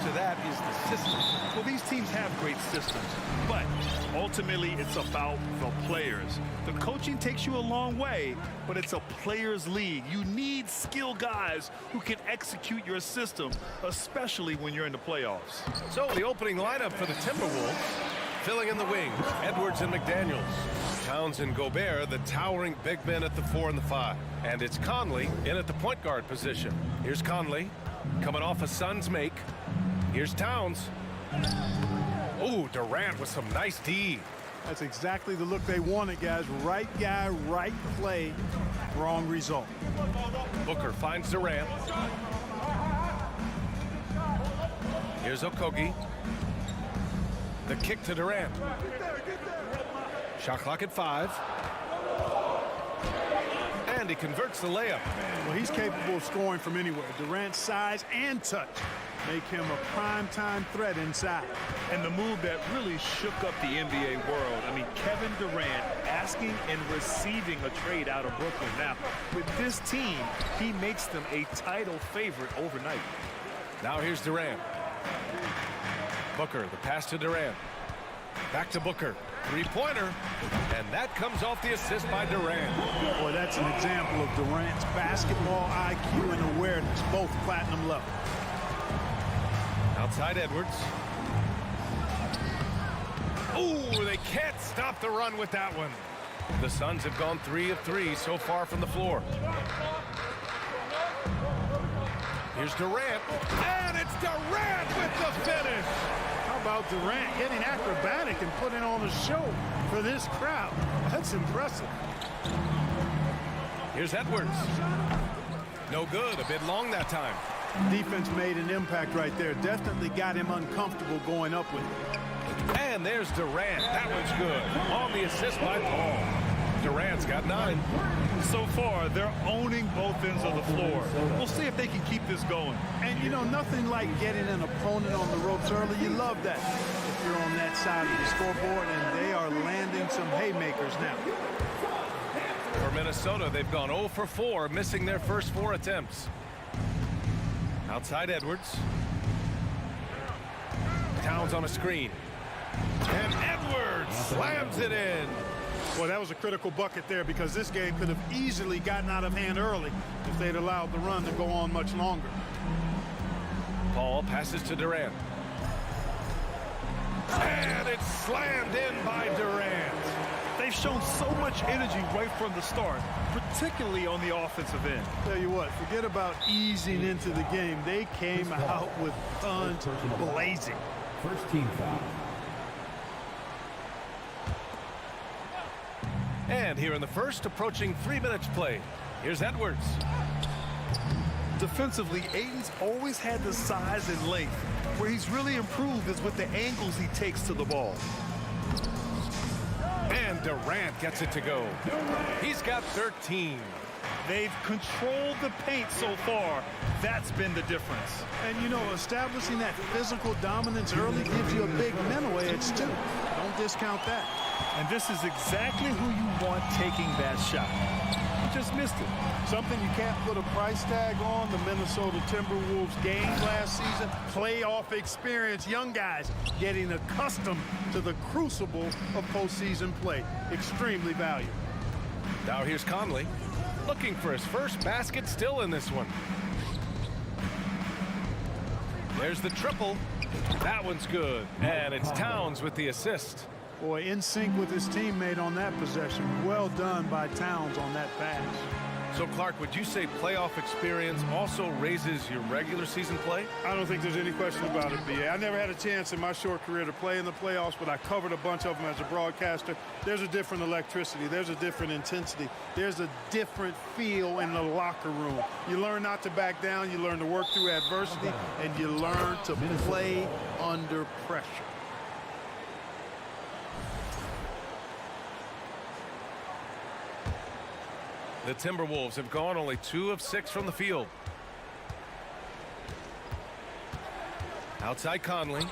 to that is the system. Well, these teams have great systems, but ultimately it's about the players. The coaching takes you a long way, but it's a players' league. You need skilled guys who can execute your system, especially when you're in the playoffs. So the opening lineup for the Timberwolves, filling in the wing, Edwards and McDaniels. Towns and Gobert, the towering big men at the 4 and the 5. And it's Conley in at the point guard position. Here's Conley, coming off a Suns make. Here's Towns. Ooh, Durant with some nice D. That's exactly the look they wanted, guys. Right guy, right play, wrong result. Booker finds Durant. Here's Okogie. The kick to Durant. Shot clock at 5. And he converts the layup. Well, he's capable of scoring from anywhere. Durant's size and touch make him a prime-time threat inside. And the move that really shook up the NBA world. I mean, Kevin Durant asking and receiving a trade out of Brooklyn. Now, with this team, he makes them a title favorite overnight. Now here's Durant. Booker, the pass to Durant. Back to Booker. Three-pointer. And that comes off the assist by Durant. Boy, that's an example of Durant's basketball IQ and awareness, both platinum level. Outside Edwards. Ooh, they can't stop the run with that one. The Suns have gone 3 of 3 so far from the floor. Here's Durant. And it's Durant with the finish. How about Durant getting acrobatic and putting on a show for this crowd? That's impressive. Here's Edwards. No good. A bit long that time. Defense made an impact right there. Definitely got him uncomfortable going up with it. And there's Durant. That one's good. On the assist by Paul. Durant's got 9. So far, they're owning both ends of the floor. We'll see if they can keep this going. And, you know, nothing like getting an opponent on the ropes early. You love that if you're on that side of the scoreboard, and they are landing some haymakers now. For Minnesota, they've gone 0 for 4, missing their first 4 attempts. Outside Edwards. Towns on a screen. And Edwards slams it in. Well, that was a critical bucket there because this game could have easily gotten out of hand early if they'd allowed the run to go on much longer. Paul passes to Durant. And it's slammed in by Durant. They've shown so much energy right from the start, particularly on the offensive end. Tell you what, forget about easing into the game. They came out with guns blazing. First team foul. And here in the first, approaching 3 minutes play. Here's Edwards. Defensively, Ayton's always had the size and length. Where he's really improved is with the angles he takes to the ball. And Durant gets it to go. He's got 13. They've controlled the paint so far. That's been the difference. And, you know, establishing that physical dominance early gives you a big mental edge, too. Don't discount that. And this is exactly who you want taking that shot. You just missed it. Something you can't put a price tag on. The Minnesota Timberwolves game last season. Playoff experience. Young guys getting accustomed to the crucible of postseason play. Extremely valuable. Now here's Conley. Looking for his first basket, still in this one. There's the triple. That one's good. And it's Towns with the assist. Boy, in sync with his teammate on that possession. Well done by Towns on that pass. So, Clark, would you say playoff experience also raises your regular season play? I don't think there's any question about it, B.A. I never had a chance in my short career to play in the playoffs, but I covered a bunch of them as a broadcaster. There's a different electricity. There's a different intensity. There's a different feel in the locker room. You learn not to back down. You learn to work through adversity, and you learn to play under pressure. The Timberwolves have gone only 2 of 6 from the field. Outside Conley.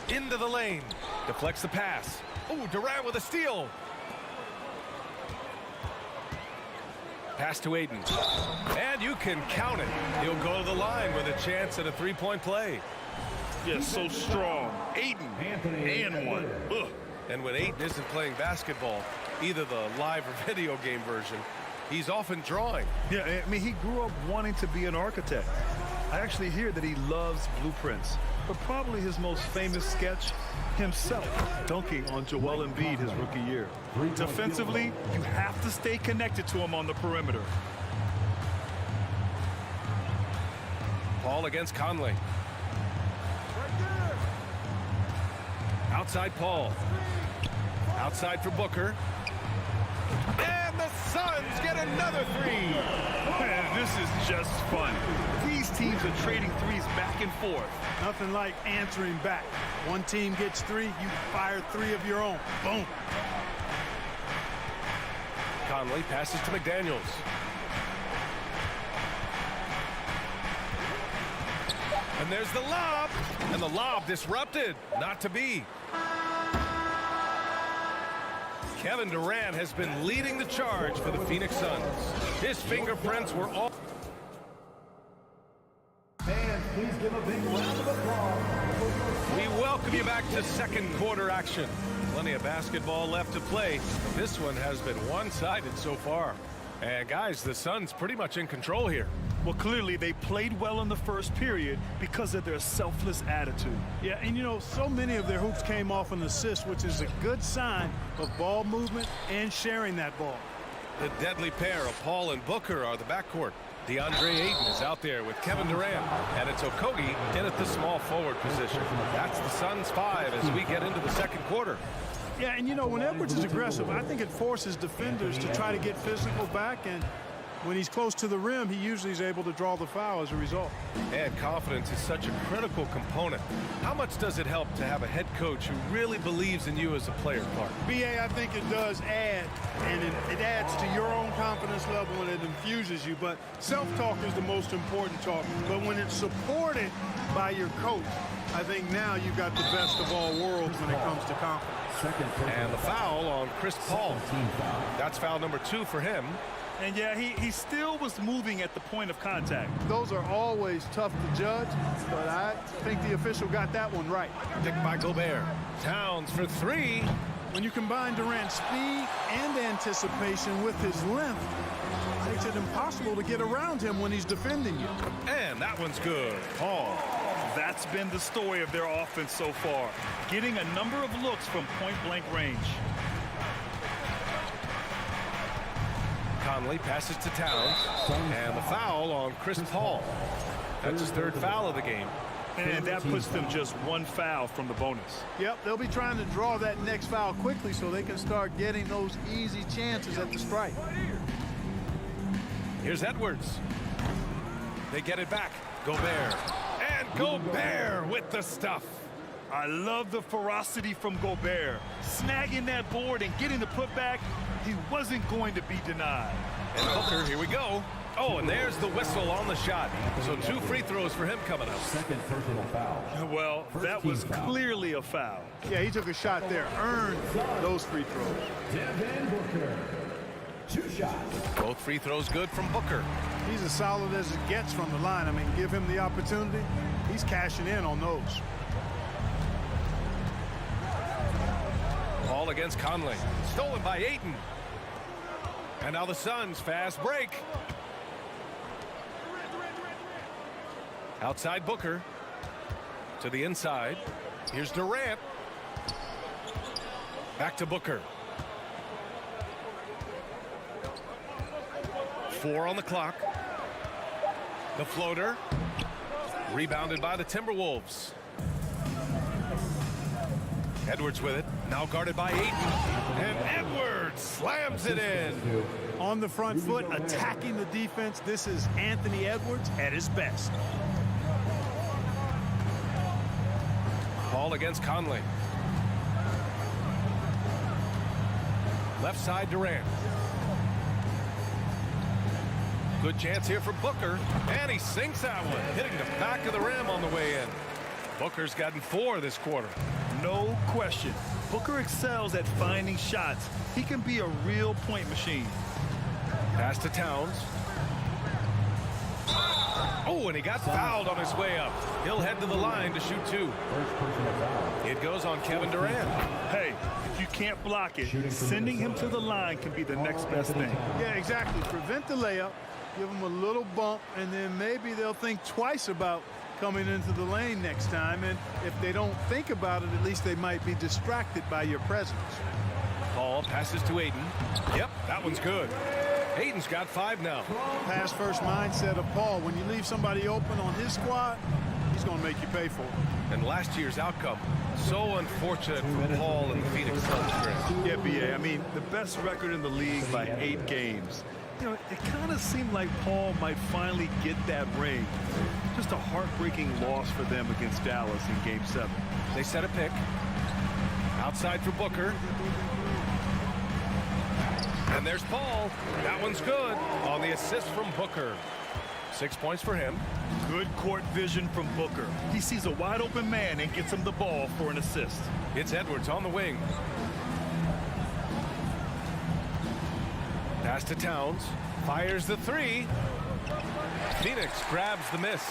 Into the lane. Deflects the pass. Oh, Durant with a steal. Pass to Ayton. And you can count it. He'll go to the line with a chance at a 3-point play. Yeah, so strong. Ayton, and one. Ugh. And when Ayton isn't playing basketball, either the live or video game version, he's often drawing. Yeah, I mean, he grew up wanting to be an architect. I actually hear that he loves blueprints, but probably his most famous sketch, himself dunking on Joel Embiid his rookie year. Defensively, you have to stay connected to him on the perimeter. Paul against Conley. Outside Paul. Outside for Booker. And the Suns get another three. Man, this is just fun. These teams are trading threes back and forth. Nothing like answering back. One team gets three, you fire three of your own. Boom. Conley passes to McDaniels. And there's the lob. And the lob disrupted. Not to be. Kevin Durant has been leading the charge for the Phoenix Suns. His fingerprints were all... Fans, please give a big round of applause. We welcome you back to second quarter action. Plenty of basketball left to play. This one has been one-sided so far. And guys, the Suns pretty much in control here. Well, clearly they played well in the first period because of their selfless attitude. Yeah, and you know, so many of their hoops came off an assist, which is a good sign of ball movement and sharing that ball. The deadly pair of Paul and Booker are the backcourt. DeAndre Ayton is out there with Kevin Durant, and it's Okogie in at the small forward position. That's the Suns 5 as we get into the second quarter. Yeah, and you know, when Edwards is aggressive, I think it forces defenders to try to get physical back, and when he's close to the rim, he usually is able to draw the foul as a result. And confidence is such a critical component. How much does it help to have a head coach who really believes in you as a player, Clark? BA, I think it does add, and it adds to your own confidence level and it infuses you. But self-talk is the most important talk. But when it's supported by your coach, I think now you've got the best of all worlds when it comes to confidence. And the foul on Chris Paul. That's foul number 2 for him. And yeah, he still was moving at the point of contact. Those are always tough to judge, but I think the official got that one right. Picked by Gobert. Towns for 3. When you combine Durant's speed and anticipation with his length, it makes it impossible to get around him when he's defending you. And that one's good. Paul. That's been the story of their offense so far, getting a number of looks from point-blank range. Conley passes to Towns, and the foul on Chris Paul. That's his 3rd foul of the game. And that puts them just 1 foul from the bonus. Yep, they'll be trying to draw that next foul quickly so they can start getting those easy chances at the strike. Here's Edwards. They get it back. Gobert. And Gobert with the stuff. I love the ferocity from Gobert. Snagging that board and getting the putback, he wasn't going to be denied. And Booker, here we go. Oh, and there's the whistle on the shot. So 2 free throws for him coming up. Second personal foul. Well, that was clearly a foul. Yeah, he took a shot there, earned those free throws. Devin Booker. 2 shots. Both free throws good from Booker. He's as solid as it gets from the line. I mean, give him the opportunity, he's cashing in on those. Paul against Conley. Stolen by Ayton. And now the Suns fast break. Outside Booker. To the inside. Here's Durant. Back to Booker. 4 on the clock. The floater. Rebounded by the Timberwolves. Edwards with it. Now guarded by Ayton. And Edwards slams it in. On the front foot, attacking the defense. This is Anthony Edwards at his best. Paul against Conley. Left side Durant. Good chance here for Booker. And he sinks that one, hitting the back of the rim on the way in. Booker's gotten 4 this quarter. No question. Booker excels at finding shots. He can be a real point machine. Pass to Towns. Oh, and he got fouled on his way up. He'll head to the line to shoot 2. It goes on Kevin Durant. Hey, if you can't block it, sending him to the line can be the next best thing. Yeah, exactly. Prevent the layup, give them a little bump, and then maybe they'll think twice about coming into the lane next time. And if they don't think about it, at least they might be distracted by your presence. Paul passes to Ayton. Yep, that one's good. Ayton's got 5 now. Pass first mindset of Paul. When you leave somebody open on his squad, he's going to make you pay for it. And last year's outcome, so unfortunate for Paul and the Phoenix Suns. Yeah, B.A., I mean, the best record in the league by 8 games. You know, it kind of seemed like Paul might finally get that ring. Just a heartbreaking loss for them against Dallas in Game 7. They set a pick. Outside for Booker. And there's Paul. That one's good on the assist from Booker. 6 points for him. Good court vision from Booker. He sees a wide open man and gets him the ball for an assist. It's Edwards on the wing. Pass to Towns. Fires the 3. Phoenix grabs the miss.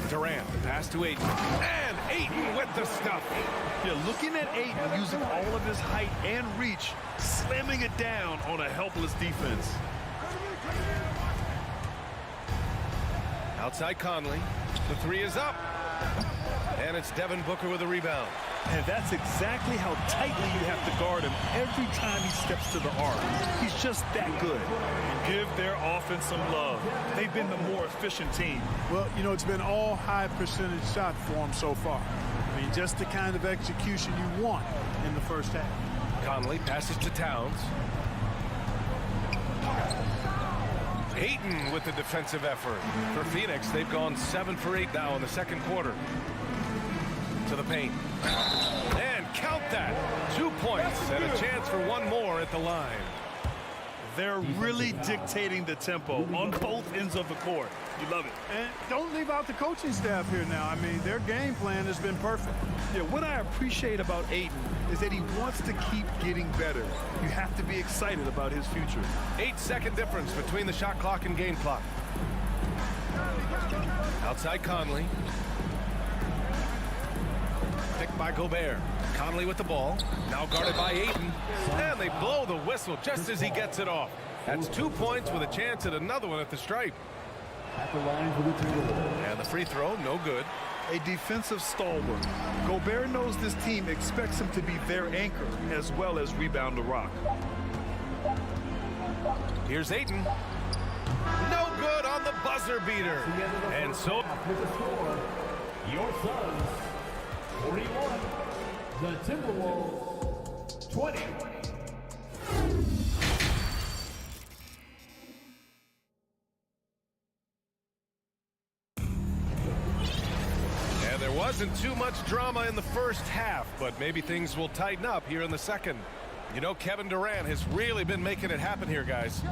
Durant, pass to Ayton. And Ayton with the stuff. Yeah, looking at Ayton using all of his height and reach, slamming it down on a helpless defense. Outside Conley. The 3 is up. And it's Devin Booker with a rebound. And that's exactly how tightly you have to guard him every time he steps to the arc. He's just that good. Give their offense some love. They've been the more efficient team. Well, you know, it's been all high percentage shot for him so far. I mean, just the kind of execution you want in the first half. Conley passes to Towns. Ayton with the defensive effort. For Phoenix, they've gone 7 for 8 now in the second quarter. To the paint. And count that. 2 points and a chance for one more at the line. They're really dictating the tempo on both ends of the court. You love it. And don't leave out the coaching staff here now. I mean, their game plan has been perfect. Yeah, what I appreciate about Ayton is that he wants to keep getting better. You have to be excited about his future. 8-second difference between the shot clock and game clock. Outside Conley. Picked by Gobert. Conley with the ball. Now guarded by Ayton. And they blow the whistle just as he gets it off. That's 2 points with a chance at another one at the stripe. At the line for the Timberwolves. And the free throw, no good. A defensive stalwart. Gobert knows this team expects him to be their anchor as well as rebound the rock. Here's Ayton. No good on the buzzer beater. And so With the score, your Suns 41, the Timberwolves 20. And there wasn't too much drama in the first half, but maybe things will tighten up here in the second. You know, Kevin Durant has really been making it happen here, guys.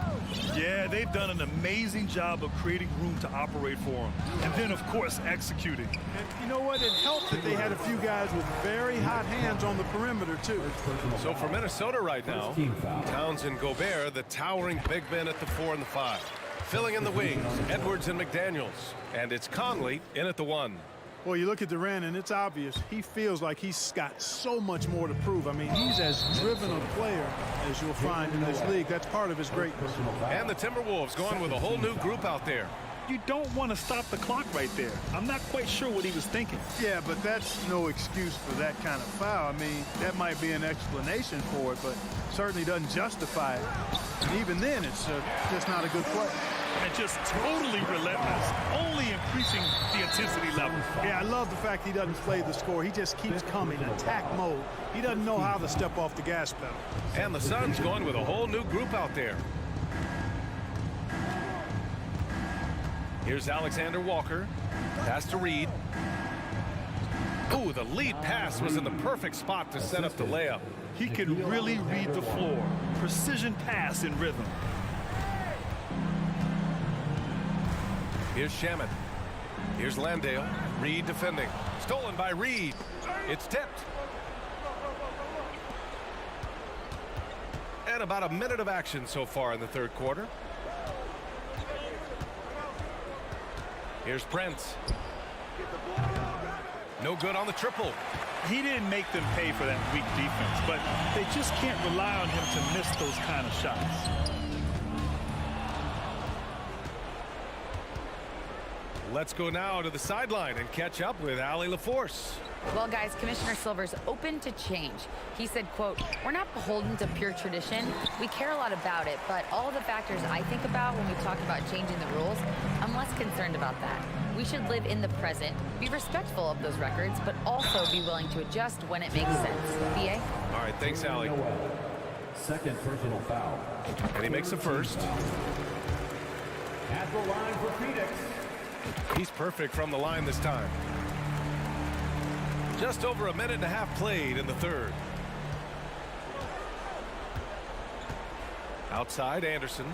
Yeah, they've done an amazing job of creating room to operate for him. And then, of course, executing. And you know what? It helped that they had a few guys with very hot hands on the perimeter, too. So for Minnesota right now, Towns and Gobert, the towering big men at the 4 and the 5. Filling in the wings, Edwards and McDaniels. And it's Conley in at the 1. Well, you look at Durant, and it's obvious. He feels like he's got so much more to prove. I mean, he's as driven a player as you'll find in this league. That's part of his greatness. And the Timberwolves going with a whole new group out there. You don't want to stop the clock right there. I'm not quite sure what he was thinking. Yeah, but that's no excuse for that kind of foul. I mean, that might be an explanation for it, but certainly doesn't justify it. And even then, it's just not a good play. And just totally relentless, only increasing the intensity level. Yeah, I love the fact he doesn't play the score. He just keeps coming, attack mode. He doesn't know how to step off the gas pedal. And the Suns going with a whole new group out there. Here's Alexander Walker. Pass to Reed. Ooh, the lead pass was in the perfect spot to set up the layup. He can really read the floor. Precision pass in rhythm. Here's Shaman. Here's Landale. Reed defending. Stolen by Reed. It's tipped. And about a minute of action so far in the third quarter. Here's Prince. No good on the triple. He didn't make them pay for that weak defense, but they just can't rely on him to miss those kind of shots. Let's go now to the sideline and catch up with Allie LaForce. Well, guys, Commissioner Silver's open to change. He said, quote, "We're not beholden to pure tradition. We care a lot about it, but all the factors I think about when we talk about changing the rules, I'm less concerned about that. We should live in the present, be respectful of those records, but also be willing to adjust when it makes sense." BA? All right, thanks, Allie. Second personal foul. And he makes the first. At the line for Phoenix. He's perfect from the line this time. Just over a minute and a half played in the third. Outside, Anderson.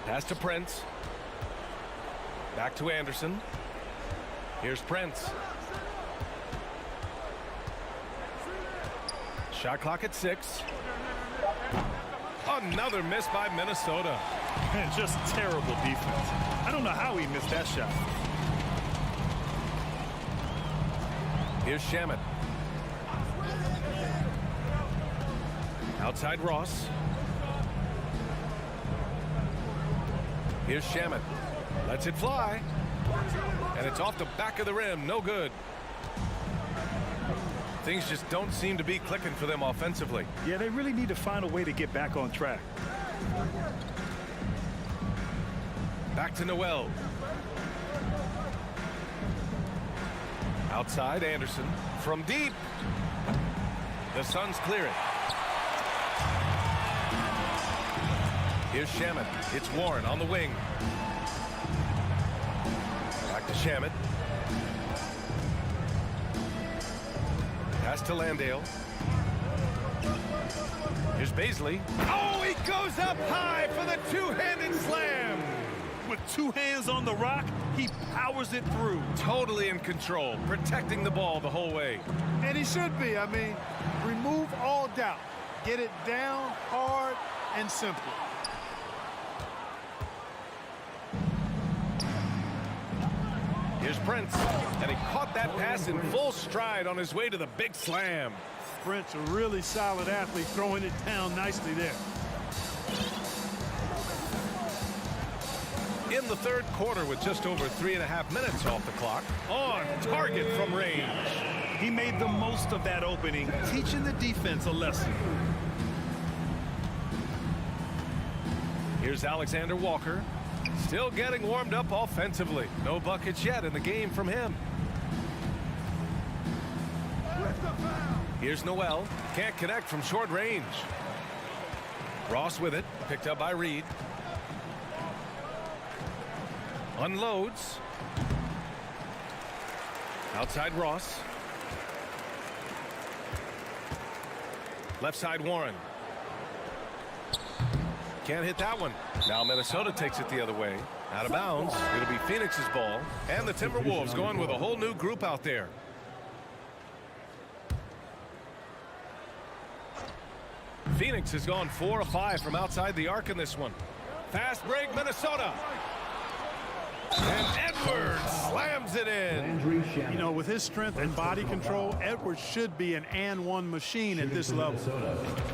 Pass to Prince. Back to Anderson. Here's Prince. Shot clock at 6. Another miss by Minnesota. And just terrible defense. I don't know how he missed that shot. Here's Shamet. Outside Ross. Here's Shamet. Lets it fly. And it's off the back of the rim. No good. Things just don't seem to be clicking for them offensively. Yeah, they really need to find a way to get back on track. Back to Noel. Outside, Anderson. From deep. The Suns clear it. Here's Shamet. It's Warren on the wing. Back to Shamet. Pass to Landale. Here's Baisley. Oh, he goes up high for the two-handed slam. With two hands on the rock, he powers it through. Totally in control, protecting the ball the whole way. And he should be. I mean, remove all doubt. Get it down, hard, and simple. Here's Prince, and he caught that pass in full stride on his way to the big slam. Prince, a really solid athlete, throwing it down nicely there. In the third quarter with just over 3.5 minutes off the clock, on target from range. He made the most of that opening, teaching the defense a lesson. Here's Alexander Walker, still getting warmed up offensively. No buckets yet in the game from him. Here's Noel, can't connect from short range. Ross with it, picked up by Reed. Unloads. Outside Ross. Left side Warren. Can't hit that one. Now Minnesota takes it the other way. Out of bounds. It'll be Phoenix's ball. And the Timberwolves going with a whole new group out there. Phoenix has gone 4 of 5 from outside the arc in this one. Fast break, Minnesota. And Edwards slams it in. You know, with his strength and body control, Edwards should be an and-one machine at this level.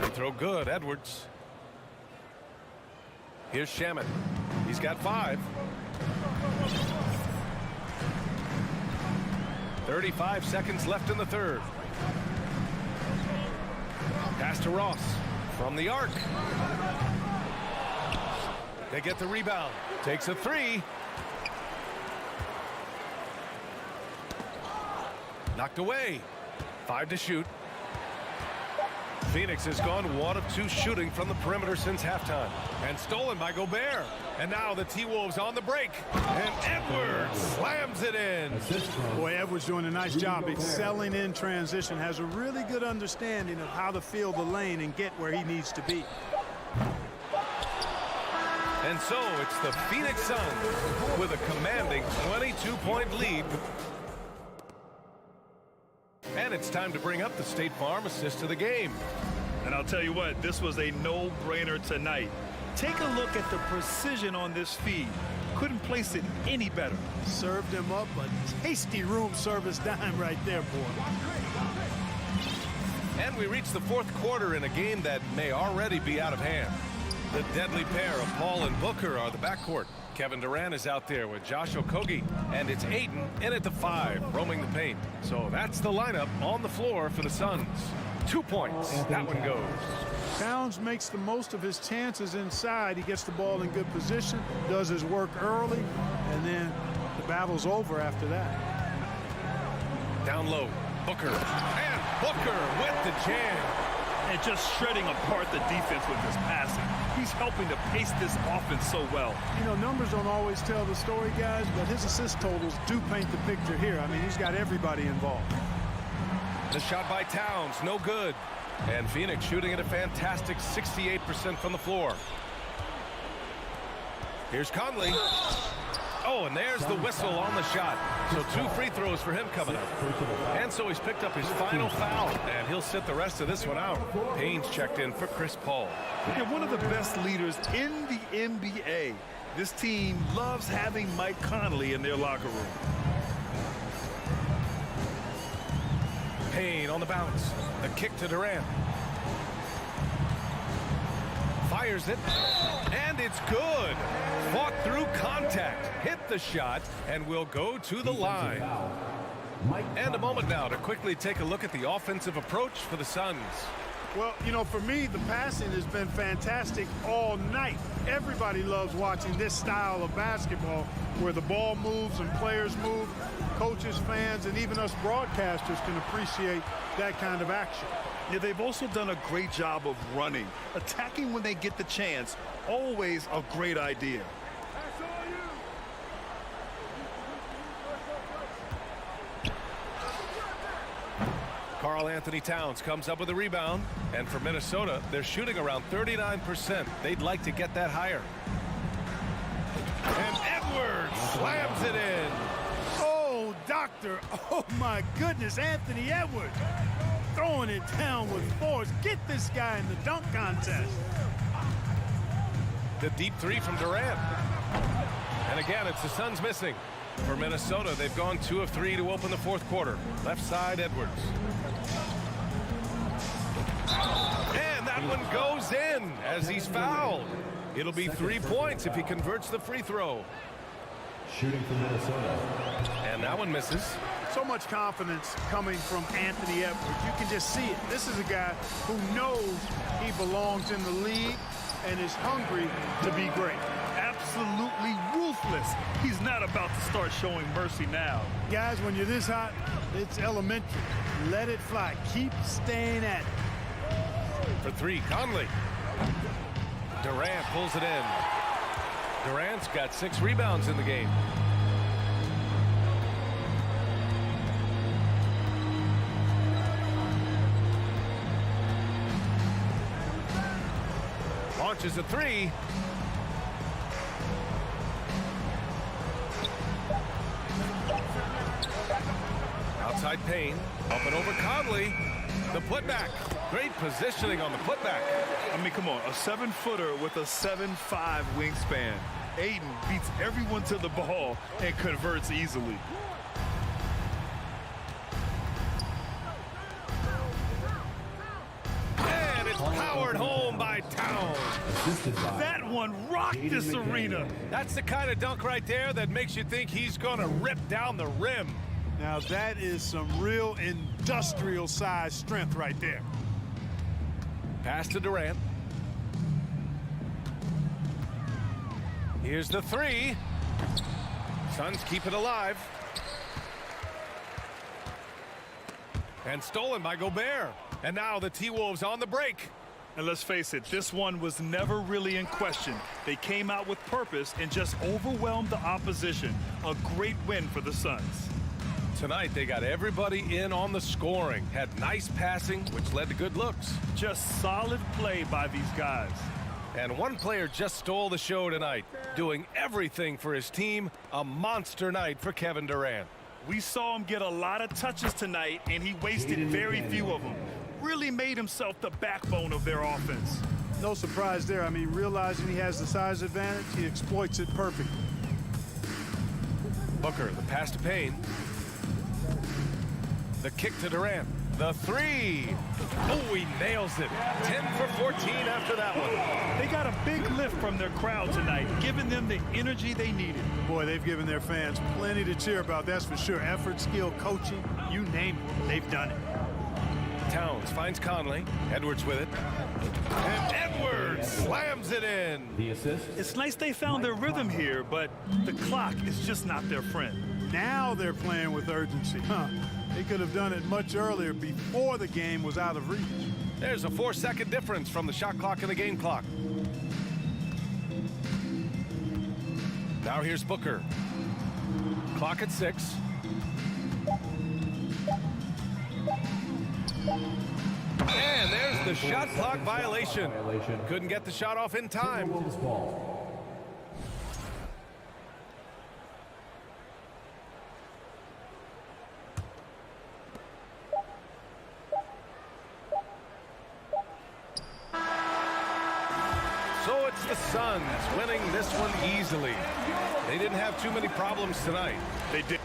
They throw good, Edwards. Here's Shamet. He's got 5. 35 seconds left in the third. Pass to Ross from the arc. They get the rebound. Takes a 3. Knocked away. 5 to shoot. Phoenix has gone 1 of 2 shooting from the perimeter since halftime. And stolen by Gobert. And now the T-Wolves on the break. And Edwards slams it in. Boy, Edwards doing a nice job excelling in transition. Has a really good understanding of how to fill the lane and get where he needs to be. And so it's the Phoenix Suns with a commanding 22-point lead. And it's time to bring up the State Farm assist of the game. And I'll tell you what, this was a no-brainer tonight. Take a look at the precision on this feed. Couldn't place it any better. Served him up a tasty room service dime right there, boy. And we reach the fourth quarter in a game that may already be out of hand. The deadly pair of Paul and Booker are the backcourt. Kevin Durant is out there with Josh Okogie, and it's Ayton in at the 5, roaming the paint. So that's the lineup on the floor for the Suns. 2 points. That one goes. Towns makes the most of his chances inside. He gets the ball in good position, does his work early, and then the battle's over after that. Down low, Booker. And Booker with the jam. And just shredding apart the defense with his passing. He's helping to pace this offense so well. You know, numbers don't always tell the story, guys, but his assist totals do paint the picture here. I mean, he's got everybody involved. The shot by Towns, no good. And Phoenix shooting at a fantastic 68% from the floor. Here's Conley. Oh, and there's the whistle on the shot. So 2 free throws for him coming up. And so he's picked up his final foul, and he'll sit the rest of this one out. Payne's checked in for Chris Paul. And one of the best leaders in the NBA. This team loves having Mike Conley in their locker room. Payne on the bounce. A kick to Durant. Fires it. And it's good. Fought through contact. Hit the shot and will go to the line. And a moment now to quickly take a look at the offensive approach for the Suns. Well, you know, for me, the passing has been fantastic all night. Everybody loves watching this style of basketball where the ball moves and players move. Coaches, fans, and even us broadcasters can appreciate that kind of action. Yeah, they've also done a great job of running. Attacking when they get the chance, always a great idea. Karl Anthony Towns comes up with a rebound. And for Minnesota, they're shooting around 39%. They'd like to get that higher. And Edwards slams it in. Oh, doctor. Oh, my goodness. Anthony Edwards throwing it down with force. Get this guy in the dunk contest. The deep 3 from Durant. And again, it's the Suns missing. For Minnesota, they've gone 2 of 3 to open the fourth quarter. Left side, Edwards. And that one goes in as he's fouled. It'll be 3 points if he converts the free throw. Shooting for Minnesota. And that one misses. So much confidence coming from Anthony Edwards. You can just see it. This is a guy who knows he belongs in the league and is hungry to be great. Absolutely ruthless. He's not about to start showing mercy now. Guys, when you're this hot, it's elementary. Let it fly. Keep staying at it. For 3, Conley. Durant pulls it in. Durant's got 6 rebounds in the game. Launches a 3. Outside Payne. Up and over Conley. The putback. Great positioning on the putback. I mean, come on. A 7-footer with a 7'5" wingspan. Ayton beats everyone to the ball and converts easily. And it's powered home by Towns. That one rocked this arena. That's the kind of dunk right there that makes you think he's going to rip down the rim. Now that is some real industrial size strength right there. Pass to Durant. Here's the 3. Suns keep it alive. And stolen by Gobert. And now the T-Wolves on the break. And let's face it, this one was never really in question. They came out with purpose and just overwhelmed the opposition. A great win for the Suns. Tonight, they got everybody in on the scoring. Had nice passing, which led to good looks. Just solid play by these guys. And one player just stole the show tonight, doing everything for his team. A monster night for Kevin Durant. We saw him get a lot of touches tonight, and he wasted very few of them. Really made himself the backbone of their offense. No surprise there. I mean, realizing he has the size advantage, he exploits it perfectly. Booker, the pass to Payne. The kick to Durant. The three. Oh, he nails it. 10 for 14 after that one. They got a big lift from their crowd tonight, giving them the energy they needed. Boy, they've given their fans plenty to cheer about, that's for sure. Effort, skill, coaching, you name it, they've done it. Towns finds Conley. Edwards with it. And Edwards slams it in. The assist. It's nice they found their rhythm here, but the clock is just not their friend. Now they're playing with urgency. They could have done it much earlier before the game was out of reach. There's a 4-second difference from the shot clock and the game clock. Now here's Booker. Clock at 6. And there's the shot clock violation. Couldn't get the shot off in time. Timberwolves ball. So it's the Suns winning this one easily. They didn't have too many problems tonight. They did.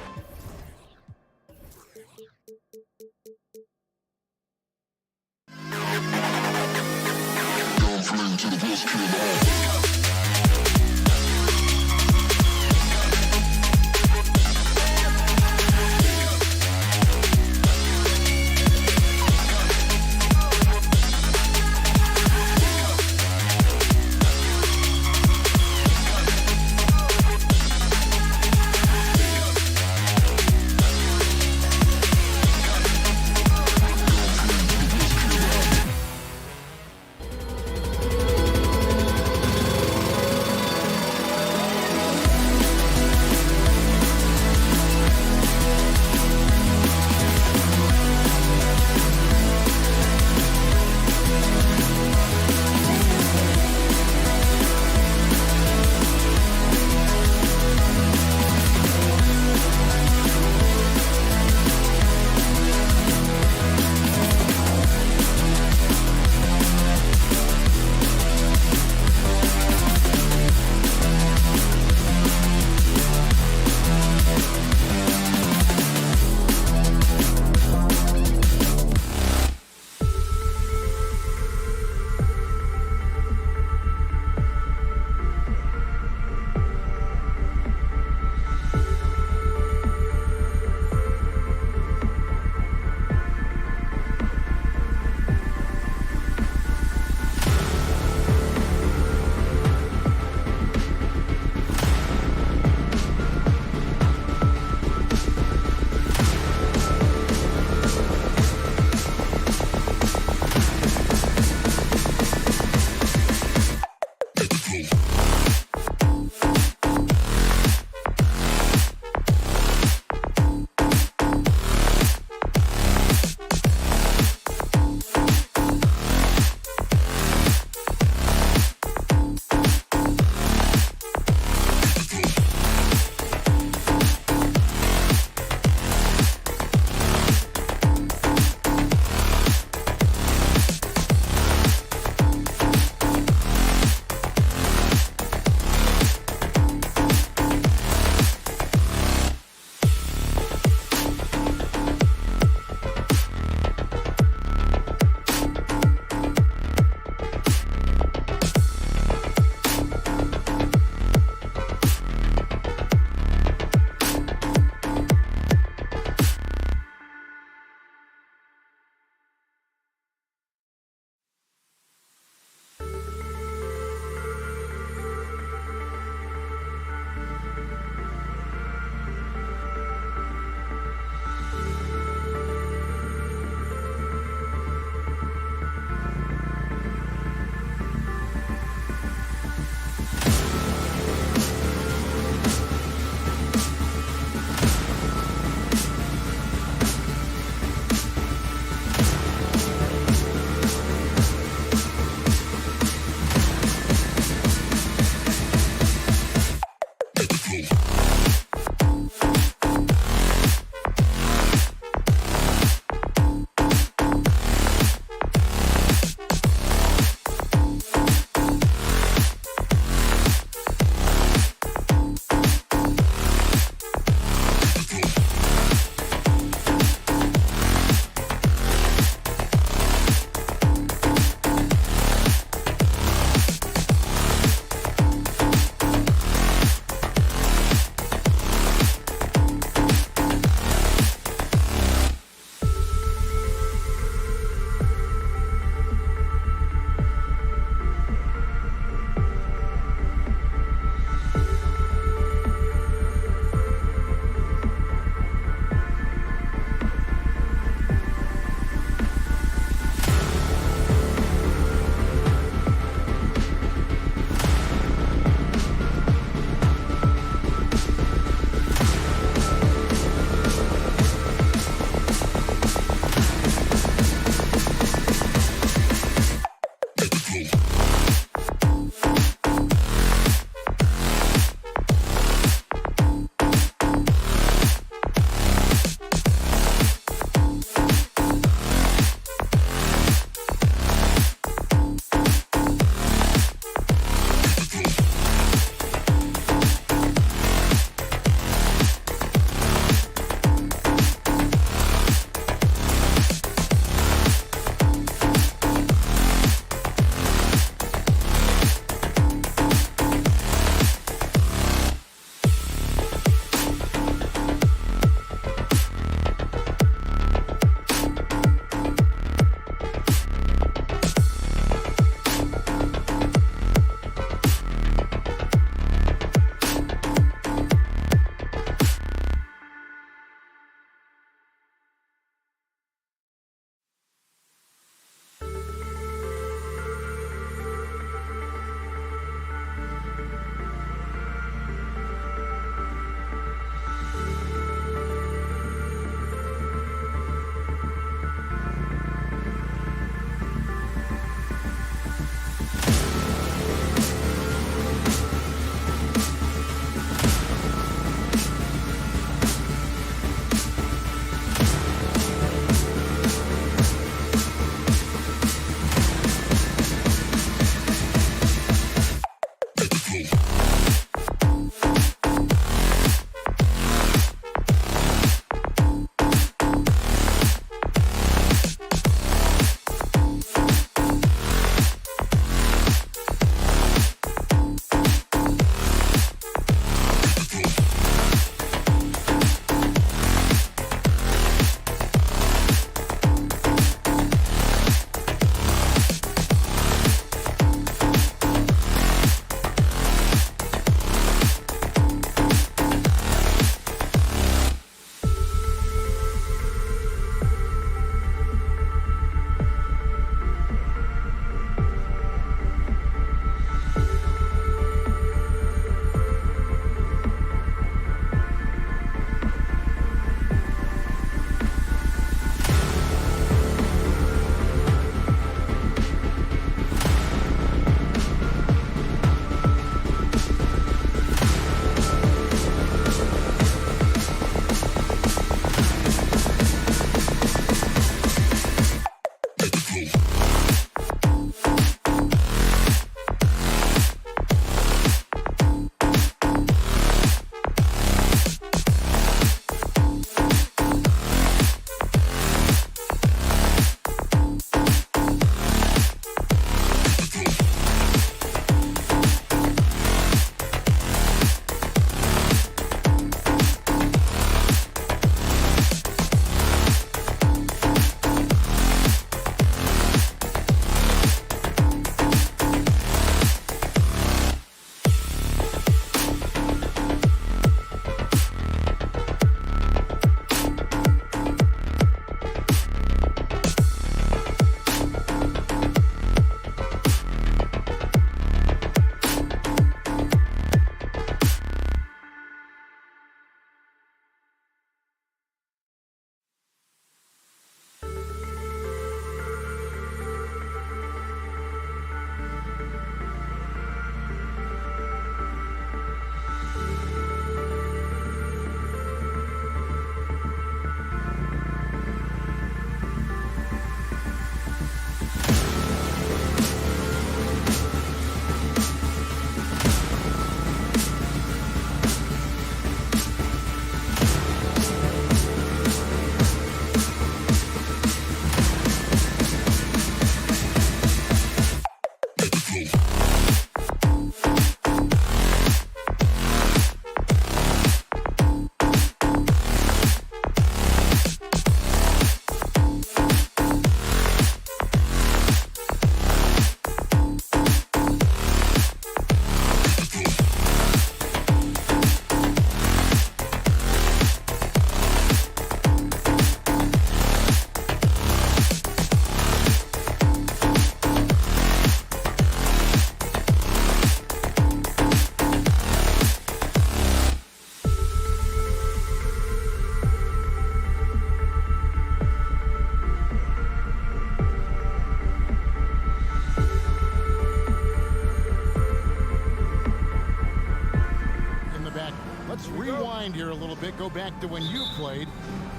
rewind here a little bit, go back to when you played.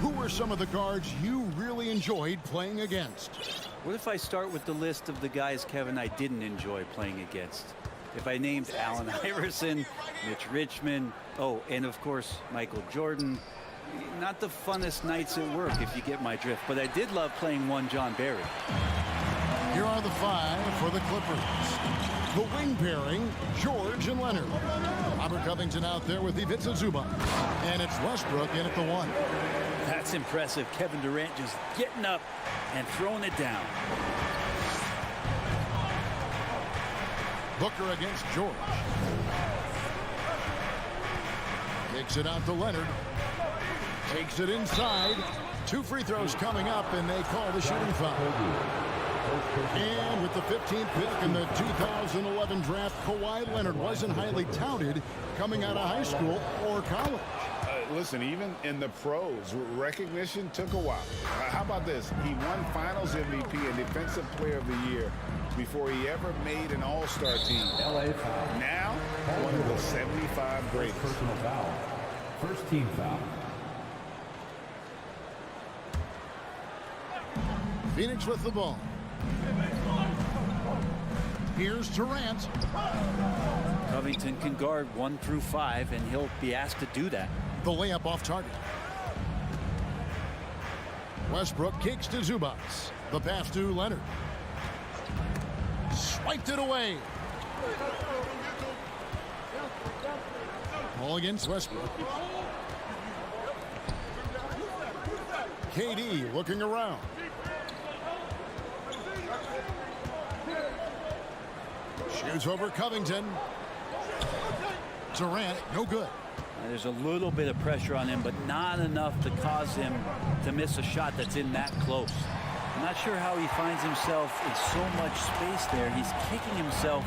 Who were some of the guards you really enjoyed playing against? What if I start with the list of the guys, Kevin, I didn't enjoy playing against? If I named Allen Iverson, Mitch Richmond, oh, and of course, Michael Jordan. Not the funnest nights at work, if you get my drift, but I did love playing one John Barry. Here are the 5 for the Clippers. The wing pairing, George and Leonard. Robert Covington out there with Ivica Zubac. And it's Westbrook in at the 1. That's impressive. Kevin Durant just getting up and throwing it down. Booker against George. Takes it out to Leonard. Takes it inside. 2 free throws coming up, and they call the shooting foul. And with the 15th pick in the 2011 draft, Kawhi Leonard wasn't highly touted coming out of high school or college. Listen, even in the pros, recognition took a while. How about this? He won Finals MVP and Defensive Player of the Year before he ever made an All-Star team. LA foul. Now, one of the 75 greatest. Personal foul. First team foul. Phoenix with the ball. Here's Durant. Covington can guard 1 through 5, and he'll be asked to do that. The layup off target. Westbrook kicks to Zubac. The pass to Leonard. Swiped it away. Ball against Westbrook. KD looking around. Shoots over Covington. Durant, no good. There's a little bit of pressure on him, but not enough to cause him to miss a shot that's in that close. I'm not sure how he finds himself in so much space there. He's kicking himself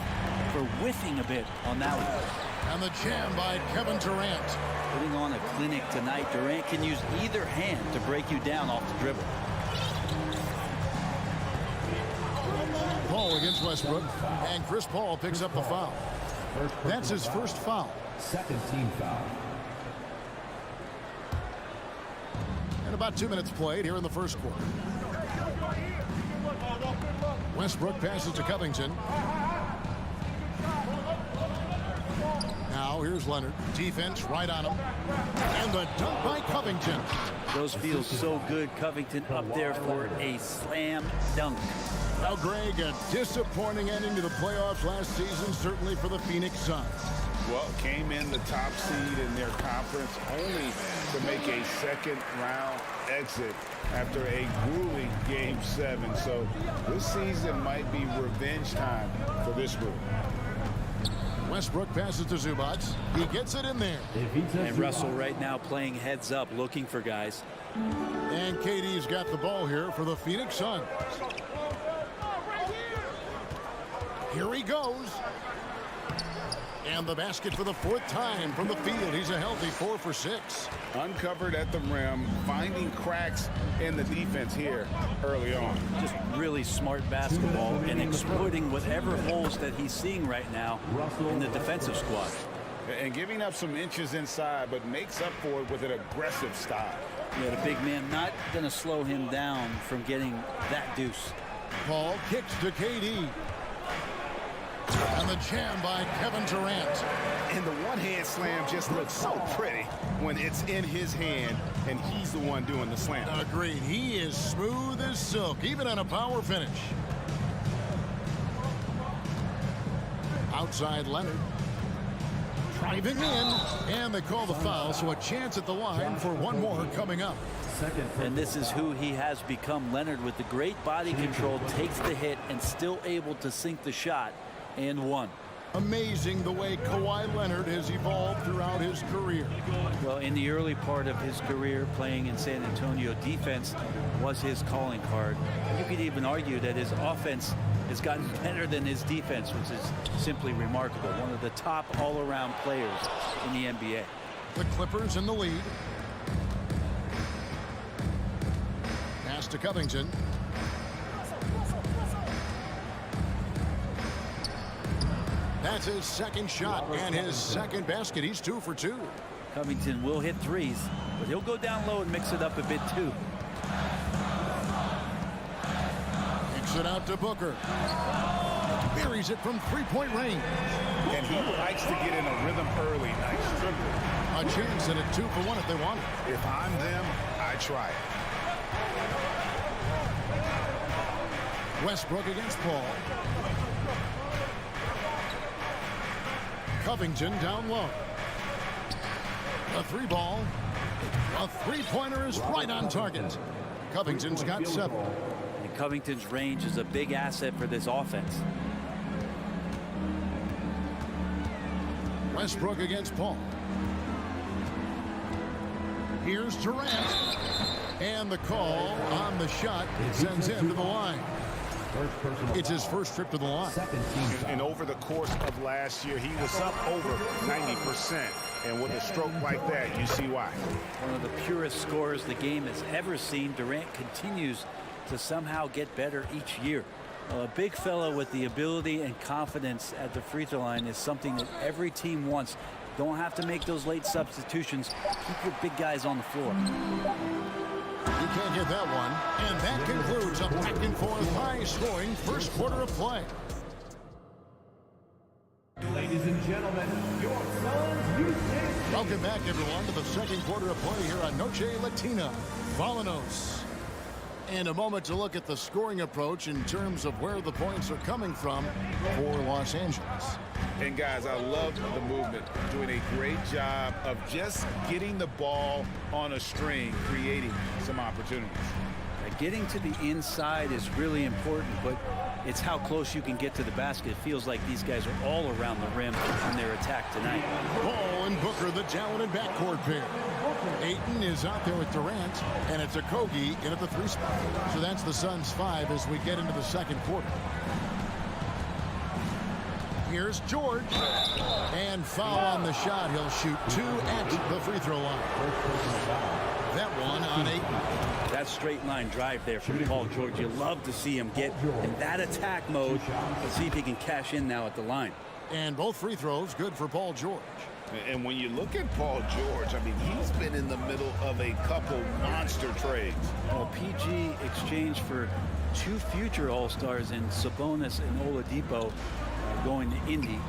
for whiffing a bit on that one. And the jam by Kevin Durant. Putting on a clinic tonight. Durant can use either hand to break you down off the dribble. Paul against Westbrook, and Chris Paul picks up the foul. That's his first foul. Second team foul. And about 2 minutes played here in the first quarter. Westbrook passes to Covington. Now here's Leonard. Defense right on him. And the dunk by Covington. Those feel so good. Covington up there for a slam dunk. Now, Greg, a disappointing ending to the playoffs last season, certainly for the Phoenix Suns. Well, came in the top seed in their conference only to make a second-round exit after a grueling Game 7. So this season might be revenge time for this group. Westbrook passes to Zubac. He gets it in there. And Russell right now playing heads up, looking for guys. And KD's got the ball here for the Phoenix Suns. Here he goes. And the basket for the 4th time from the field. He's a healthy 4 for 6. Uncovered at the rim, finding cracks in the defense here early on. Just really smart basketball and exploiting whatever holes that he's seeing right now in the defensive squad. And giving up some inches inside, but makes up for it with an aggressive style. Yeah, the big man not going to slow him down from getting that deuce. Paul kicks to KD. And the jam by Kevin Durant. And the one-hand slam just looks so pretty when it's in his hand and he's the one doing the slam. Agreed. He is smooth as silk, even on a power finish. Outside Leonard. Driving in. And they call the foul, so a chance at the line for one more coming up. And this is who he has become. Leonard, with the great body control, takes the hit and still able to sink the shot. And one. Amazing the way Kawhi Leonard has evolved throughout his career. Well, in the early part of his career playing in San Antonio, defense was his calling card. You could even argue that his offense has gotten better than his defense, which is simply remarkable. One of the top all-around players in the NBA. The Clippers in the lead. Pass to Covington. That's his second shot and his second basket. He's 2 for 2. Covington will hit threes, but he'll go down low and mix it up a bit too. Kicks it out to Booker. Buries it from three-point range. And he likes to get in a rhythm early. Nice triple. A chance at a 2 for 1 if they want it. If I'm them, I try it. Westbrook against Paul. Covington down low. A 3-ball. A 3-pointer is right on target. Covington's got 7. And Covington's range is a big asset for this offense. Westbrook against Paul. Here's Durant. And the call on the shot sends him to the line. It's his first trip to the line. And over the course of last year, he was up over 90%. And with a stroke like that, you see why. One of the purest scorers the game has ever seen. Durant continues to somehow get better each year. A big fellow with the ability and confidence at the free throw line is something that every team wants. Don't have to make those late substitutions. Keep your big guys on the floor. You can't get that one. And that concludes a back-and-forth high-scoring first quarter of play. Ladies and gentlemen, your Suns Houston. Welcome back, everyone, to the second quarter of play here on Noche Latina. Vallanos. And a moment to look at the scoring approach in terms of where the points are coming from for Los Angeles. And guys, I love the movement. Doing a great job of just getting the ball on a string, creating some opportunities. Getting to the inside is really important, but it's how close you can get to the basket. It feels like these guys are all around the rim on their attack tonight. Paul and Booker, the talented backcourt pair. Ayton is out there with Durant, and it's Okogie in at the 3 spot. So that's the Suns' 5 as we get into the second quarter. Here's George. And foul on the shot. He'll shoot 2 at the free throw line. That one on Ayton. That straight line drive there from Paul George. You love to see him get in that attack mode. Let's see if he can cash in now at the line. And both free throws good for Paul George. And when you look at Paul George, I mean, he's been in the middle of a couple monster trades. Well, PG exchanged for 2 future All-Stars in Sabonis and Oladipo going to Indy.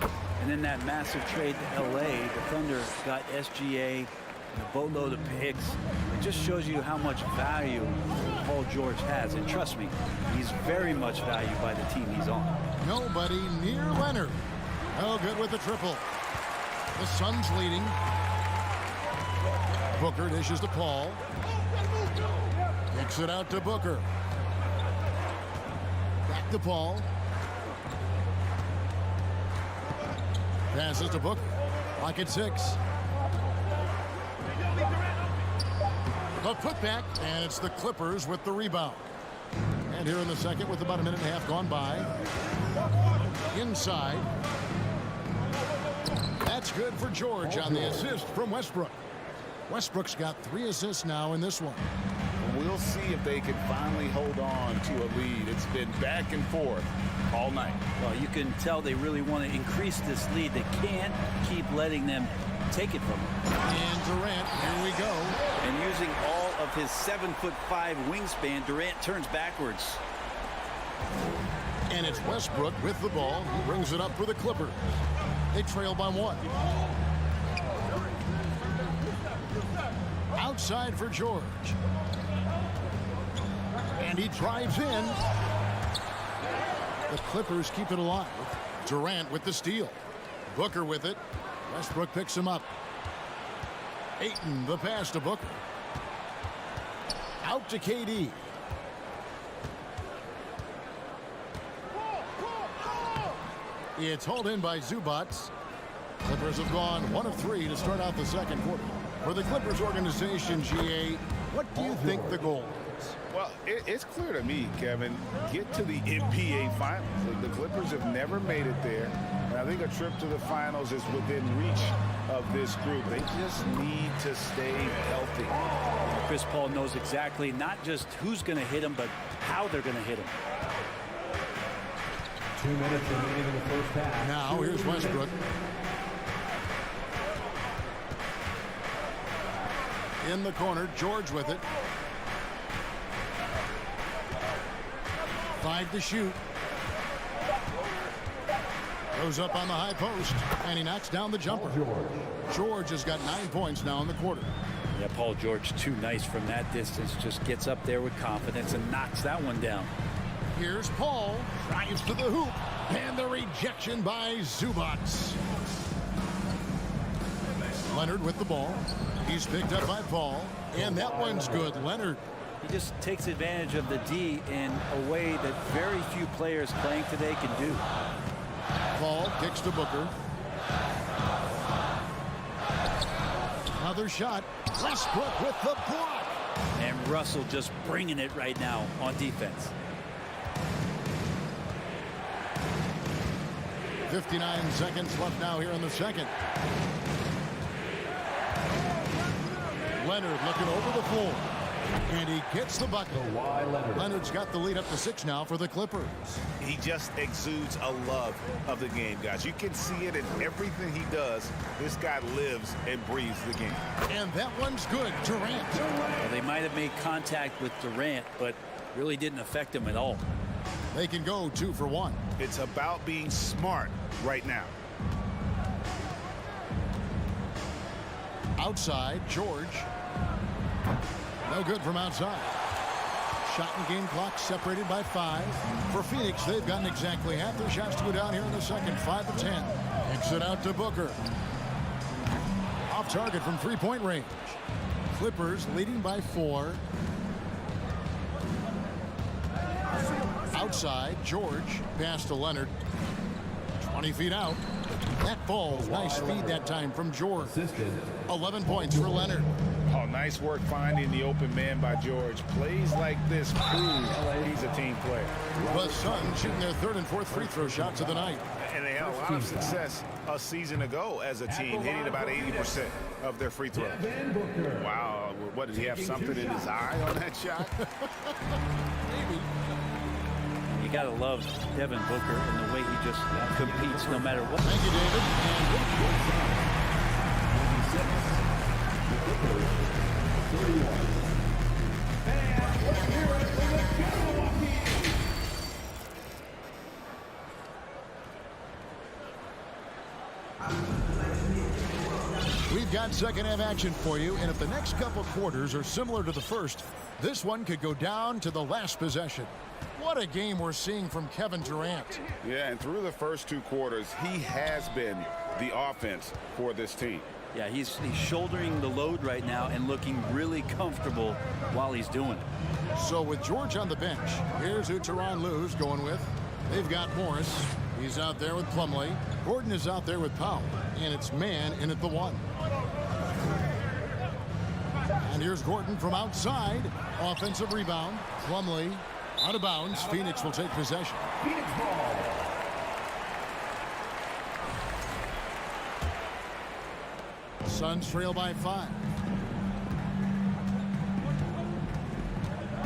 And then that massive trade to LA, the Thunder got SGA, and a boatload of picks. It just shows you how much value Paul George has. And trust me, he's very much valued by the team he's on. Nobody near Leonard. Oh, good with the triple. The Suns leading. Booker dishes to Paul. Kicks it out to Booker. Back to Paul. Passes to Booker. Lock at 6. The putback, and it's the Clippers with the rebound. And here in the second with about a minute and a half gone by. Inside. That's good for George on the assist from Westbrook. Westbrook's got 3 assists now in this one. We'll see if they can finally hold on to a lead. It's been back and forth all night. Well, you can tell they really want to increase this lead. They can't keep letting them take it from them. And Durant, here we go. And using all of his 7'5" wingspan, Durant turns backwards. And it's Westbrook with the ball. He brings it up for the Clippers. They trail by 1. Outside for George. And he drives in. The Clippers keep it alive. Durant with the steal. Booker with it. Westbrook picks him up. Ayton, the pass to Booker. Out to KD. It's hauled in by Zubats. Clippers have gone 1 of 3 to start out the second quarter. For the Clippers organization, GA, what do you think the goal is? Well, it's clear to me, Kevin, get to the NBA Finals. The Clippers have never made it there. And I think a trip to the Finals is within reach of this group. They just need to stay healthy. Chris Paul knows exactly not just who's going to hit him, but how they're going to hit him. 2 minutes remaining in the first half. Now here's Westbrook. In the corner, George with it. 5 to shoot. Goes up on the high post, and he knocks down the jumper. George has got 9 points now in the quarter. Yeah, Paul George, too nice from that distance. Just gets up there with confidence and knocks that one down. Here's Paul, drives to the hoop, and the rejection by Zubac. Leonard with the ball. He's picked up by Paul, and that one's good. Leonard. He just takes advantage of the D in a way that very few players playing today can do. Paul kicks to Booker. Another shot. Westbrook with the block. And Russell just bringing it right now on defense. 59 seconds left now here in the second. Leonard looking over the floor. And he gets the bucket. Leonard's got the lead up to 6 now for the Clippers. He just exudes a love of the game, guys. You can see it in everything he does. This guy lives and breathes the game. And that one's good. Durant. Well, they might have made contact with Durant, but really didn't affect him at all. They can go 2 for 1. It's about being smart right now. Outside, George. No good from outside. Shot and game clock separated by 5. For Phoenix, they've gotten exactly half their shots to go down here in the second. 5 to 10. Kicks it out to Booker. Off target from 3-point range. Clippers leading by 4. Outside, George. Pass to Leonard. 20 feet out. That falls. Nice feed that time from George. 11 points for Leonard. Oh, nice work finding the open man by George. Plays like this prove he's a team player. The Suns shooting their 3rd and 4th free throw shots of the night. And they had a lot of success a season ago as a team, hitting about 80% of their free throws. Wow, what, did he have something in his eye on that shot? Maybe. You got to love Devin Booker and the way he just competes no matter what. Thank you, David. We've got second half action for you, and if the next couple quarters are similar to the first, this one could go down to the last possession. What a game we're seeing from Kevin Durant. Yeah, and through the first 2 quarters, he has been the offense for this team. Yeah, he's shouldering the load right now and looking really comfortable while he's doing it. So with George on the bench, here's who Tyronn Lue's going with. They've got Morris. He's out there with Plumlee. Gordon is out there with Powell. And it's man in at the 1. And here's Gordon from outside. Offensive rebound. Plumlee out of bounds. Phoenix will take possession. Phoenix ball. Suns trail by 5.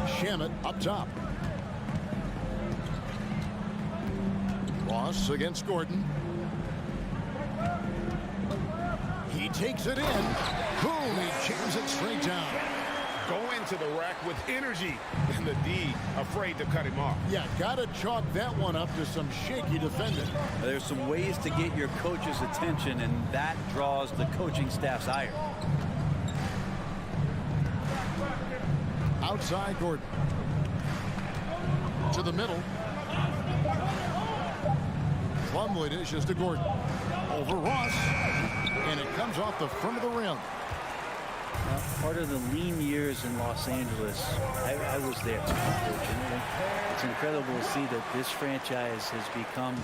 Shamet up top. Ross against Gordon. He takes it in. Boom, he jams it straight down. Go into the rack with energy, and the D afraid to cut him off. Yeah, gotta chalk that one up to some shaky defending. There's some ways to get your coach's attention, and that draws the coaching staff's ire. Outside Gordon. To the middle. Plumlee dishes to Gordon. Over Ross. And it comes off the front of the rim. Now, part of the lean years in Los Angeles, I was there too, unfortunately. It's incredible to see that this franchise has become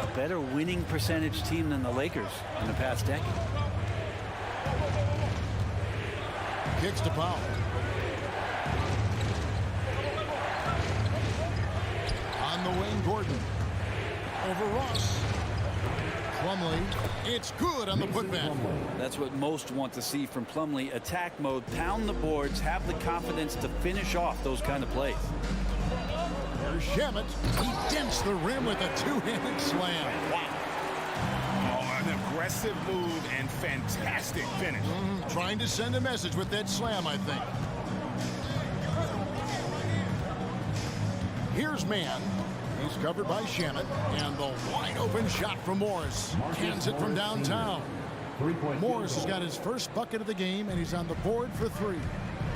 a better winning percentage team than the Lakers in the past decade. Kicks to Powell. On the wing, Gordon. Over Ross. Plumlee, it's good on the putback. That's what most want to see from Plumlee. Attack mode, pound the boards, have the confidence to finish off those kind of plays. There's Shamet. He dents the rim with a 2-handed slam. Wow. Oh, an aggressive move and fantastic finish. Trying to send a message with that slam, I think. Here's man. He's covered by Shannon. And the wide open shot from Morris. Cans it from downtown. Morris has got his first bucket of the game, and he's on the board for 3.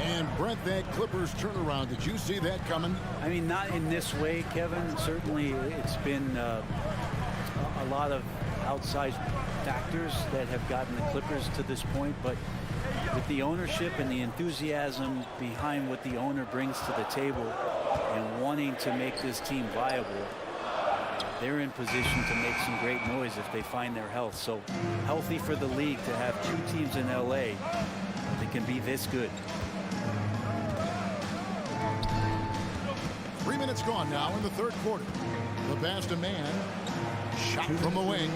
And Brent, that Clippers turnaround, did you see that coming? I mean, not in this way, Kevin. Certainly, it's been a lot of outside factors that have gotten the Clippers to this point, but with the ownership and the enthusiasm behind what the owner brings to the table and wanting to make this team viable, they're in position to make some great noise if they find their health. So healthy for the league to have 2 teams in LA that can be this good. 3 minutes gone now in the third quarter. The pass to man. Shot from the wing.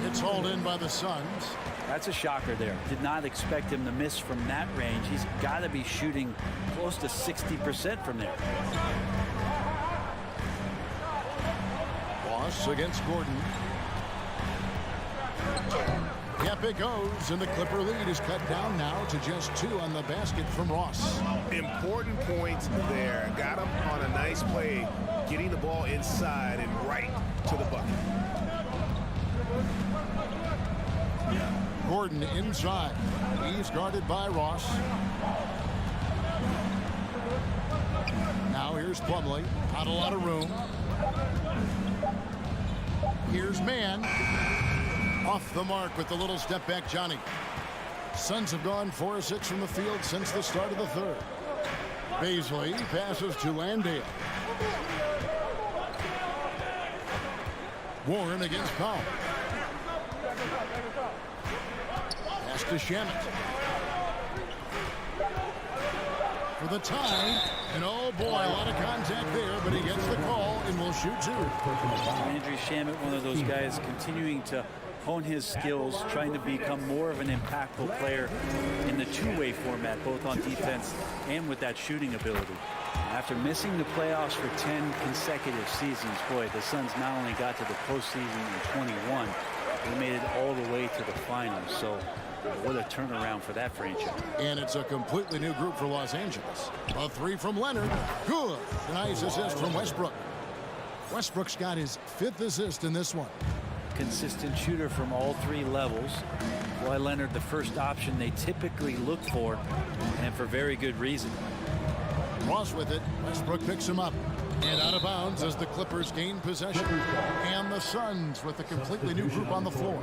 It's hauled in by the Suns. That's a shocker there. Did not expect him to miss from that range. He's got to be shooting close to 60% from there. Ross against Gordon. Yep, it goes, and the Clipper lead is cut down now to just 2 on the basket from Ross. Important points there. Got him on a nice play, getting the ball inside and right to the bucket. Gordon inside. He's guarded by Ross. Now here's Plumlee. Not a lot of room. Here's man. Off the mark with the little step back, Johnny. Suns have gone 4 of 6 from the field since the start of the third. Baisley passes to Landale. Warren against Powell. Pass to Shamet. For the tie. And oh boy, a lot of contact there, but he gets the call and will shoot 2. Andrew Shamet, one of those guys continuing to hone his skills, trying to become more of an impactful player in the two-way format, both on defense and with that shooting ability. After missing the playoffs for 10 consecutive seasons, boy, the Suns not only got to the postseason in 21, they made it all the way to the finals. So what a turnaround for that franchise. And it's a completely new group for Los Angeles. A 3 from Leonard. Good. Nice assist from Westbrook. Westbrook's got his 5th assist in this one. Consistent shooter from all 3 levels. Kawhi Leonard, the first option they typically look for, and for very good reason. Ross with it. Westbrook picks him up. And out of bounds as the Clippers gain possession. And the Suns with a completely new group on the floor.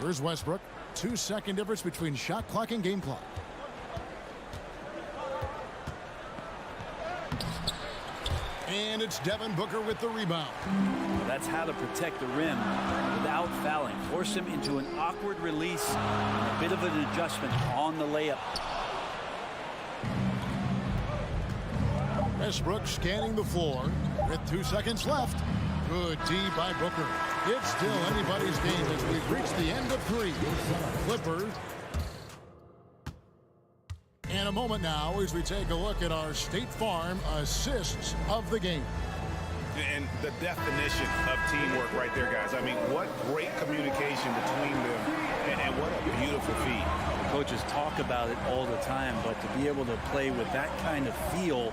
Here's Westbrook. 2-second difference between shot clock and game clock. And it's Devin Booker with the rebound. That's how to protect the rim without fouling. Force him into an awkward release, a bit of an adjustment on the layup. Westbrook scanning the floor with 2 seconds left. Good D by Booker. It's still anybody's game as we've reached the end of 3. Clippers. And a moment now as we take a look at our State Farm assists of the game. And the definition of teamwork right there, guys. I mean, what great communication between them, and what a beautiful feed. Coaches talk about it all the time, but to be able to play with that kind of feel,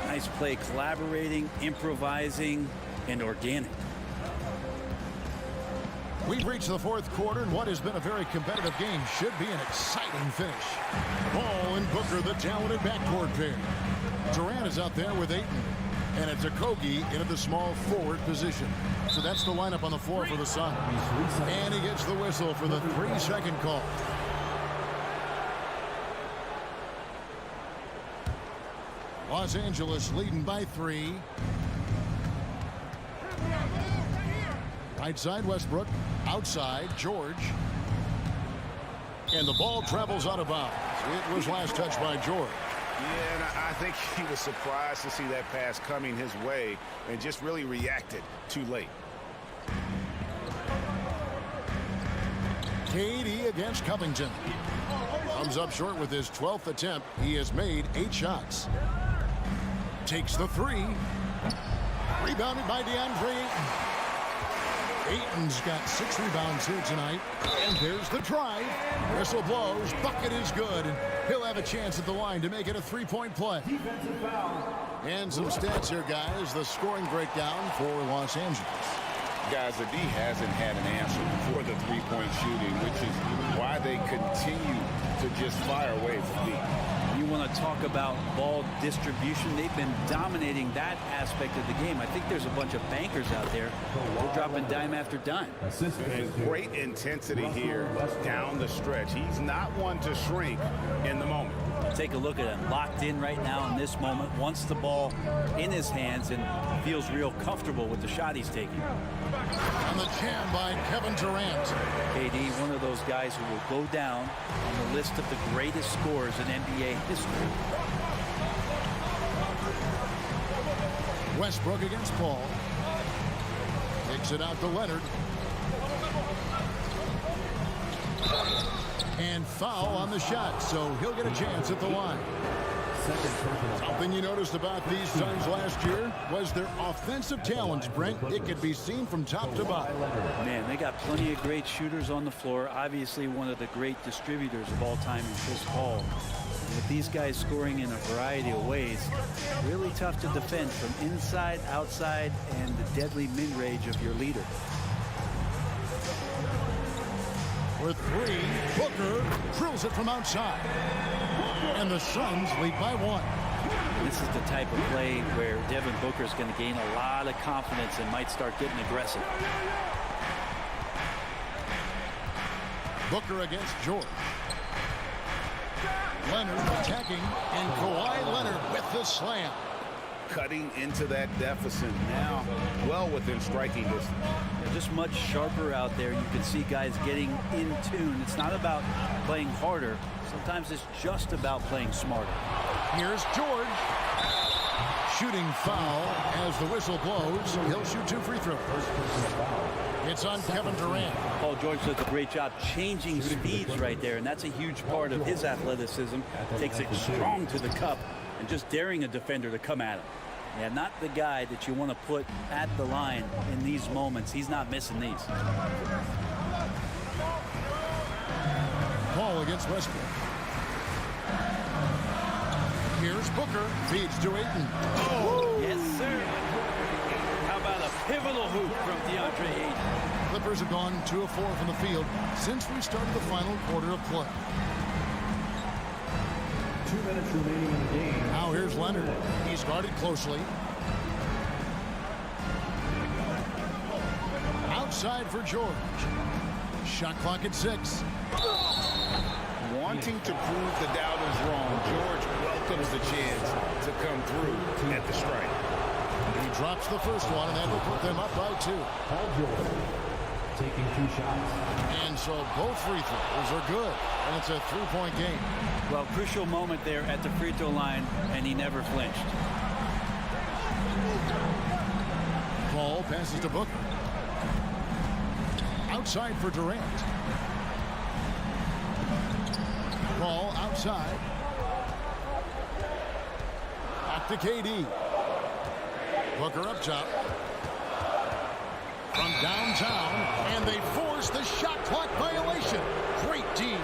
nice play, collaborating, improvising, and organic. We've reached the 4th quarter, and what has been a very competitive game should be an exciting finish. Ball and Booker, the talented backcourt pair. Durant is out there with Ayton, and it's Okogie into the small forward position. So that's the lineup on the floor for the Suns. And he gets the whistle for the 3-second call. Los Angeles leading by 3. Right side, Westbrook. Outside, George. And the ball travels out of bounds. It was last touched by George. Yeah, and I think he was surprised to see that pass coming his way and just really reacted too late. KD against Covington. Comes up short with his 12th attempt. He has made 8 shots. Takes the 3. Rebounded by DeAndre Ayton. Ayton's got 6 rebounds here tonight. And there's the drive. Whistle blows. Bucket is good. And he'll have a chance at the line to make it a 3-point play. And some stats here, guys. The scoring breakdown for Los Angeles. Guys, the D hasn't had an answer for the three-point shooting, which is why they continue to just fire away from deep. You want to talk about ball distribution. They've been dominating that aspect of the game. I think there's a bunch of bankers out there. They're dropping dime after dime. And great intensity here down the stretch. He's not one to shrink in the moment. Take a look at him. Locked in right now in this moment. Wants the ball in his hands and feels real comfortable with the shot he's taking. On the jam by Kevin Durant. KD, one of those guys who will go down on the list of the greatest scorers in NBA history. Westbrook against Paul. Kicks it out to Leonard. And foul on the shot, so he'll get a chance at the line. Something you noticed about these Suns last year was their offensive talents, Brent. It could be seen from top to bottom. Man, they got plenty of great shooters on the floor. Obviously, one of the great distributors of all time in Chris Paul. And with these guys scoring in a variety of ways, really tough to defend from inside, outside, and the deadly mid-range of your leader. For 3, Booker drills it from outside. And the Suns lead by 1. This is the type of play where Devin Booker is going to gain a lot of confidence and might start getting aggressive. Booker against George. Leonard attacking, and Kawhi Leonard with the slam. Cutting into that deficit now, well within striking distance. They're just much sharper out there. You can see guys getting in tune. It's not about playing harder. Sometimes it's just about playing smarter. Here's George. Shooting foul as the whistle blows. He'll shoot 2 free throws. It's on Kevin Durant. Paul George does a great job changing speeds right there, and that's a huge part of his athleticism. Takes it strong to the cup and just daring a defender to come at him. Yeah, not the guy that you want to put at the line in these moments. He's not missing these. Paul against Westbrook. Here's Booker. Feeds to Ayton. Oh, yes, sir. How about a pivotal hoop from DeAndre Ayton? Clippers have gone 2 of 4 from the field since we started the final quarter of play. 2 minutes remaining in the game. Now here's Leonard. He's guarded closely. Outside for George. Shot clock at 6. Wanting to prove the doubters wrong, George welcomes the chance to come through at the strike. He drops the first one, and that will put them up by 2. Paul George taking 2 shots. And so both free throws are good, and it's a 3-point game. Well, crucial moment there at the free throw line, and he never flinched. Paul passes to Booker. Outside for Durant. Paul outside. Back to KD. Booker up top. From downtown, and they force the shot clock violation. Great D.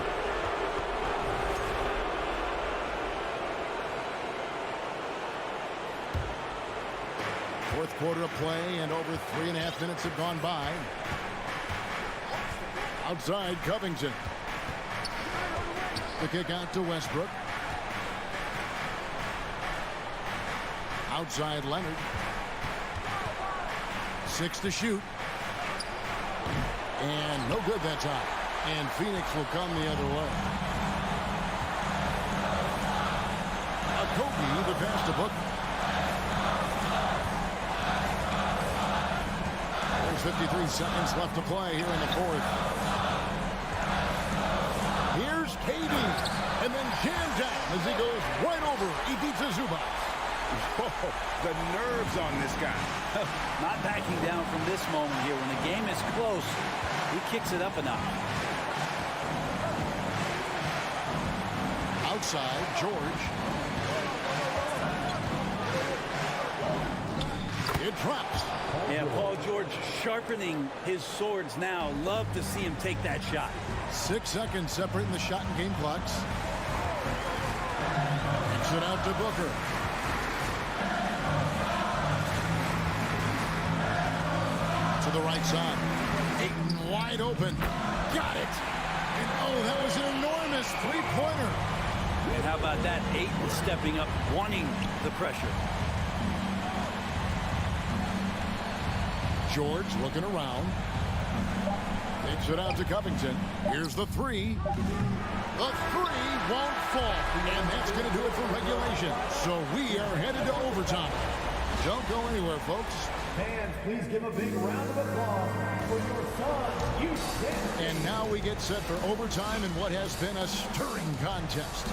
Fourth quarter of play, and over 3.5 minutes have gone by. Outside, Covington. The kick out to Westbrook. Outside, Leonard. 6 to shoot. And no good that time. And Phoenix will come the other way. Kobe, the pass to Booker. There's 53 seconds left to play here in the 4th. Here's KD, and then jammed down as he goes right over Ivica Zubac. Oh, the nerves on this guy. Not backing down from this moment here. When the game is close, he kicks it up a notch. Outside, George. It drops. Yeah, Paul George sharpening his swords now. Love to see him take that shot. 6 seconds separating the shot and game clocks. Kicks it out to Booker. To the right side. Ayton wide open. Got it. And oh, that was an enormous three-pointer. And how about that? Ayton stepping up, wanting the pressure. George looking around. Takes it out to Covington. Here's the three. The three won't fall. And that's going to do it for regulation. So we are headed to overtime. Don't go anywhere, folks. Fans, please give a big round of applause for your son, Houston. And now we get set for overtime in what has been a stirring contest.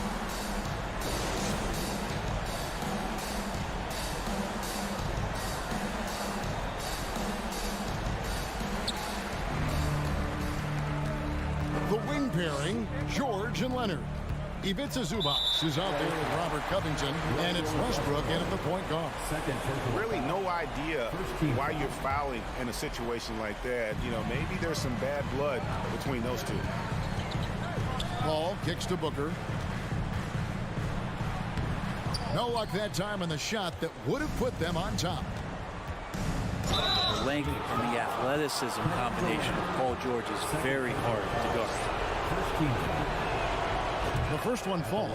The wing pairing, George and Leonard. Ivica Zubac is out there with Robert Covington, and it's Westbrook in at the point guard. Really no idea why you're fouling in a situation like that. You know, maybe there's some bad blood between those two. Paul kicks to Booker. No luck that time on the shot that would have put them on top. The length and the athleticism combination of Paul George is very hard to guard. The first one falls.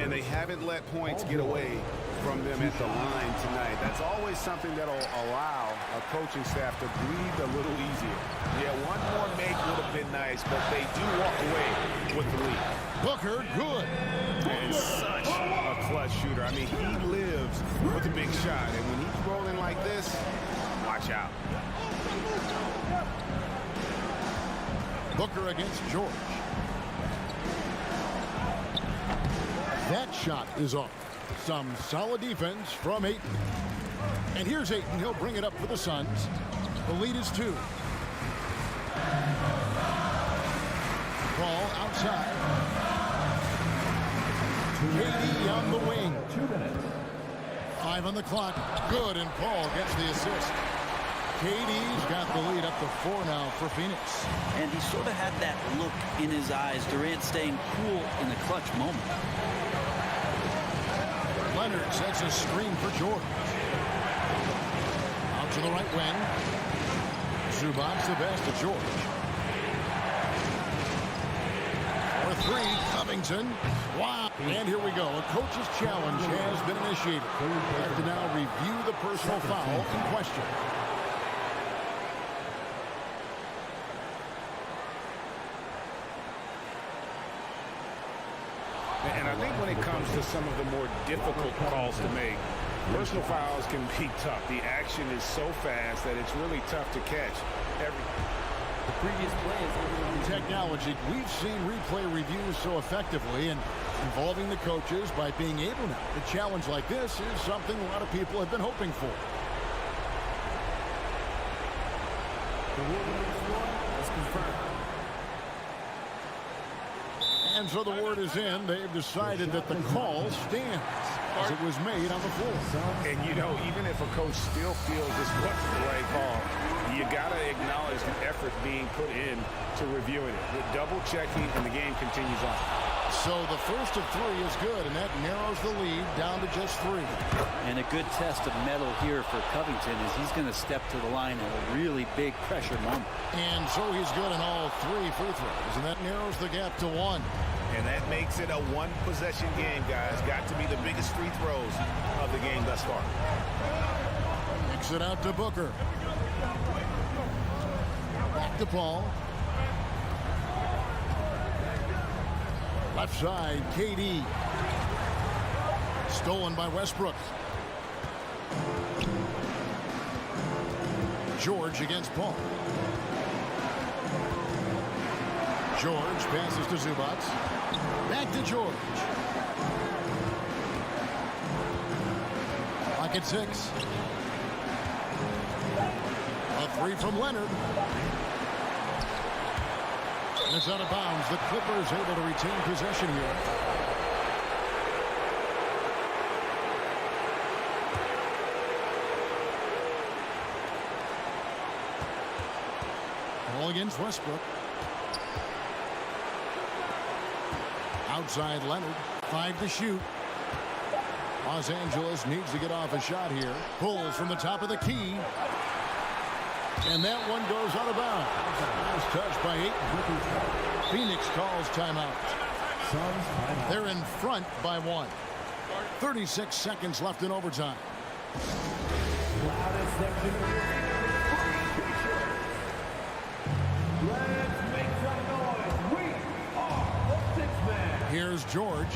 And they haven't let points get away from them at the line tonight. That's always something that'll allow a coaching staff to breathe a little easier. Yeah, one more make would have been nice, but they do walk away with the lead. Booker, good. And such a clutch shooter. I mean, he lives with a big shot. And when he's rolling like this, watch out. Booker against George. That shot is off. Some solid defense from Ayton. And here's Ayton. He'll bring it up for the Suns. The lead is 2. Ball outside. KD on the wing. 5 on the clock. Good, and Paul gets the assist. KD's got the lead up to 4 now for Phoenix. And he sort of had that look in his eyes. Durant staying cool in the clutch moment. Leonard sets a screen for George. Out to the right wing. Zubac's the best to George. For 3, Covington. Wow. And here we go. A coach's challenge has been initiated. We have to now review the personal foul in question. And I think when it comes to some of the more difficult calls to make, personal fouls can be tough. The action is so fast that it's really tough to catch. The previous play is technology. We've seen replay reviews so effectively and involving the coaches by being able now. A challenge like this is something a lot of people have been hoping for. The ruling is confirmed. And so the word is in. They've decided that the call stands as it was made on the floor. And, you know, even if a coach still feels this wasn't the right call, you got to acknowledge the effort being put in to reviewing it. The double checking, and the game continues on. So the first of 3 is good, and that narrows the lead down to just 3. And a good test of mettle here for Covington is he's going to step to the line at a really big pressure moment. And so he's good in all 3 free throws, and that narrows the gap to 1. And that makes it a one-possession game, guys. Got to be the biggest free throws of the game thus far. Kicks it out to Booker. Back to Paul. Left side, KD. Stolen by Westbrook. George against Paul. George passes to Zubac. Back to George. Clock at 6. A 3 from Leonard. And it's out of bounds. The Clippers able to retain possession here. Ball against Westbrook. Outside Leonard. 5 to shoot. Los Angeles needs to get off a shot here. Pulls from the top of the key. And that one goes out of bounds. Last touch by Ayton. Phoenix calls timeout. They're in front by 1. 36 seconds left in overtime. Let's make some noise. We are the 6 men. Here's George.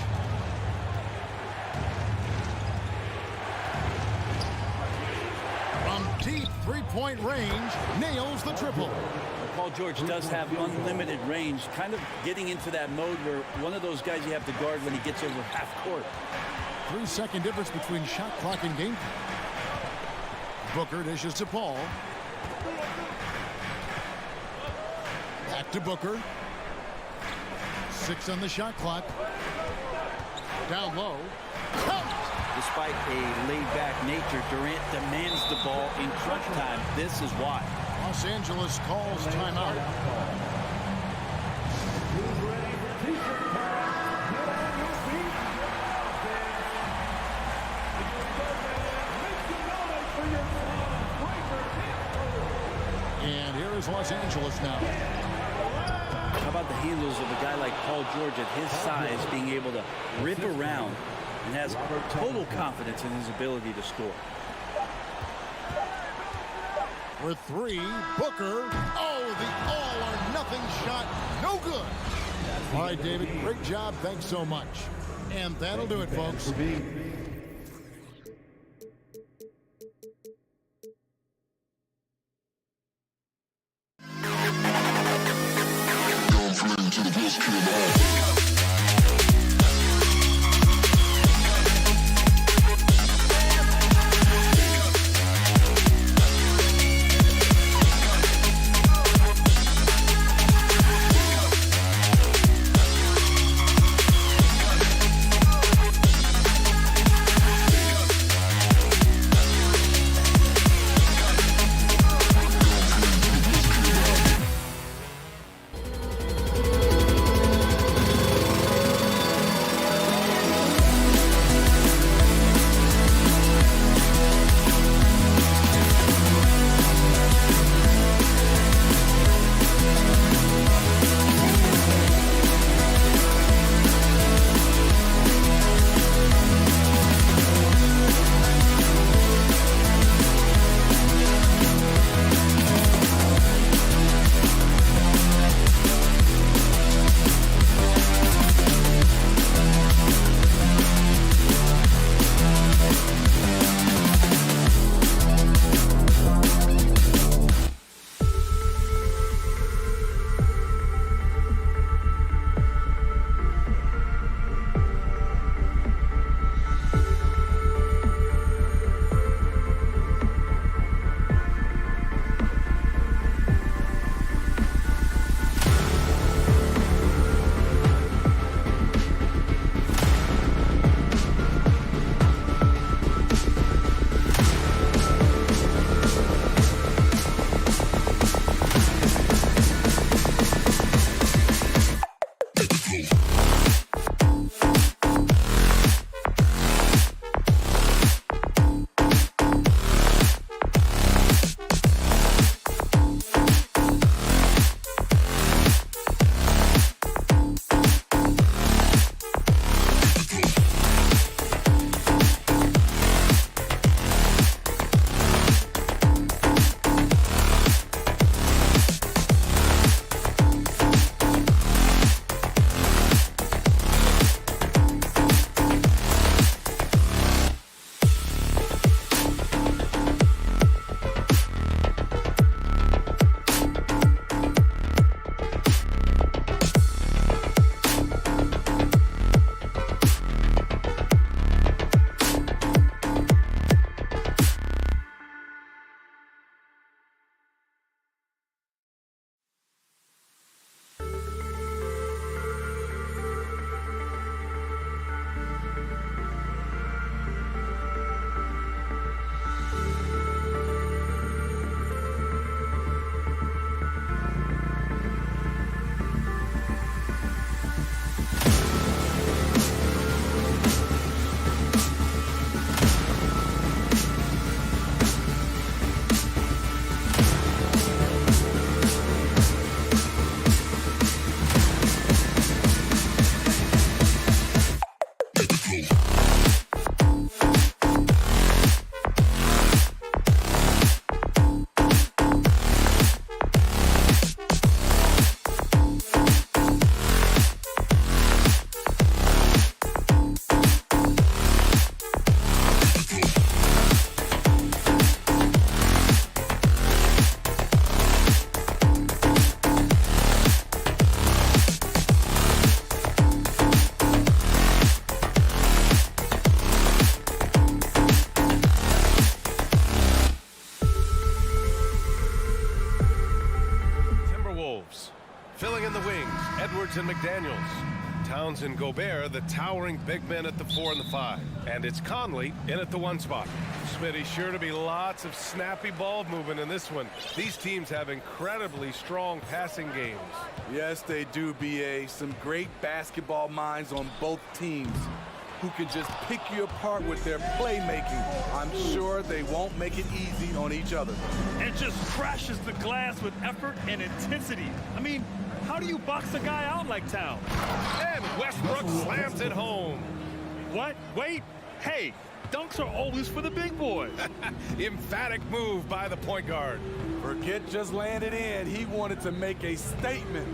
From deep three-point range, nails the triple. Paul George does have unlimited range, kind of getting into that mode where one of those guys you have to guard when he gets over half court. 3-second difference between shot clock and game clock. Booker dishes to Paul. Back to Booker. 6 on the shot clock. Down low. Count! Despite a laid-back nature, Durant demands the ball in crunch time. This is why. Los Angeles calls timeout. Who's ready for t-shirt time? Get on your feet. Make some noise for your son, Breaker. And here is Los Angeles now. How about the handles of a guy like Paul George at his size being able to rip around and has total confidence in his ability to score. For 3, Booker. Oh, the all-or-nothing shot. No good. All right, David, great job. Thanks so much. And that'll do it, folks. McDaniels. Towns and Gobert, the towering big men at the 4 and the 5. And it's Conley in at the 1 spot. Smitty, sure to be lots of snappy ball movement in this one. These teams have incredibly strong passing games. Yes, they do, B.A. Some great basketball minds on both teams who can just pick you apart with their playmaking. I'm sure they won't make it easy on each other. And just crashes the glass with effort and intensity. I mean, how do you box a guy out like Towns? And Westbrook slams it home. What? Wait. Hey, dunks are always for the big boys. Emphatic move by the point guard. Forget just laying it in. He wanted to make a statement.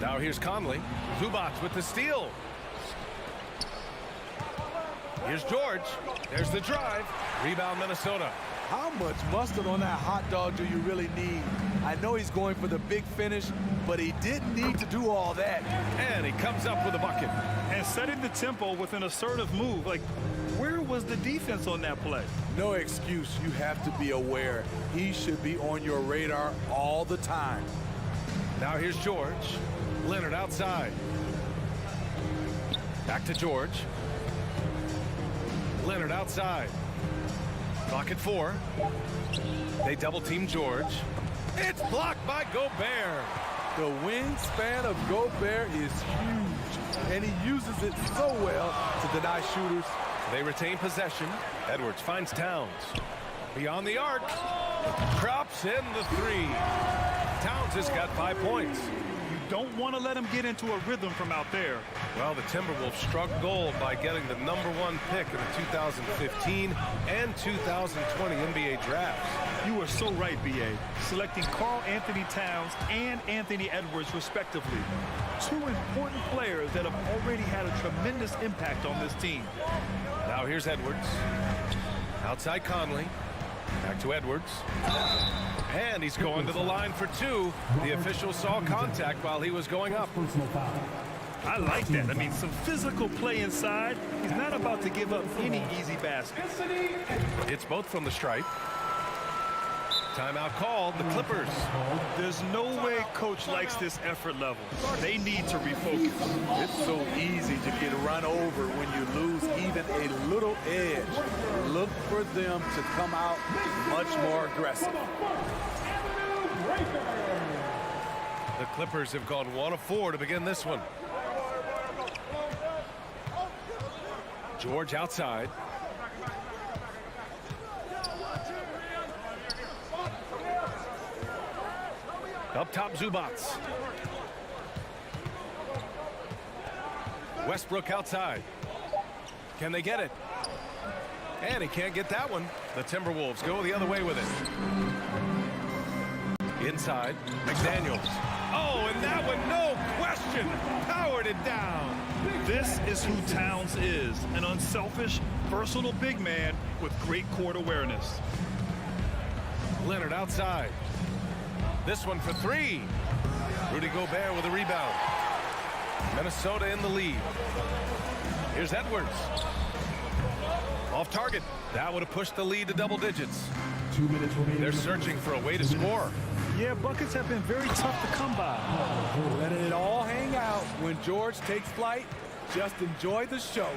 Now here's Conley. Zubac with the steal. Here's George. There's the drive. Rebound, Minnesota. How much mustard on that hot dog do you really need? I know he's going for the big finish, but he didn't need to do all that. And he comes up with a bucket. And setting the tempo with an assertive move. Like, where was the defense on that play? No excuse. You have to be aware. He should be on your radar all the time. Now here's George. Leonard outside. Back to George. Leonard outside. Clock at 4. They double team George. It's blocked by Gobert. The wingspan of Gobert is huge, and he uses it so well to deny shooters. They retain possession. Edwards finds Towns. Beyond the arc. Drops in the 3. Towns has got 5 points. Don't want to let him get into a rhythm from out there. Well, the Timberwolves struck gold by getting the #1 pick in the 2015 and 2020 NBA drafts. You are so right, B.A. Selecting Karl Anthony Towns and Anthony Edwards, respectively. 2 important players that have already had a tremendous impact on this team. Now here's Edwards. Outside Conley. Back to Edwards. And he's going to the line for 2. The official saw contact while he was going up. I like that. I mean, some physical play inside. He's not about to give up any easy baskets. It's both from the stripe. Timeout called, the Clippers. There's no way coach likes this effort level. They need to refocus. It's so easy to get run over when you lose even a little edge. Look for them to come out much more aggressive. The Clippers have gone 1 of 4 to begin this one. George outside. Up top, Zubac. Westbrook outside. Can they get it? And he can't get that one. The Timberwolves go the other way with it. Inside, McDaniels. Oh, and that one, no question, powered it down. This is who Towns is, an unselfish, versatile big man with great court awareness. Leonard outside. This one for 3. Rudy Gobert with a rebound. Minnesota in the lead. Here's Edwards. Off target. That would have pushed the lead to double digits. 2 minutes remaining. They're searching for a way to score. Yeah, buckets have been very tough to come by. Letting it all hang out. When George takes flight, just enjoy the show.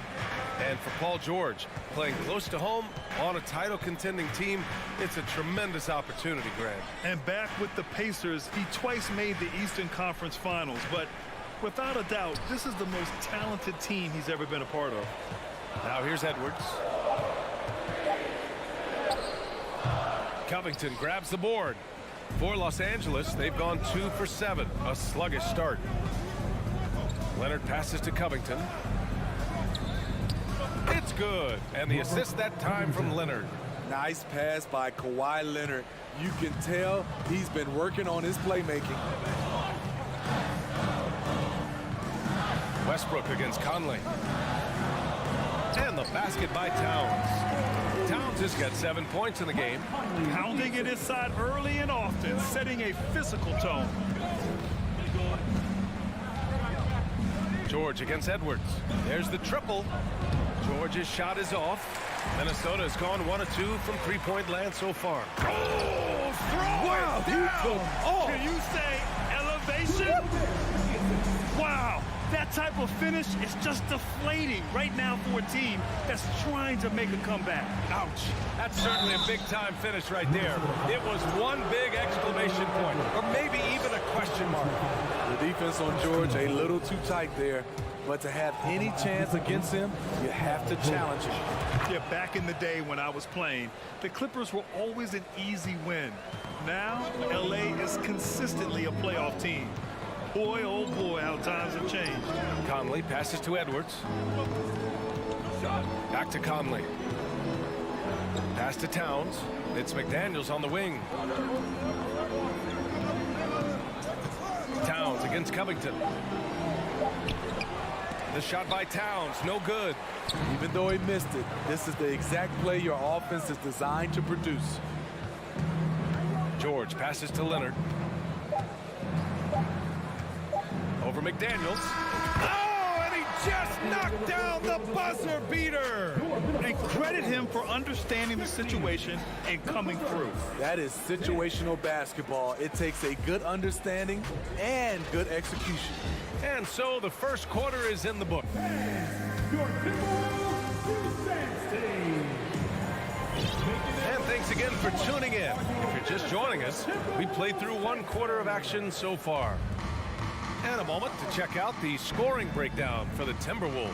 And for Paul George, playing close to home on a title contending team, it's a tremendous opportunity, Grant. And back with the Pacers, he twice made the Eastern Conference Finals, but without a doubt, this is the most talented team he's ever been a part of. Now here's Edwards. Covington grabs the board. For Los Angeles, they've gone 2 for 7, a sluggish start. Leonard passes to Covington. It's good, and the assist that time from Leonard. Nice pass by Kawhi Leonard. You can tell he's been working on his playmaking. Westbrook against Conley. And the basket by Towns. Towns has got 7 points in the game. Pounding it inside early and often, setting a physical tone. George against Edwards. There's the triple. George's shot is off. Minnesota has gone 1 of 2 from three-point land so far. Oh, throw Wow, it he down. took off. Can you say elevation? Wow. That type of finish is just deflating right now for a team that's trying to make a comeback. Ouch. That's certainly a big-time finish right there. It was one big exclamation point, or maybe even a question mark. The defense on George a little too tight there, but to have any chance against him, you have to challenge him. Yeah, back in the day when I was playing, the Clippers were always an easy win. Now, LA is consistently a playoff team. Boy, oh boy, how times have changed. Conley passes to Edwards. Back to Conley. Pass to Towns. It's McDaniels on the wing. Towns against Covington. The shot by Towns, no good. Even though he missed it, this is the exact play your offense is designed to produce. George passes to Leonard. Over McDaniels. Oh, and he just knocked down the buzzer beater. And credit him for understanding the situation and coming through. That is situational basketball. It takes a good understanding and good execution. And so the first quarter is in the book. Your Timberwolves defense team. And thanks again for tuning in. If you're just joining us, we played through one quarter of action so far. And a moment to check out the scoring breakdown for the Timberwolves.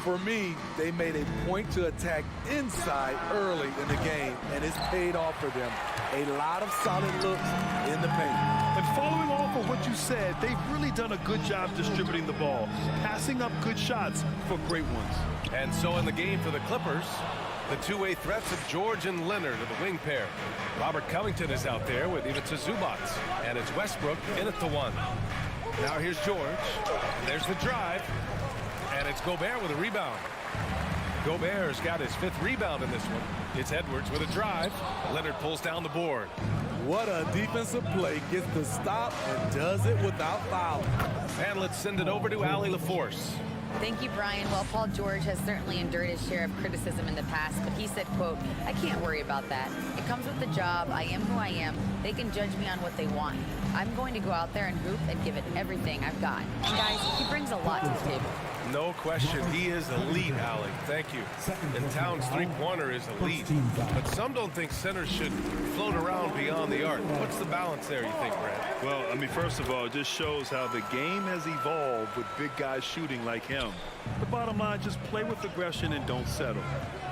For me, they made a point to attack inside early in the game, and it's paid off for them. A lot of solid looks in the paint. And following off of what you said, they've really done a good job distributing the ball, passing up good shots for great ones. And so in the game for the Clippers, the two-way threats of George and Leonard are the wing pair. Robert Covington is out there with Ivica Zubac, and it's Westbrook in at the one. Now here's George, and there's the drive, and it's Gobert with a rebound. Gobert's got his 5th rebound in this one. It's Edwards with a drive. Leonard pulls down the board. What a defensive play. Gets the stop and does it without fouling. And let's send it over to Allie LaForce. Thank you, Brian. Well, Paul George has certainly endured his share of criticism in the past, but he said, quote, "I can't worry about that. It comes with the job. I am who I am. They can judge me on what they want. I'm going to go out there and hoop and give it everything I've got." And guys, he brings a lot to the table. No question. He is elite, Allie. Thank you. And Towns' three-pointer is elite. But some don't think centers should float around beyond the arc. What's the balance there, you think, Brad? Well, I mean, first of all, it just shows how the game has evolved with big guys shooting like him. The bottom line, just play with aggression and don't settle.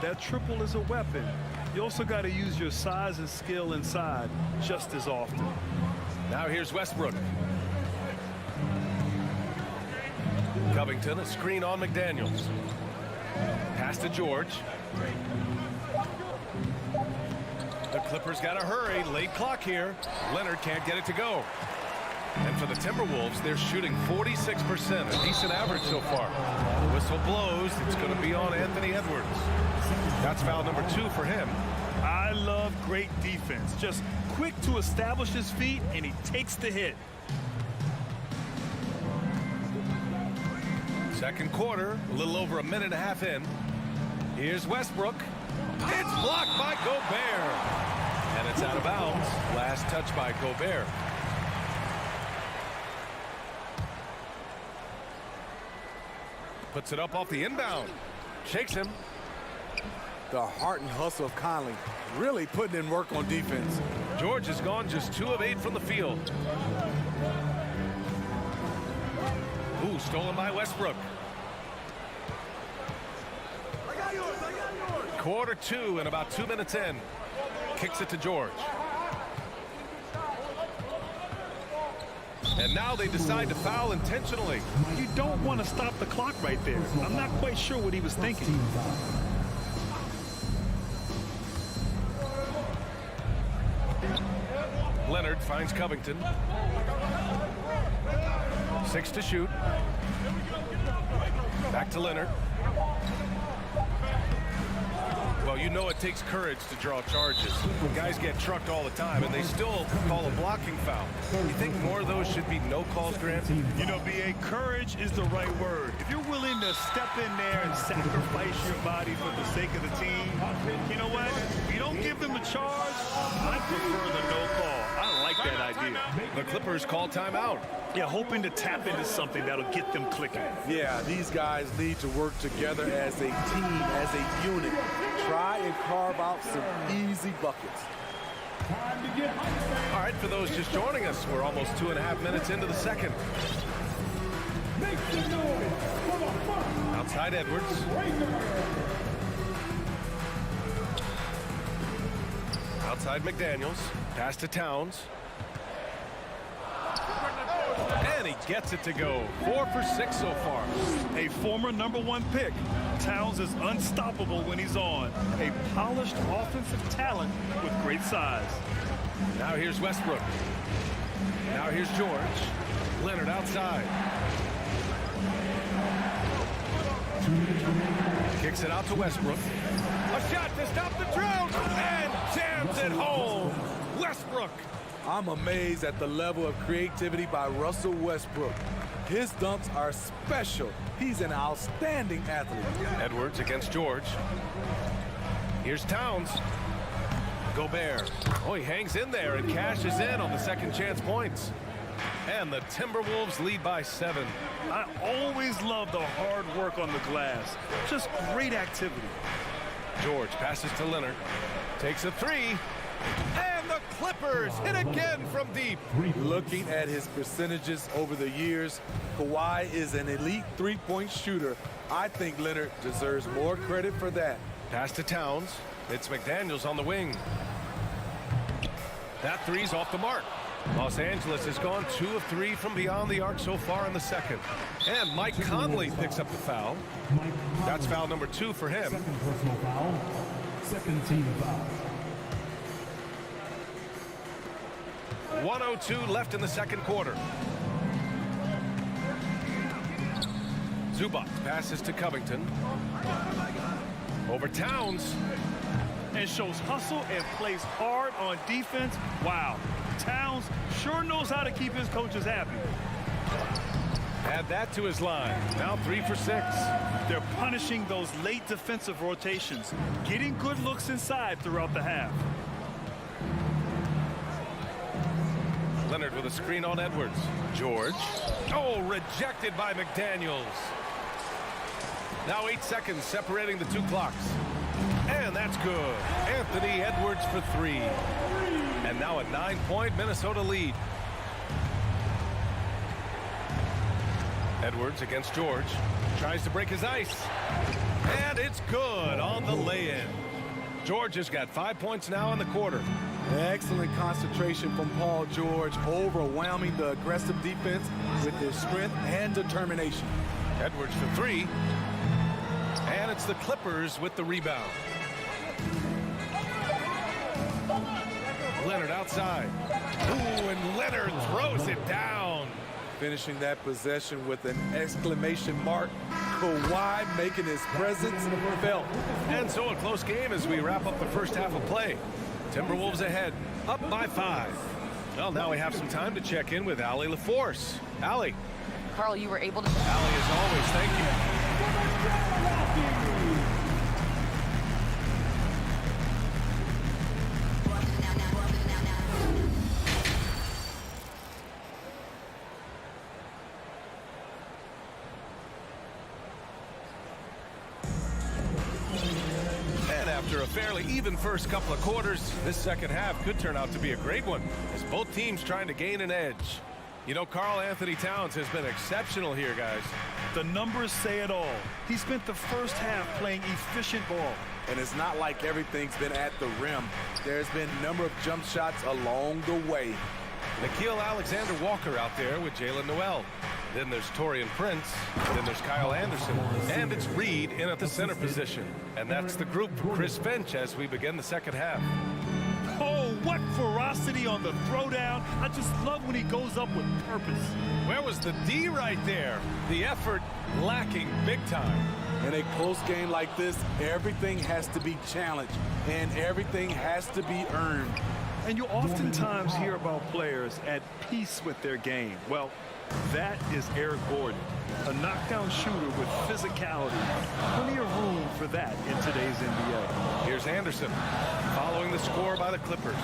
That triple is a weapon. You also got to use your size and skill inside just as often. Now here's Westbrook. Covington, a screen on McDaniels. Pass to George. The Clippers got to hurry. Late clock here. Leonard can't get it to go. And for the Timberwolves, they're shooting 46%, a decent average so far. The whistle blows. It's going to be on Anthony Edwards. That's foul number 2 for him. I love great defense. Just quick to establish his feet, and he takes the hit. Second quarter, a little over a minute and a half in. Here's Westbrook. It's blocked by Gobert. And it's out of bounds. Last touch by Gobert. Puts it up off the inbound. Shakes him. The heart and hustle of Conley really putting in work on defense. George has gone just 2 of 8 from the field. Ooh, stolen by Westbrook. Quarter 2 and about 2 minutes in. Kicks it to George. And now they decide to foul intentionally. You don't want to stop the clock right there. I'm not quite sure what he was thinking. Leonard finds Covington. 6 to shoot. Back to Leonard. Well, you know it takes courage to draw charges. Guys get trucked all the time, and they still call a blocking foul. You think more of those should be no calls granted? You know, B.A., courage is the right word. If you're willing to step in there and sacrifice your body for the sake of the team, you know what? If you don't give them a charge, I prefer the no call. I like that idea. The Clippers call timeout. Yeah, hoping to tap into something that'll get them clicking. Yeah, these guys need to work together as a team, as a unit. Try and carve out some easy buckets. All right, for those just joining us, we're almost 2.5 minutes into the second. Outside Edwards. Outside McDaniels. Pass to Towns. And he gets it to go. 4 for 6 so far. A former #1 pick. Towns is unstoppable when he's on. A polished offensive talent with great size. Now here's Westbrook. Now here's George. Leonard outside. Kicks it out to Westbrook. A shot to stop the drought and jams it home. Westbrook. I'm amazed at the level of creativity by Russell Westbrook. His dunks are special. He's an outstanding athlete. Edwards against George. Here's Towns. Gobert. Oh, he hangs in there and cashes in on the second chance points. And the Timberwolves lead by 7. I always love the hard work on the glass. Just great activity. George passes to Leonard. Takes a 3. And the Clippers hit again from deep. Looking at his percentages over the years, Kawhi is an elite three-point shooter. I think Leonard deserves more credit for that. Pass to Towns. It's McDaniels on the wing. That three's off the mark. Los Angeles has gone 2 of 3 from beyond the arc so far in the second. And Mike Conley picks up the foul. That's foul number 2 for him. Second personal foul. Second team foul. 1:02 left in the second quarter. Zubac passes to Covington. Over Towns. And shows hustle and plays hard on defense. Wow. Towns sure knows how to keep his coaches happy. Add that to his line. Now 3 for 6. They're punishing those late defensive rotations, getting good looks inside throughout the half. Leonard with a screen on Edwards. George. Oh, rejected by McDaniels. Now 8 seconds separating the 2 clocks. And that's good. Anthony Edwards for 3. And now a 9-point Minnesota lead. Edwards against George. Tries to break his ice. And it's good on the lay-in. George has got 5 points now in the quarter. Excellent concentration from Paul George, overwhelming the aggressive defense with his strength and determination. Edwards for 3. And it's the Clippers with the rebound. Leonard outside. Ooh, and Leonard throws it down. Finishing that possession with an exclamation mark. Kawhi making his presence felt. And so a close game as we wrap up the first half of play. Timberwolves ahead, up by 5. Well, now we have some time to check in with Allie LaForce. Allie. Carl, you were able to... Allie, as always, thank you. After a fairly even first couple of quarters, this second half could turn out to be a great one as both teams trying to gain an edge. You know, Karl Anthony Towns has been exceptional here, guys. The numbers say it all. He spent the first half playing efficient ball. And it's not like everything's been at the rim. There's been a number of jump shots along the way. Nickeil Alexander-Walker out there with Jalen Noel. Then there's Taurean Prince. Then there's Kyle Anderson. And it's Reed in at the center position. And that's the group for Chris Finch as we begin the second half. Oh, what ferocity on the throwdown. I just love when he goes up with purpose. Where was the D right there? The effort lacking big time. In a close game like this, everything has to be challenged and everything has to be earned. And you oftentimes hear about players at peace with their game. Well, that is Eric Gordon, a knockdown shooter with physicality. Plenty of room for that in today's NBA. Here's Anderson following the score by the Clippers.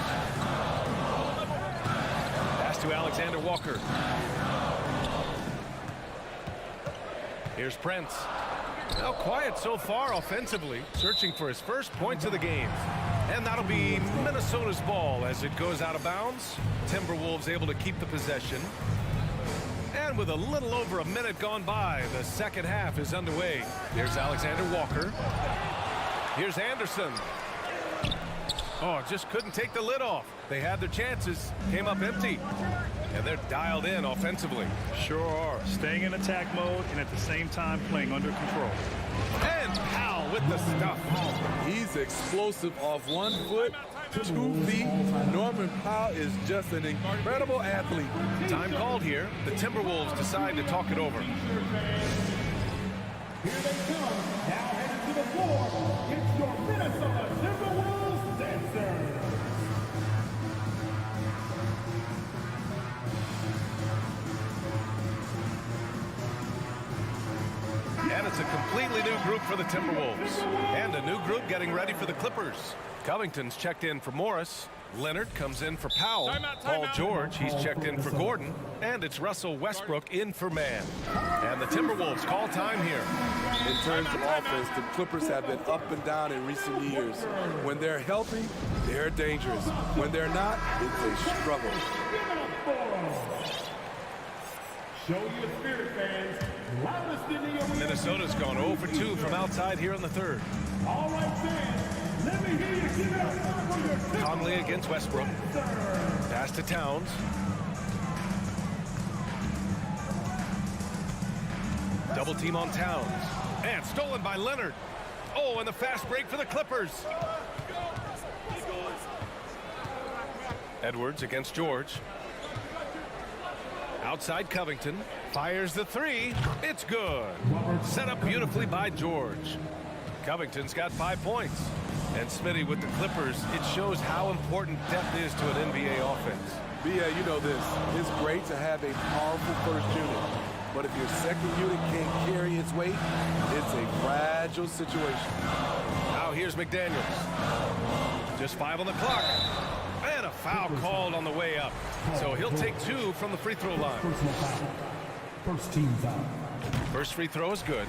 to Alexander Walker. Here's Prince. Now quiet so far offensively, searching for his first points of the game. And that'll be Minnesota's ball as it goes out of bounds. Timberwolves able to keep the possession. And with a little over a minute gone by, the second half is underway. Here's Alexander Walker. Here's Anderson. Oh, just couldn't take the lid off. They had their chances, came up empty. And they're dialed in offensively. Sure are. Staying in attack mode and at the same time playing under control. And Powell with the stuff. He's explosive off 1 foot, 2 feet. Norman Powell is just an incredible athlete. Time called here. The Timberwolves decide to talk it over. Here they come. Now heading to the floor. It's your Minnesota Timberwolves dancers. And it's a completely new group for the Timberwolves. And a new group getting ready for the Clippers. Covington's checked in for Morris. Leonard comes in for Powell. Paul George, he's checked in for Gordon. And it's Russell Westbrook in for Mann. And the Timberwolves call time here. In terms of offense, the Clippers have been up and down in recent years. When they're healthy, they're dangerous. When they're not, it's a struggle. Show your spirit, fans. Loudest in the arena. Minnesota's gone 0 for 2 from outside here in the third. All right, fans. Let me hear you give it up for your Conley against Westbrook. Pass to Towns. Double team on Towns. And stolen by Leonard. Oh, and the fast break for the Clippers. Edwards against George. Outside Covington. Fires the three. It's good. Set up beautifully by George. Covington's got 5 points. And Smitty with the Clippers, it shows how important depth is to an NBA offense. B.A., you know this. It's great to have a powerful first unit. But if your second unit can't carry its weight, it's a fragile situation. Now here's McDaniels. Just 5 on the clock. And a foul called on the way up. So he'll take 2 from the free throw line. First team foul. First free throw is good.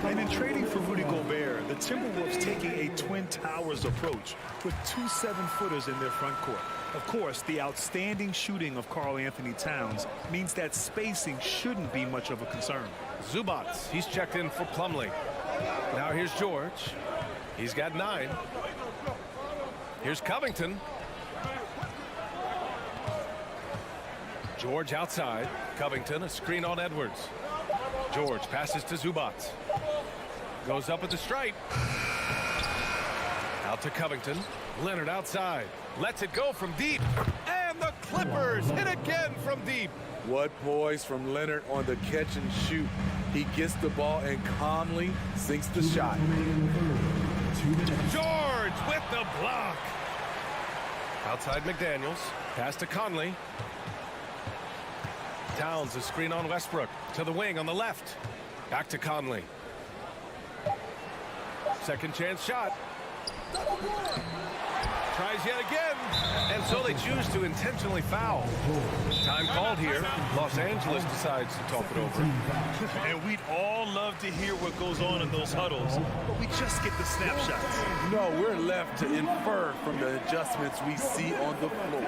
And in trading for Rudy Gobert, the Timberwolves taking a Twin Towers approach with 2 7-footers in their front court. Of course, the outstanding shooting of Karl Anthony Towns means that spacing shouldn't be much of a concern. Zubats, he's checked in for Plumlee. Now here's George. He's got 9. Here's Covington. George outside. Covington, a screen on Edwards. George passes to Zubats. Goes up at the stripe. Out to Covington. Leonard outside. Lets it go from deep. And the Clippers hit again from deep. What poise from Leonard on the catch and shoot. He gets the ball and calmly sinks the shot. George with the block. Outside McDaniels. Pass to Conley. Towns, a screen on Westbrook. To the wing on the left. Back to Conley. Second chance shot. Tries yet again. And so they choose to intentionally foul. Time called here. Los Angeles decides to talk it over. And we'd all love to hear what goes on in those huddles, but we just get the snapshots. No, we're left to infer from the adjustments we see on the floor.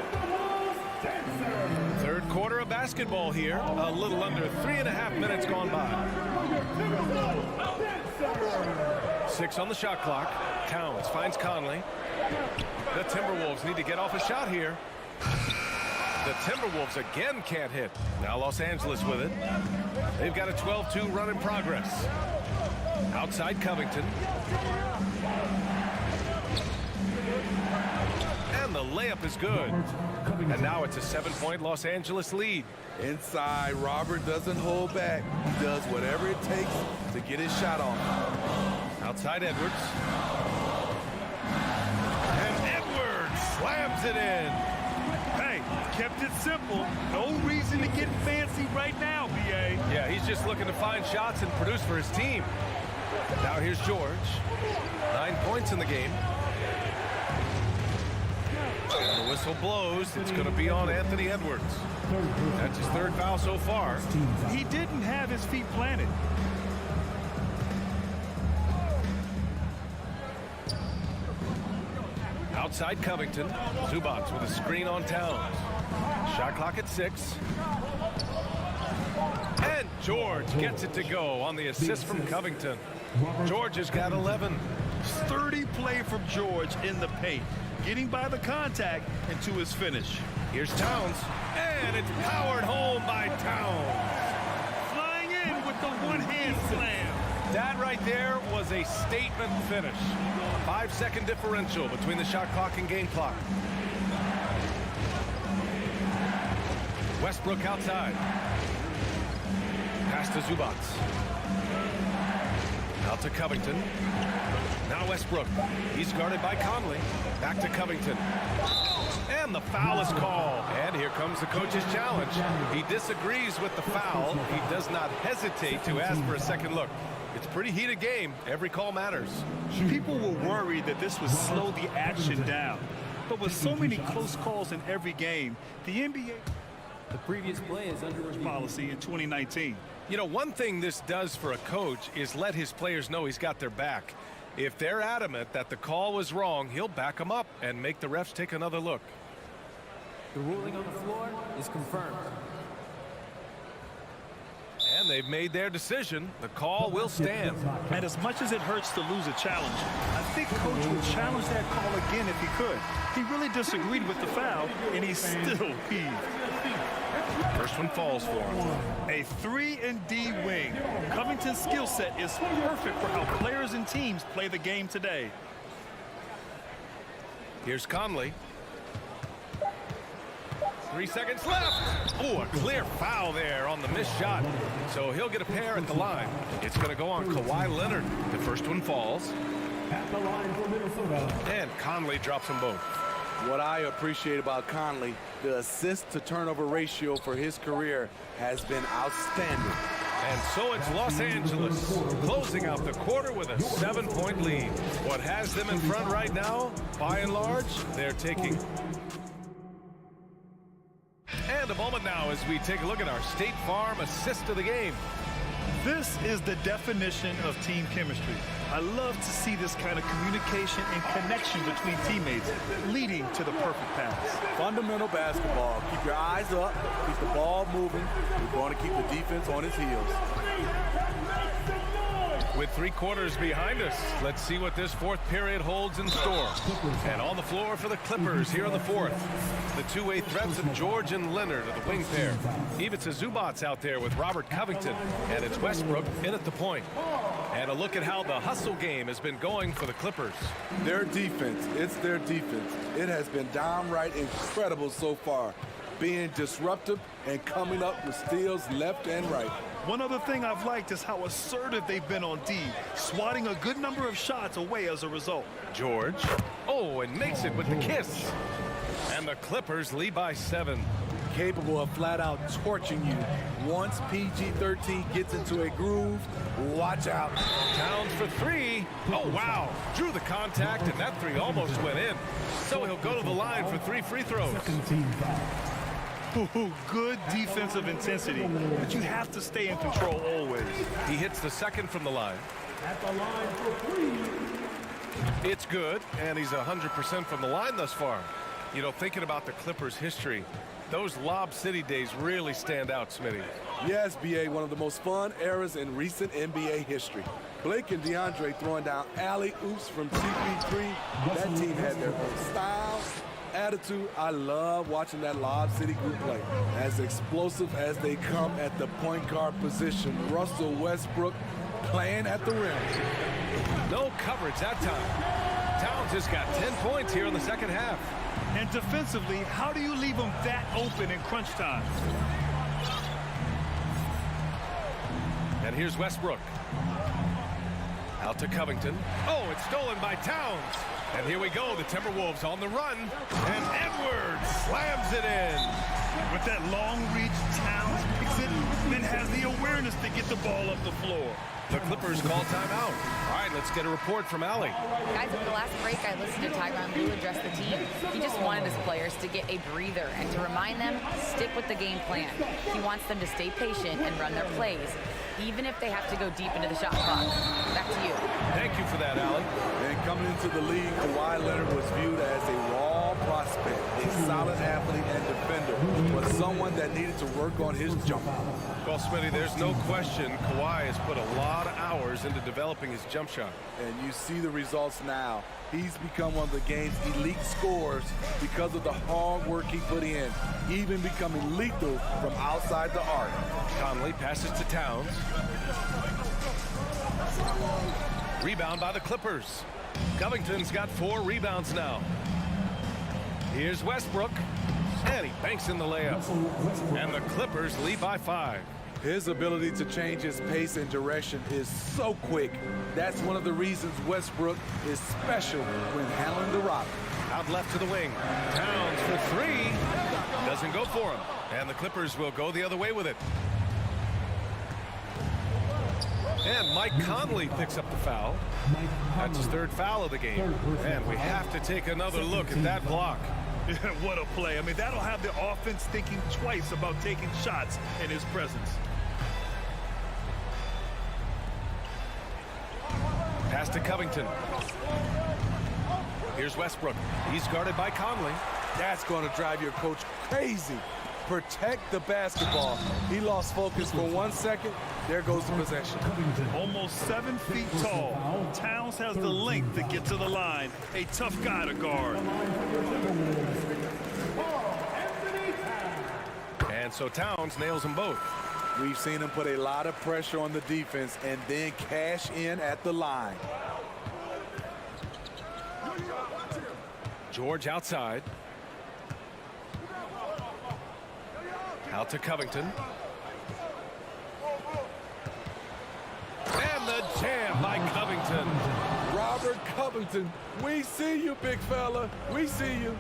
Third quarter of basketball here. A little under 3.5 minutes gone by. 6 on the shot clock. Towns finds Conley. The Timberwolves need to get off a shot here. The Timberwolves again can't hit. Now Los Angeles with it. They've got a 12-2 run in progress. Outside Covington. And the layup is good. And now it's a 7-point Los Angeles lead. Inside, Robert doesn't hold back. He does whatever it takes to get his shot off. Outside Edwards. And Edwards slams it in. Hey, kept it simple. No reason to get fancy right now, B.A. Yeah, he's just looking to find shots and produce for his team. Now here's George. 9 points in the game. And the whistle blows. It's going to be on Anthony Edwards. That's his third foul so far. He didn't have his feet planted. Outside Covington. Zubats with a screen on Towns. Shot clock at 6. And George gets it to go on the assist from Covington. George has got 11. Sturdy play from George in the paint, getting by the contact and to his finish. Here's Towns, and it's powered home by Towns. Flying in with the one-hand slam. That right there was a statement finish. 5-second differential between the shot clock and game clock. Westbrook outside. Pass to Zubats. Out to Covington. Now Westbrook. He's guarded by Conley. Back to Covington. And the foul is called. And here comes the coach's challenge. He disagrees with the foul. He does not hesitate to ask for a second look. It's a pretty heated game. Every call matters. People were worried that this would slow the action down. But with so many close calls in every game, the NBA The previous play is under review. policy in 2019. You know, one thing this does for a coach is let his players know he's got their back. If they're adamant that the call was wrong, he'll back them up and make the refs take another look. The ruling on the floor is confirmed. And they've made their decision. The call will stand. And as much as it hurts to lose a challenge, I think Coach would challenge that call again if he could. He really disagreed with the foul, and he's still peeved. First one falls for him. A 3-and-D wing. Covington's skill set is perfect for how players and teams play the game today. Here's Conley. 3 seconds left. Oh, a clear foul there on the missed shot. So he'll get a pair at the line. It's going to go on Kawhi Leonard. The first one falls. At the line for Minnesota. And Conley drops them both. What I appreciate about Conley, the assist-to-turnover ratio for his career has been outstanding. And so it's Los Angeles closing out the quarter with a 7-point lead. What has them in front right now, by and large, they're taking. And a moment now as we take a look at our State Farm assist of the game. This is the definition of team chemistry. I love to see this kind of communication and connection between teammates, leading to the perfect pass. Fundamental basketball. Keep your eyes up, keep the ball moving. We're going to keep the defense on its heels. With 3 quarters behind us, let's see what this fourth period holds in store. And on the floor for the Clippers here in the fourth. The two-way threats of George and Leonard are the wing pair. Ivica Zubats out there with Robert Covington. And it's Westbrook in at the point. And a look at how the hustle game has been going for the Clippers. Their defense, it's their defense. It has been downright incredible so far, being disruptive and coming up with steals left and right. One other thing I've liked is how assertive they've been on D, swatting a good number of shots away as a result. George. Oh, and makes it with the kiss. And the Clippers lead by 7. Capable of flat-out torching you. Once PG-13 gets into a groove, watch out. Towns for 3. Oh, wow. Drew the contact, and that 3 almost went in. So he'll go to the line for 3 free throws. Good defensive intensity, but you have to stay in control always. He hits the second from the line. At the line for 3. It's good, and he's 100% from the line thus far. You know, thinking about the Clippers' history, those Lob City days really stand out, Smitty. Yes, BA, one of the most fun eras in recent NBA history. Blake and DeAndre throwing down alley-oops from CP3. That team had their own style, attitude. I love watching that Lob City group play. As explosive as they come at the point guard position, Russell Westbrook playing at the rim. No coverage that time. Towns has got 10 points here in the second half. And defensively, how do you leave them that open in crunch time? And here's Westbrook. Out to Covington. Oh, it's stolen by Towns. And here we go, the Timberwolves on the run. And Edwards slams it in. With that long reach, Towns picks it, then has the awareness to get the ball up the floor. The Clippers call timeout. All right, let's get a report from Allie. Guys, at the last break, I listened to Tyronn Lue address the team. He just wanted his players to get a breather and to remind them, stick with the game plan. He wants them to stay patient and run their plays, even if they have to go deep into the shot clock. Back to you. Thank you for that, Allie. And coming into the league, Kawhi Leonard was viewed as a raw prospect, a solid athlete and defender, but someone that needed to work on his jumper. Well, Smitty, there's no question Kawhi has put a lot of hours into developing his jump shot. And you see the results now. He's become one of the game's elite scorers because of the hard work he put in, even becoming lethal from outside the arc. Conley passes to Towns. Rebound by the Clippers. Covington's got 4 rebounds now. Here's Westbrook. And he banks in the layup. And the Clippers lead by 5. His ability to change his pace and direction is so quick. That's one of the reasons Westbrook is special when handling the rock. Out left to the wing. Towns for 3. Doesn't go for him. And the Clippers will go the other way with it. And Mike Conley picks up the foul. That's his 3rd foul of the game. And we have to take another look at that block. What a play. I mean, that'll have the offense thinking twice about taking shots in his presence. Pass to Covington. Here's Westbrook. He's guarded by Conley. That's going to drive your coach crazy. Protect the basketball. He lost focus for 1 second. There goes the possession. Almost 7 feet tall. Towns has the length to get to the line. A tough guy to guard. And so Towns nails them both. We've seen him put a lot of pressure on the defense and then cash in at the line. George outside. Out to Covington. And the jam by Covington. Robert Covington, we see you, big fella. We see you.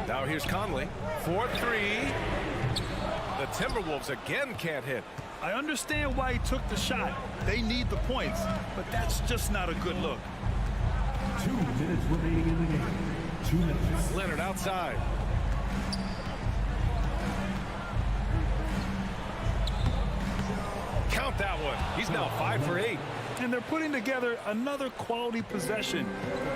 Now here's Conley. 4-3. The Timberwolves again can't hit. I understand why he took the shot. They need the points, but that's just not a good look. 2 minutes remaining in the game. 2 minutes. Leonard outside. Count that one. He's now 5 for 8. And they're putting together another quality possession,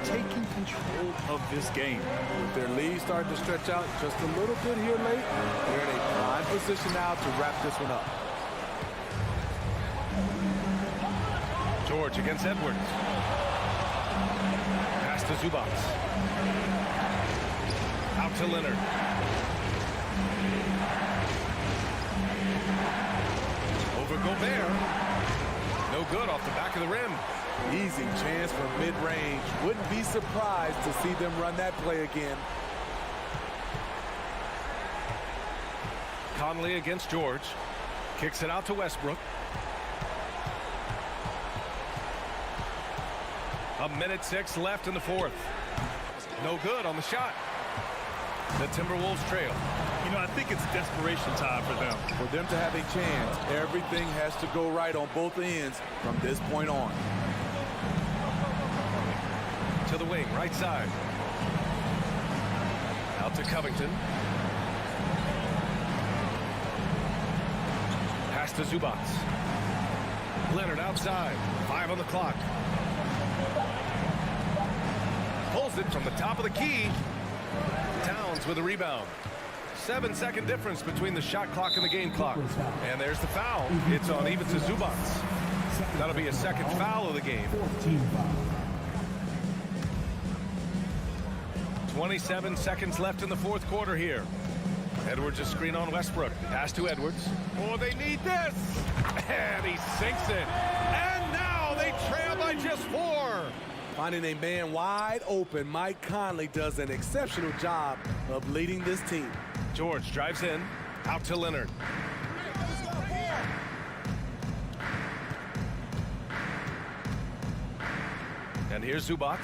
taking control of this game. With their lead starting to stretch out just a little bit here late, they're in a prime position now to wrap this one up. George against Edwards. Pass to Zubac. Out to Leonard. Over Gobert. No good off the back of the rim. Easy chance from mid-range. Wouldn't be surprised to see them run that play again. Conley against George. Kicks it out to Westbrook. 1:06 left in the 4th. No good on the shot. The Timberwolves trail. You know, I think it's desperation time for them. For them to have a chance, everything has to go right on both ends from this point on. To the wing, right side. Out to Covington. Pass to Zubac. Leonard outside. 5 on the clock. Pulls it from the top of the key. Towns with a rebound. 7-second difference between the shot clock and the game clock. And there's the foul. It's on even to Zubac. That'll be a 2nd foul of the game. 27 seconds left in the 4th quarter here. Edwards a screen on Westbrook. Pass to Edwards. Oh, they need this. And he sinks it. And now they trail by just 4. Finding a man wide open, Mike Conley does an exceptional job of leading this team. George drives in. Out to Leonard. And here's Zubac.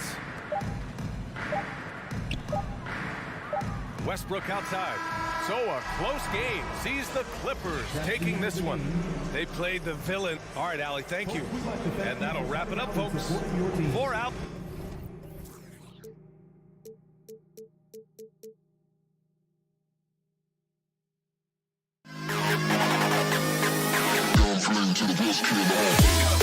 Westbrook outside. So a close game sees the Clippers taking this one. They played the villain. All right, Allie, thank you. And that'll wrap it up, folks. 4 out. To the best in the hall.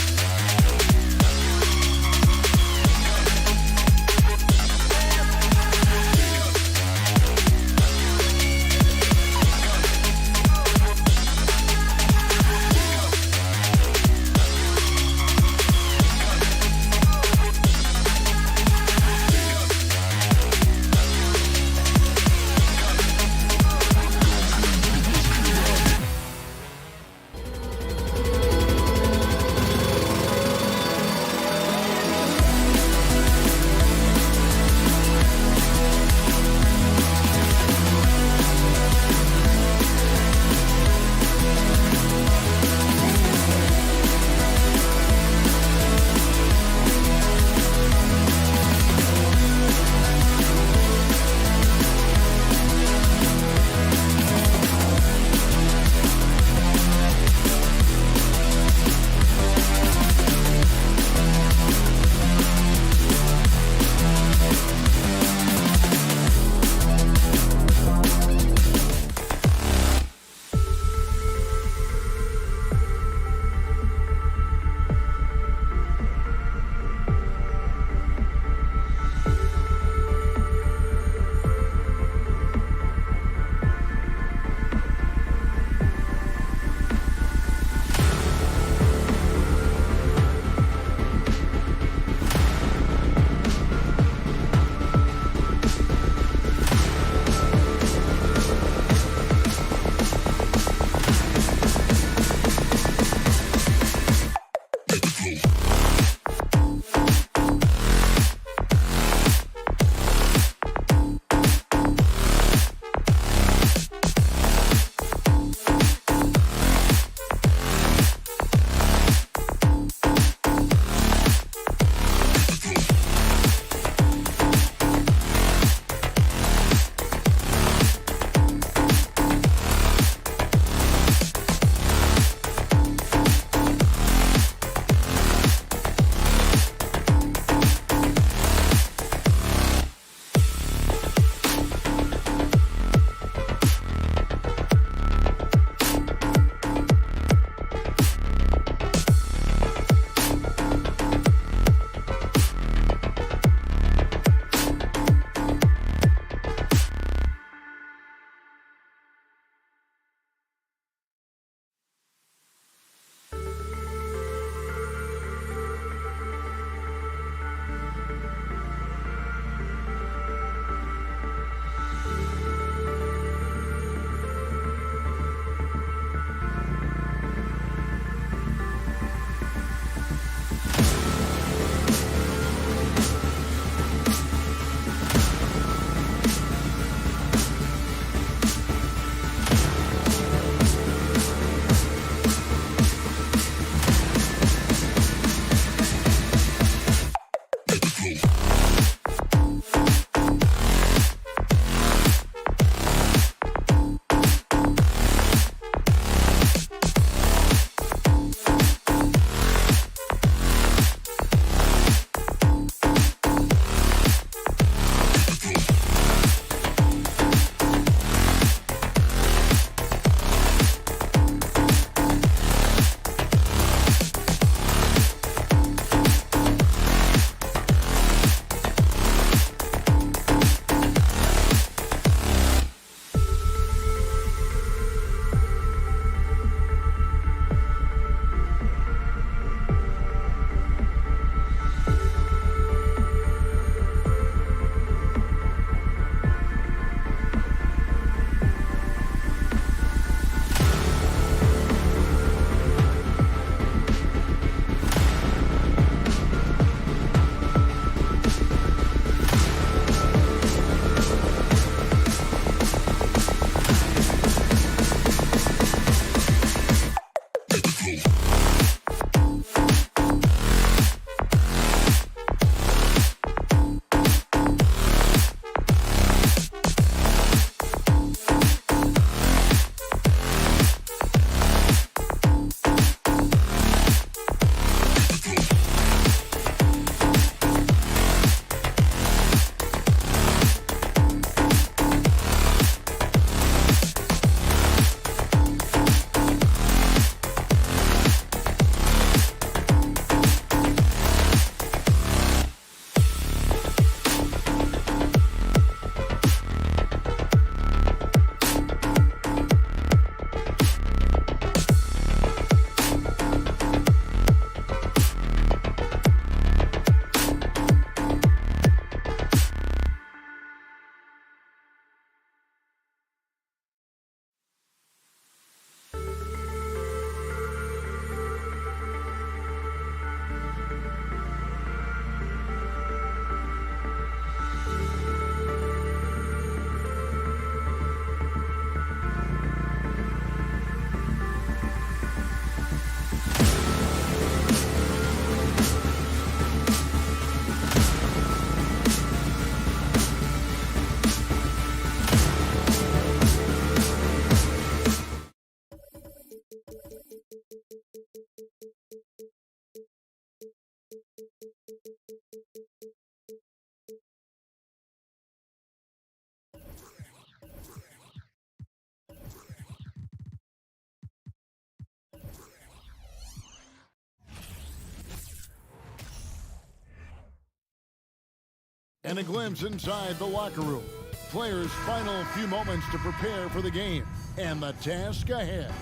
And a glimpse inside the locker room. Players' final few moments to prepare for the game and the task ahead.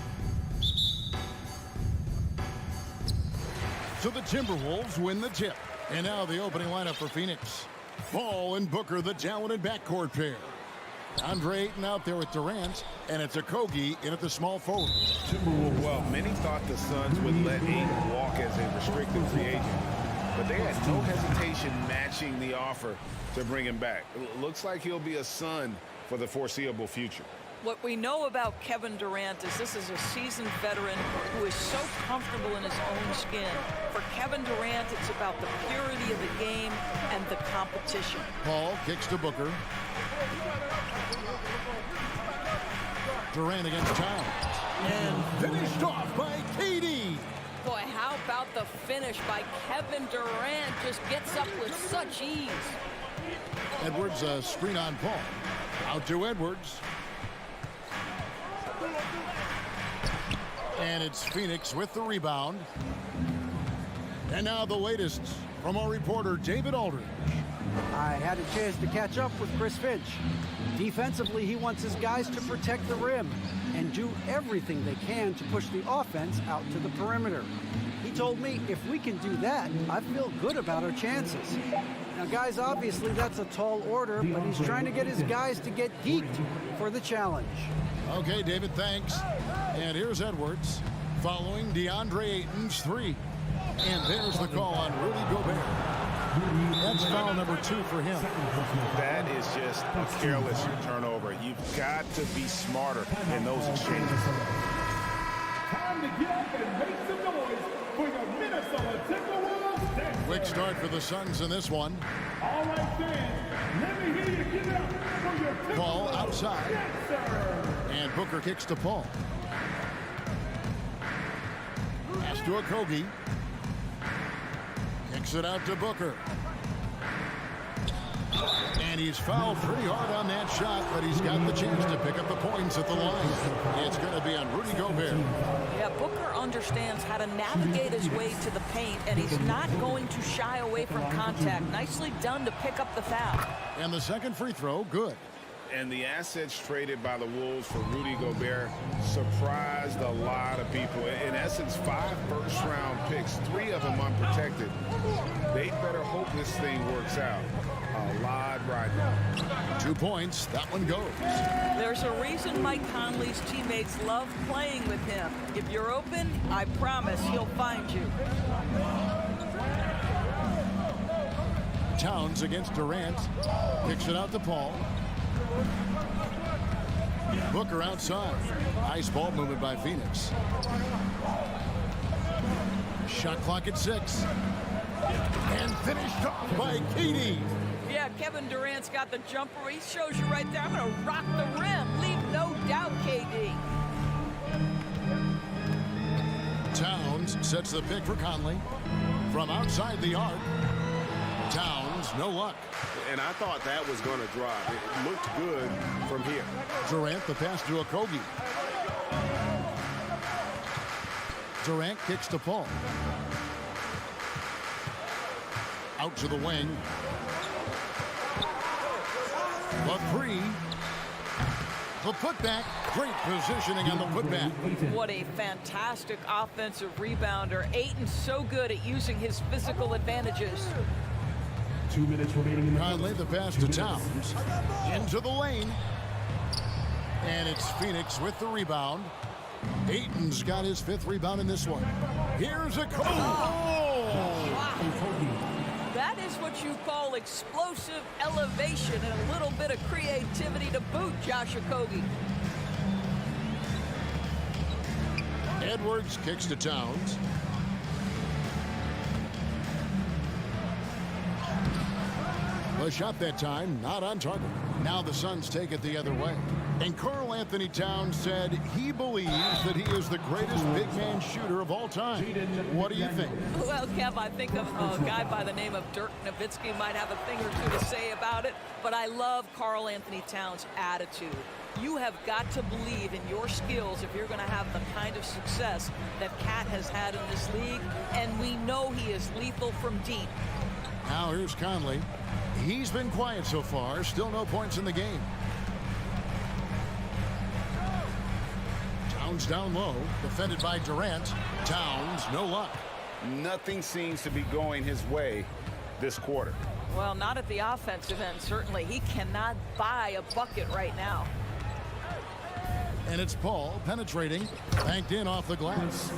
So the Timberwolves win the tip. And now the opening lineup for Phoenix. Ball and Booker, the talented backcourt pair. Andre Ayton out there with Durant, and it's Okogie in at the small forward. Well, many thought the Suns would let Ayton walk as a restricted free agent, but they had no hesitation matching the offer to bring him back. It looks like he'll be a Sun for the foreseeable future. What we know about Kevin Durant is this is a seasoned veteran who is so comfortable in his own skin. For Kevin Durant, it's about the purity of the game and the competition. Paul kicks to Booker. Durant against Towns. And finished off by KD. Boy, how about the finish by Kevin Durant? Just gets up with such ease. Edwards, a screen on Paul. Out to Edwards. And it's Phoenix with the rebound. And now the latest from our reporter, David Aldridge. I had a chance to catch up with Chris Finch. Defensively, he wants his guys to protect the rim and do everything they can to push the offense out to the perimeter. He told me if we can do that, I feel good about our chances. Now, guys, obviously that's a tall order, but he's trying to get his guys to get geeked for the challenge. Okay, David, thanks. And here's Edwards following DeAndre Ayton's three. And there's the call on Rudy Gobert. That's foul number 2 for him. That is just a careless turnover. You've got to be smarter in those exchanges. Time to get up and make some noise for your Minnesota Timberwolves dance. Quick start for the Suns in this one. All right, fans, let me hear you give it up for your Timberwolves. Paul outside. Dancer. And Booker kicks to Paul. Pass to Okogie. Kicks it out to Booker. And he's fouled pretty hard on that shot, but he's got the chance to pick up the points at the line. It's going to be on Rudy Gobert. Yeah, Booker understands how to navigate his way to the paint, and he's not going to shy away from contact. Nicely done to pick up the foul. And the second free throw, good. And the assets traded by the Wolves for Rudy Gobert surprised a lot of people. In essence, 5 first-round picks, 3 of them unprotected. They better hope this thing works out. A lot right now. 2 points. That one goes. There's a reason Mike Conley's teammates love playing with him. If you're open, I promise he'll find you. Towns against Durant. Kicks it out to Paul. Booker outside. Nice ball movement by Phoenix. Shot clock at 6. And finished off by KD. Yeah, Kevin Durant's got the jumper. He shows you right there. I'm going to rock the rim. Leave no doubt, KD. Towns sets the pick for Conley. From outside the arc. Towns, no luck. And I thought that was going to drive. It looked good from here. Durant, the pass to Okogie. Durant kicks to Paul. Out to the wing. The 3. The putback. Great positioning on the putback. What a fantastic offensive rebounder. Ayton's so good at using his physical advantages. 2 minutes remaining in the Conley, the pass to Towns. Into the lane. And it's Phoenix with the rebound. Ayton's got his 5th rebound in this one. Here's a goal. That is what you call explosive elevation and a little bit of creativity to boot, Josh Okogie. Edwards kicks to Towns. The shot that time, not on target. Now the Suns take it the other way. And Karl Anthony Towns said he believes that he is the greatest big man shooter of all time. What do you think? Well, Kev, I think a guy by the name of Dirk Nowitzki might have a thing or 2 to say about it, but I love Karl Anthony Towns' attitude. You have got to believe in your skills if you're going to have the kind of success that Cat has had in this league, and we know he is lethal from deep. Now here's Conley. He's been quiet so far. Still no points in the game. Towns down low. Defended by Durant. Towns, no luck. Nothing seems to be going his way this quarter. Well, not at the offensive end, certainly. He cannot buy a bucket right now. And it's Paul penetrating, banked in off the glass.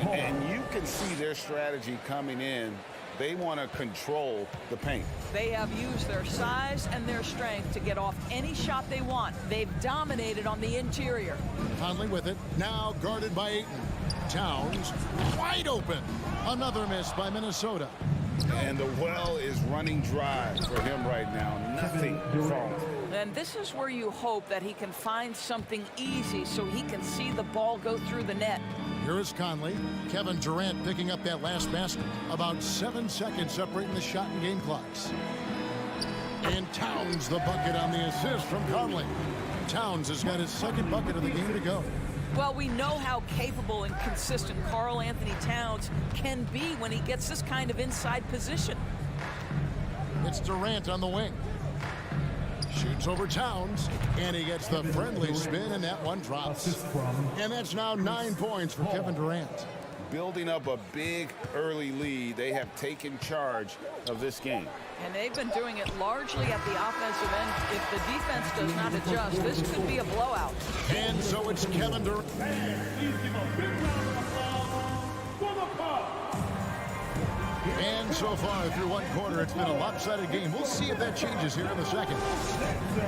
And you can see their strategy coming in. They want to control the paint. They have used their size and their strength to get off any shot they want. They've dominated on the interior. Conley with it, now guarded by Ayton. Towns, wide open. Another miss by Minnesota. And the well is running dry for him right now. Nothing falling. And this is where you hope that he can find something easy so he can see the ball go through the net. Here is Conley. Kevin Durant picking up that last basket. About 7 seconds separating the shot and game clocks. And Towns the bucket on the assist from Conley. Towns has got his second bucket of the game to go. Well, we know how capable and consistent Karl Anthony Towns can be when he gets this kind of inside position. It's Durant on the wing. Shoots over Towns, and he gets the friendly spin, and that one drops. And that's now 9 points for Kevin Durant. Building up a big early lead, they have taken charge of this game. And they've been doing it largely at the offensive end. If the defense does not adjust, this could be a blowout. And so it's Kevin Durant. And so far through one quarter, it's been a lopsided game. We'll see if that changes here in the second.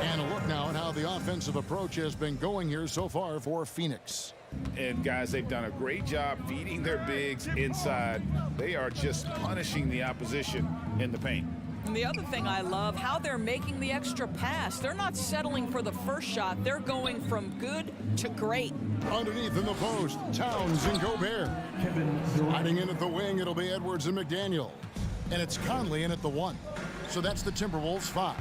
And a look now at how the offensive approach has been going here so far for Phoenix. And guys, they've done a great job feeding their bigs inside. They are just punishing the opposition in the paint. And the other thing I love, how they're making the extra pass. They're not settling for the first shot. They're going from good to great. Underneath in the post, Towns and Gobert. Sliding in at the wing, it'll be Edwards and McDaniel. And it's Conley in at the 1. So that's the Timberwolves 5.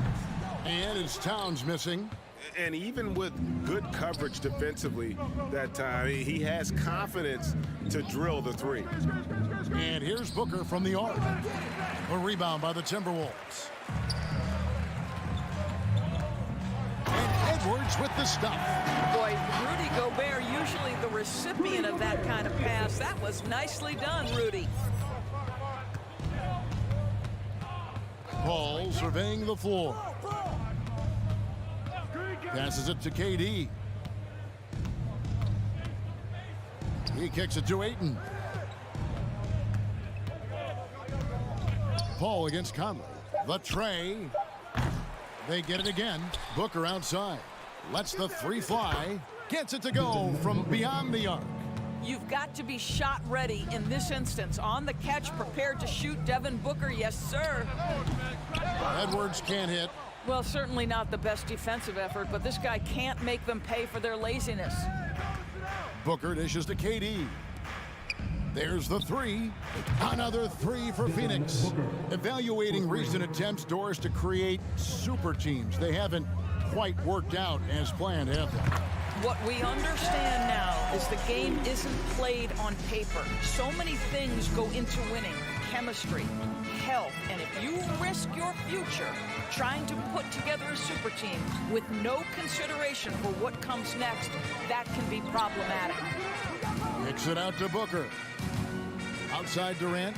And it's Towns missing. And even with good coverage defensively that time, he has confidence to drill the 3. And here's Booker from the arc. A rebound by the Timberwolves. And Edwards with the stuff. Boy, Rudy Gobert, usually the recipient of that kind of pass. That was nicely done, Rudy. Paul surveying the floor. Passes it to KD. He kicks it to Ayton. Paul against Conley. The tray. They get it again. Booker outside. Lets the 3 fly. Gets it to go from beyond the arc. You've got to be shot ready in this instance. On the catch, prepared to shoot. Devin Booker, yes, sir. Edwards can't hit. Well, certainly not the best defensive effort, but this guy can't make them pay for their laziness. Booker dishes to KD. There's the 3. Another 3 for Phoenix. Evaluating recent attempts, Doris, to create super teams. They haven't quite worked out as planned, have they? What we understand now is the game isn't played on paper. So many things go into winning. Chemistry, health, and if you risk your future trying to put together a super team with no consideration for what comes next, that can be problematic. Kicks it out to Booker. Outside Durant.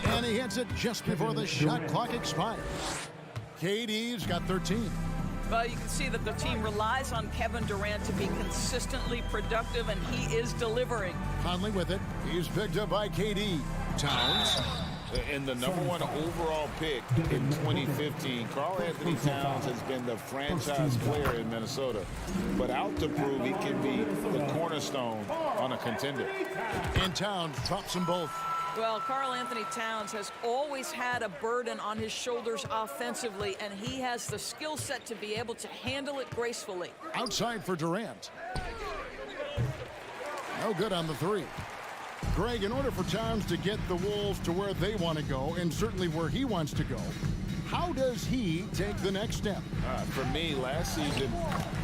And he hits it just before the shot clock expires. KD's got 13. Well, you can see that the team relies on Kevin Durant to be consistently productive, and he is delivering. Conley with it. He's picked up by KD. Towns. And the #1 overall pick in 2015, Karl Anthony Towns has been the franchise player in Minnesota, but out to prove he can be the cornerstone on a contender. And Towns drops them both. Well, Karl Anthony Towns has always had a burden on his shoulders offensively, and he has the skill set to be able to handle it gracefully. Outside for Durant. No good on the 3. Greg, in order for Towns to get the Wolves to where they want to go, and certainly where he wants to go, how does he take the next step? For me, last season,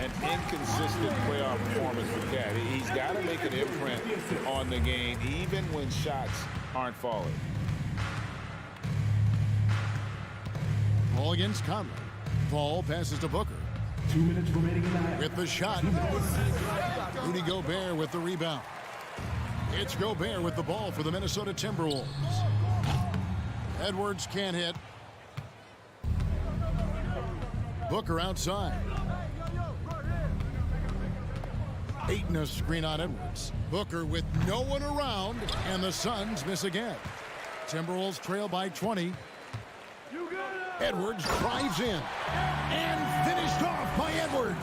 an inconsistent playoff performance for Cat. He's got to make an imprint on the game, even when shots aren't falling. Ball against Conley. Ball passes to Booker. 2 minutes remaining in the half. With the shot. Rudy Gobert with the rebound. It's Gobert with the ball for the Minnesota Timberwolves. Edwards can't hit. Booker outside. Ayton a screen on Edwards. Booker with no one around, and the Suns miss again. Timberwolves trail by 20. Edwards drives in and finished off by Edwards.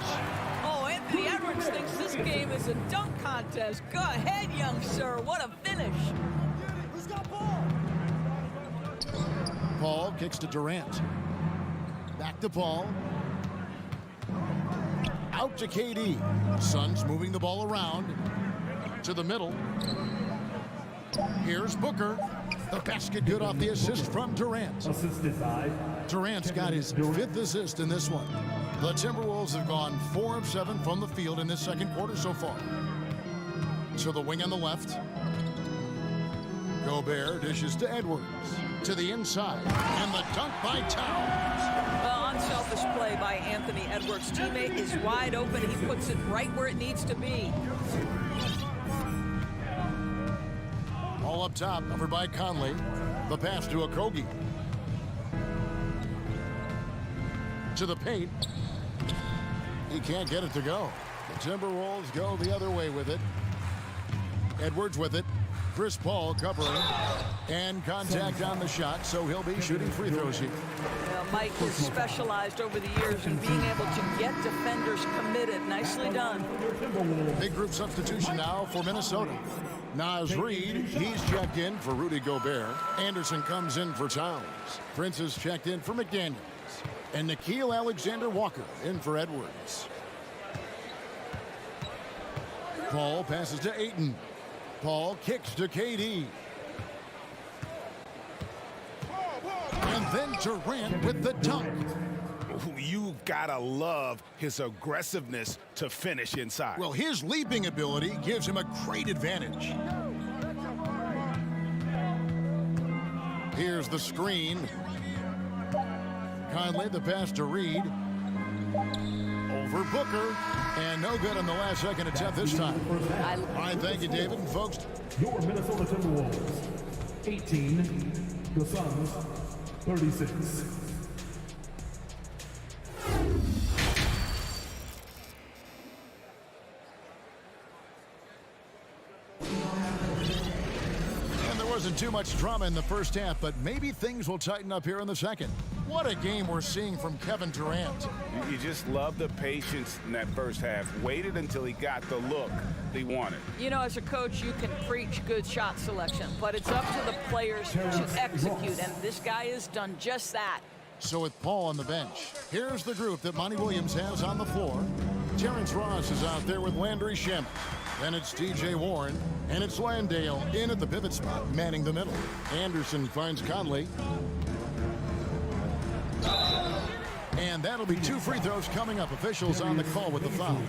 Oh, Anthony Edwards thinks this game is a dunk contest. Go ahead, young sir. What a finish. Who's got ball? Paul kicks to Durant. Back to Paul. Out to KD. Suns moving the ball around to the middle. Here's Booker. The basket good off the assist from Durant. Assisted by Durant's got his 5th assist in this one. The Timberwolves have gone 4 of 7 from the field in this second quarter so far. To the wing on the left. Gobert dishes to Edwards. To the inside. And the dunk by Towns. Well, unselfish play by Anthony Edwards. Teammate is wide open. He puts it right where it needs to be. All up top, covered by Conley. The pass to Okogie. To the paint. He can't get it to go. The Timberwolves go the other way with it. Edwards with it. Chris Paul covering. And contact on the shot, so he'll be shooting free throws here. Mike has specialized over the years in being able to get defenders committed. Nicely done. Big group substitution now for Minnesota. Naz Reid, he's checked in for Rudy Gobert. Anderson comes in for Towns. Prince is checked in for McDaniels. And Nickeil Alexander-Walker in for Edwards. Paul passes to Ayton. Paul kicks to KD. And then Durant with the dunk. You gotta love his aggressiveness to finish inside. Well, his leaping ability gives him a great advantage. Here's the screen. Conley, the pass to Reed. Over Booker. And no good on the last second attempt this time. All right, thank you, David. And folks, your Minnesota Timberwolves, 18. The Suns, 36. Wasn't too much drama in the first half, but maybe things will tighten up here in the second. What a game we're seeing from Kevin Durant. You just love the patience in that first half. Waited until he got the look he wanted. You know, as a coach, you can preach good shot selection, but it's up to the players to execute, and this guy has done just that. So with Paul on the bench, here's the group that Monty Williams has on the floor. Terrence Ross is out there with Landry Shamet. Then it's T.J. Warren, and it's Landale in at the pivot spot, manning the middle. Anderson finds Conley. And that'll be 2 free throws coming up. Officials on the call with the foul.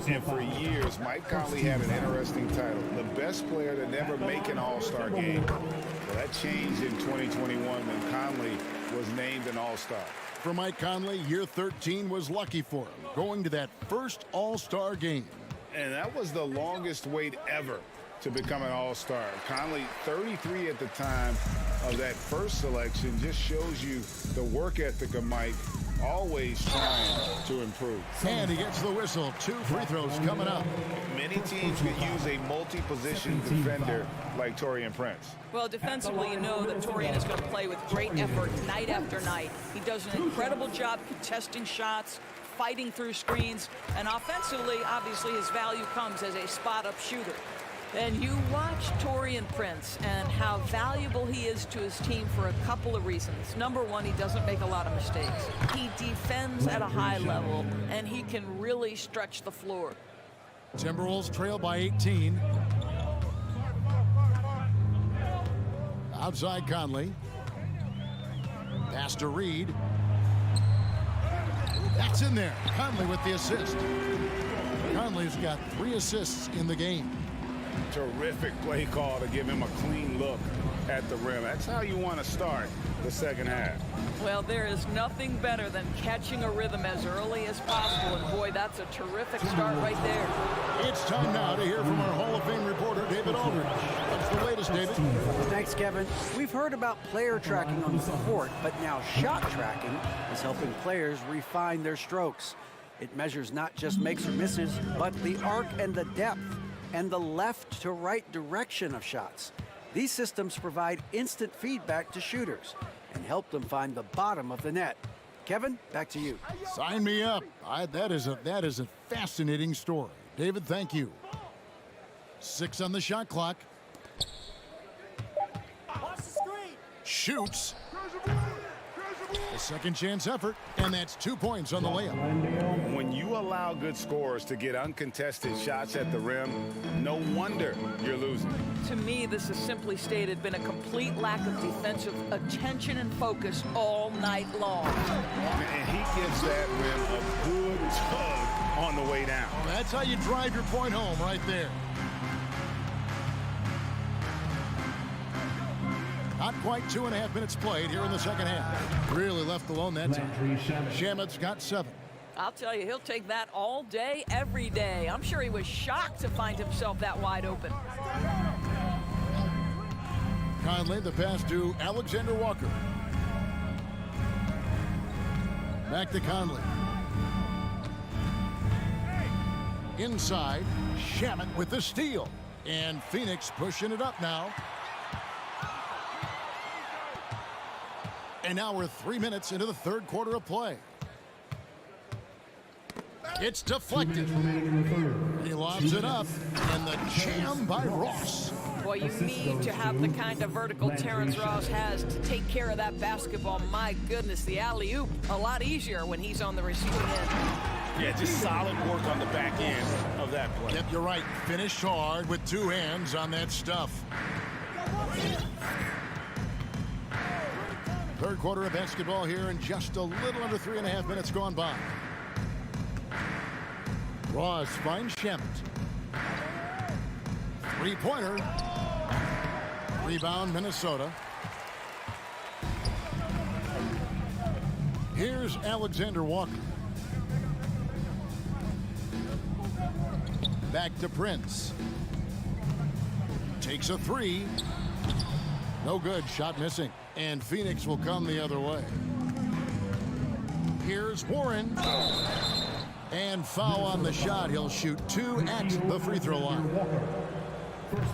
And for years, Mike Conley had an interesting title. The best player to never make an All-Star game. Well, that changed in 2021 when Conley was named an All-Star. For Mike Conley, year 13 was lucky for him, going to that first All-Star game. And that was the longest wait ever to become an All-Star. Conley, 33 at the time of that first selection, just shows you the work ethic of Mike, always trying to improve. And he gets the whistle. 2 free throws coming up. Many teams could use a multi-position defender like Taurean Prince. Well, defensively, you know that Taurean is going to play with great effort night after night. He does an incredible job contesting shots, fighting through screens, and offensively, obviously, his value comes as a spot-up shooter. And you watch Taurean Prince and how valuable he is to his team for a couple of reasons. Number one, he doesn't make a lot of mistakes. He defends at a high level, and he can really stretch the floor. Timberwolves trail by 18. Outside Conley. Pass to Reed. That's in there. Conley with the assist. Conley's got 3 assists in the game. Terrific play call to give him a clean look at the rim. That's how you want to start the second half. Well, there is nothing better than catching a rhythm as early as possible. And boy, that's a terrific start right there. It's time now to hear from our Hall of Fame reporter, David Aldridge. What's the latest, David? Thanks, Kevin. We've heard about player tracking on the court, but now shot tracking is helping players refine their strokes. It measures not just makes or misses, but the arc and the depth and the left to right direction of shots. These systems provide instant feedback to shooters and help them find the bottom of the net. Kevin, back to you. Sign me up. That is a fascinating story. David, thank you. 6 on the shot clock. Shoots. A second chance effort, and that's 2 points on the layup. When you allow good scorers to get uncontested shots at the rim, no wonder you're losing. To me, this has simply stated been a complete lack of defensive attention and focus all night long. And he gives that rim a good tug on the way down. Well, that's how you drive your point home right there. Not quite 2.5 minutes played here in the second half. Really left alone that time. Shamet's got 7. I'll tell you, he'll take that all day, every day. I'm sure he was shocked to find himself that wide open. Conley, the pass to Alexander Walker. Back to Conley. Inside, Shamet with the steal. And Phoenix pushing it up now. And now we're 3 minutes into the third quarter of play. It's deflected. He lobs it up, and the jam by Ross. Well, you need to have the kind of vertical Terrence Ross has to take care of that basketball. My goodness, the alley-oop, a lot easier when he's on the receiving end. Yeah, just solid work on the back end of that play. Yep, you're right. Finished hard with 2 hands on that stuff. Third quarter of basketball here, and just a little under 3.5 minutes gone by. Ross finds Shamet. Three-pointer. Rebound, Minnesota. Here's Alexander Walker. Back to Prince. Takes a 3. No good. Shot missing. And Phoenix will come the other way. Here's Warren. And foul on the shot. He'll shoot 2 at the free throw line.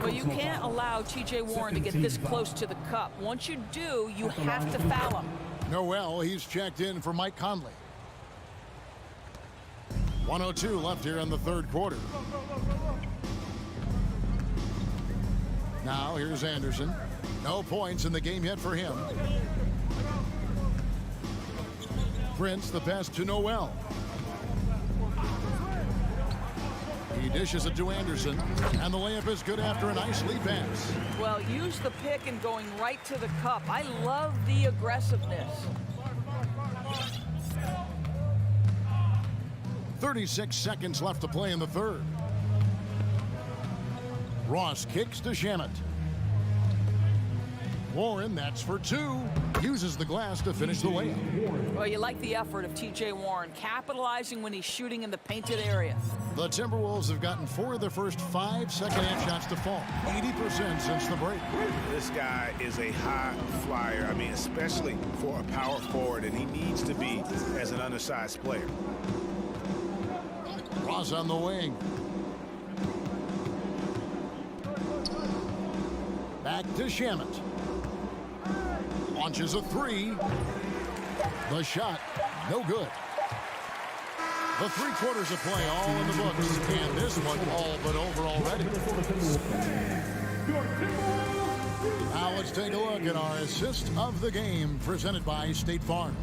Well, you can't allow T.J. Warren to get this close to the cup. Once you do, you have to foul him. Noel, he's checked in for Mike Conley. 1:02 left here in the third quarter. Now here's Anderson. No points in the game yet for him. Prince, the pass to Noel. He dishes it to Anderson, and the layup is good after a nice lead pass. Well, use the pick and going right to the cup. I love the aggressiveness. 36 seconds left to play in the third. Ross kicks to Shamet. Warren, that's for 2. Uses the glass to finish the layup. Well, you like the effort of T.J. Warren, capitalizing when he's shooting in the painted area. The Timberwolves have gotten 4 of their first 5 second-half shots to fall. 80% since the break. This guy is a high flyer. I mean, especially for a power forward, and he needs to be as an undersized player. Ross on the wing. Back to Shamet. Launches a 3. The shot, no good. The 3 quarters of play all in the books, and this one all but over already. Now let's take a look at our assist of the game presented by State Farm.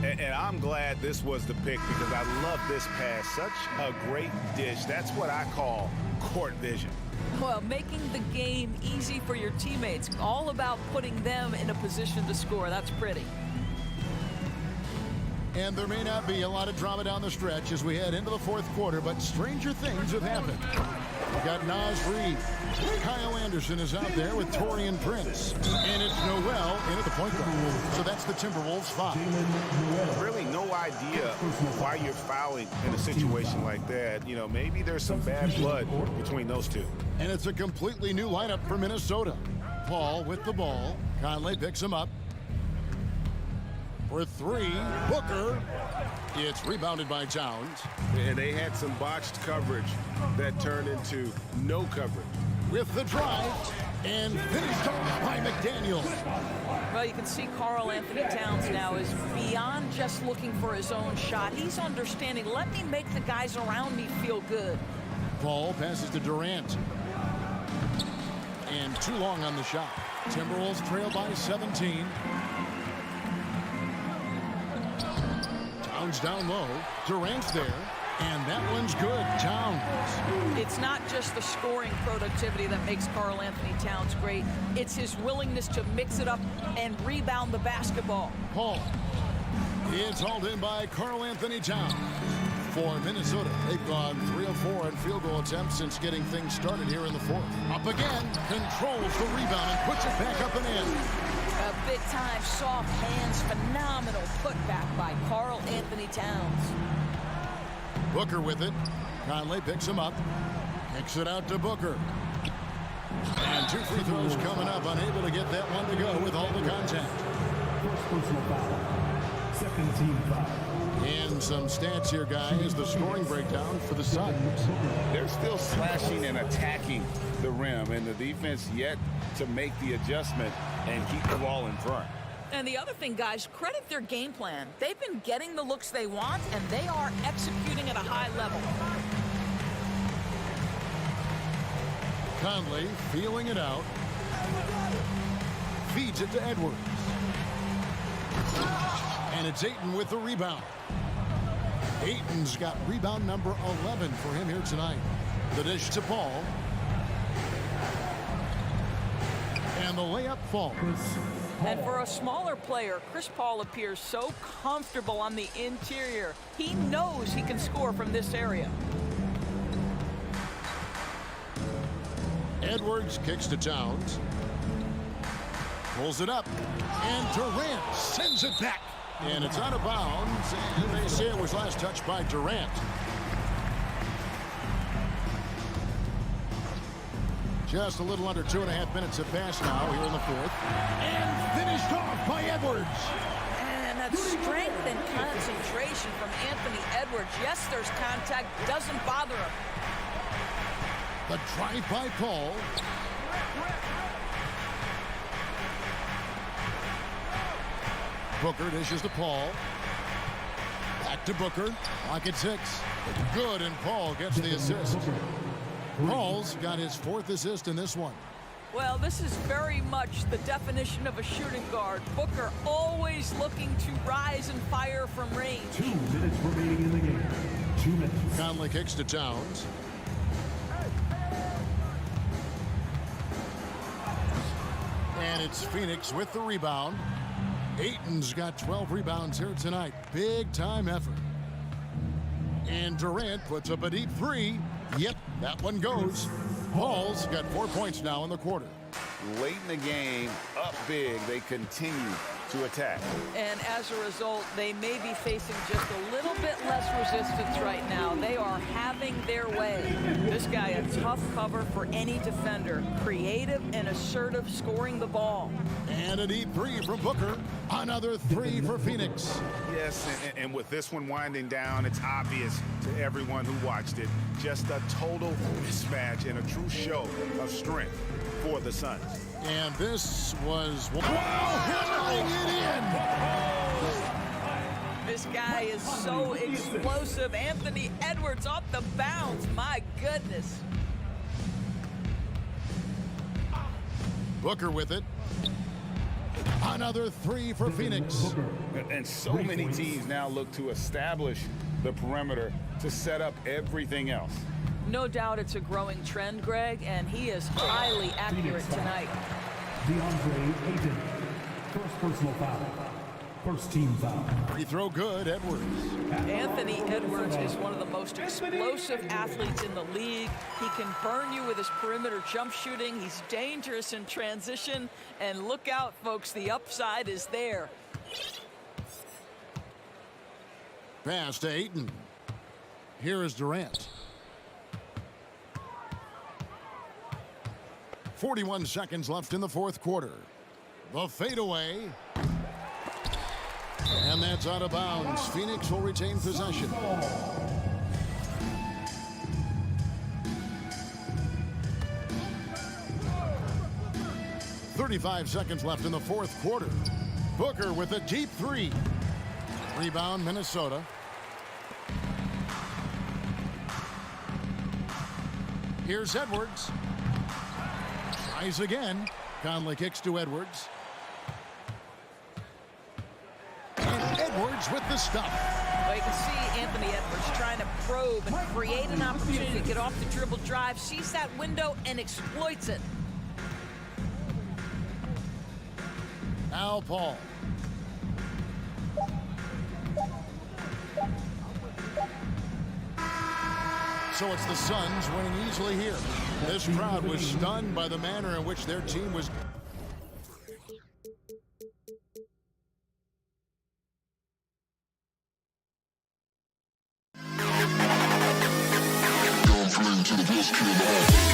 And I'm glad this was the pick because I love this pass. Such a great dish. That's what I call court vision. Well, making the game easy for your teammates. All about putting them in a position to score. That's pretty. And there may not be a lot of drama down the stretch as we head into the fourth quarter, but stranger things have happened. We got Nas Reed. Kyle Anderson is out there with Torian Prince. And it's Noel in at the point guard. So that's the Timberwolves 5. Really no idea why you're fouling in a situation like that. You know, maybe there's some bad blood between those two. And it's a completely new lineup for Minnesota. Paul with the ball. Conley picks him up. For three, Booker. It's rebounded by Towns. And they had some botched coverage that turned into no coverage. With the drive and finished off by McDaniel. Well, you can see Karl Anthony Towns now is beyond just looking for his own shot. He's understanding, let me make the guys around me feel good. Paul passes to Durant. And too long on the shot. Timberwolves trail by 17. Towns down low. Durant's there. And that one's good. Towns. It's not just the scoring productivity that makes Karl Anthony Towns great. It's his willingness to mix it up and rebound the basketball. Paul. It's hauled in by Karl Anthony Towns. For Minnesota, they've gone 3 of 4 on field goal attempts since getting things started here in the fourth. Up again, controls the rebound and puts it back up and in. A big-time soft hands, phenomenal putback by Karl Anthony Towns. Booker with it. Conley picks him up. Kicks it out to Booker. And 2 free throws coming up. Unable to get that one to go with all the contact. First personal foul. Second team foul. And some stats here, guys. The scoring breakdown for the Suns. They're still slashing and attacking the rim, and the defense yet to make the adjustment and keep the ball in front. And the other thing, guys, credit their game plan. They've been getting the looks they want, and they are executing at a high level. Conley feeling it out. Feeds it to Edwards. And it's Ayton with the rebound. Ayton's got rebound number 11 for him here tonight. The dish to Paul. And the layup falls. And for a smaller player, Chris Paul appears so comfortable on the interior. He knows he can score from this area. Edwards kicks to Towns. Pulls it up. And Durant sends it back. And it's out of bounds. And they say it was last touched by Durant. Just a little under 2.5 minutes have passed now here in the fourth. And finished off by Edwards. And that strength and concentration from Anthony Edwards. Yes, there's contact. Doesn't bother him. The drive by Paul. Booker dishes to Paul. Back to Booker. Lock at 6. Good, and Paul gets the assist. Paul's got his 4th assist in this one. Well, this is very much the definition of a shooting guard. Booker always looking to rise and fire from range. 2 minutes remaining in the game. 2 minutes. Conley kicks to Towns. And it's Phoenix with the rebound. Ayton's got 12 rebounds here tonight. Big time effort. And Durant puts up a deep 3. Yep, that one goes. Paul's got 4 points now in the quarter. Late in the game, up big, they continue to attack. And as a result, they may be facing just a little bit less resistance right now. They are having their way. This guy, a tough cover for any defender. Creative and assertive, scoring the ball. And a deep 3 from Booker. Another 3 for Phoenix. Yes, and with this one winding down, it's obvious to everyone who watched it. Just a total mismatch and a true show of strength for the Suns. And this was... Wow, hammering it in! This guy is so explosive. Anthony Edwards off the bounce. My goodness. Booker with it. Another 3 for Phoenix. And so many teams now look to establish the perimeter to set up everything else. No doubt it's a growing trend, Greg, and he is highly accurate tonight. DeAndre Ayton, first personal foul. First team foul. Free throw good, Edwards. Anthony Edwards is one of the most explosive athletes in the league. He can burn you with his perimeter jump shooting. He's dangerous in transition. And look out, folks, the upside is there. Pass to Ayton. Here is Durant. 41 seconds left in the fourth quarter. The fadeaway. And that's out of bounds. Phoenix will retain possession. .35 seconds left in the fourth quarter. Booker with a deep three. Rebound, Minnesota. Here's Edwards. Tries again. Conley kicks to Edwards. And Edwards with the stuff. Well, you can see Anthony Edwards trying to probe and create an opportunity to get off the dribble drive, sees that window and exploits it. Al Paul. So it's the Suns winning easily here. This crowd was stunned by the manner in which their team was. Going flying to the best team alive.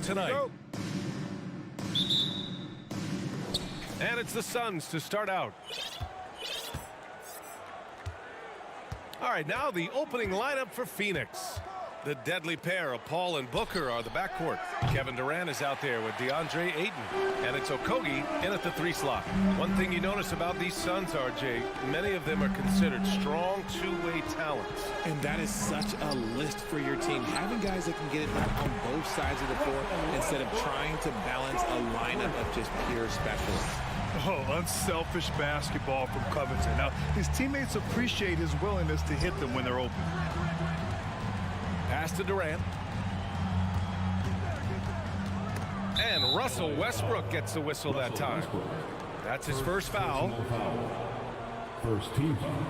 Tonight. And it's the Suns to start out. All right, now the opening lineup for Phoenix. The deadly pair of Paul and Booker are the backcourt. Kevin Durant is out there with DeAndre Ayton. And it's Okogie in at the 3 slot. One thing you notice about these Suns, RJ, many of them are considered strong two-way talents. And that is such a list for your team. Having guys that can get it done on both sides of the court instead of trying to balance a lineup of just pure specialists. Oh, unselfish basketball from Covington. Now, his teammates appreciate his willingness to hit them when they're open. Pass to Durant. And Russell Westbrook gets the whistle that time. That's his first foul. First team foul.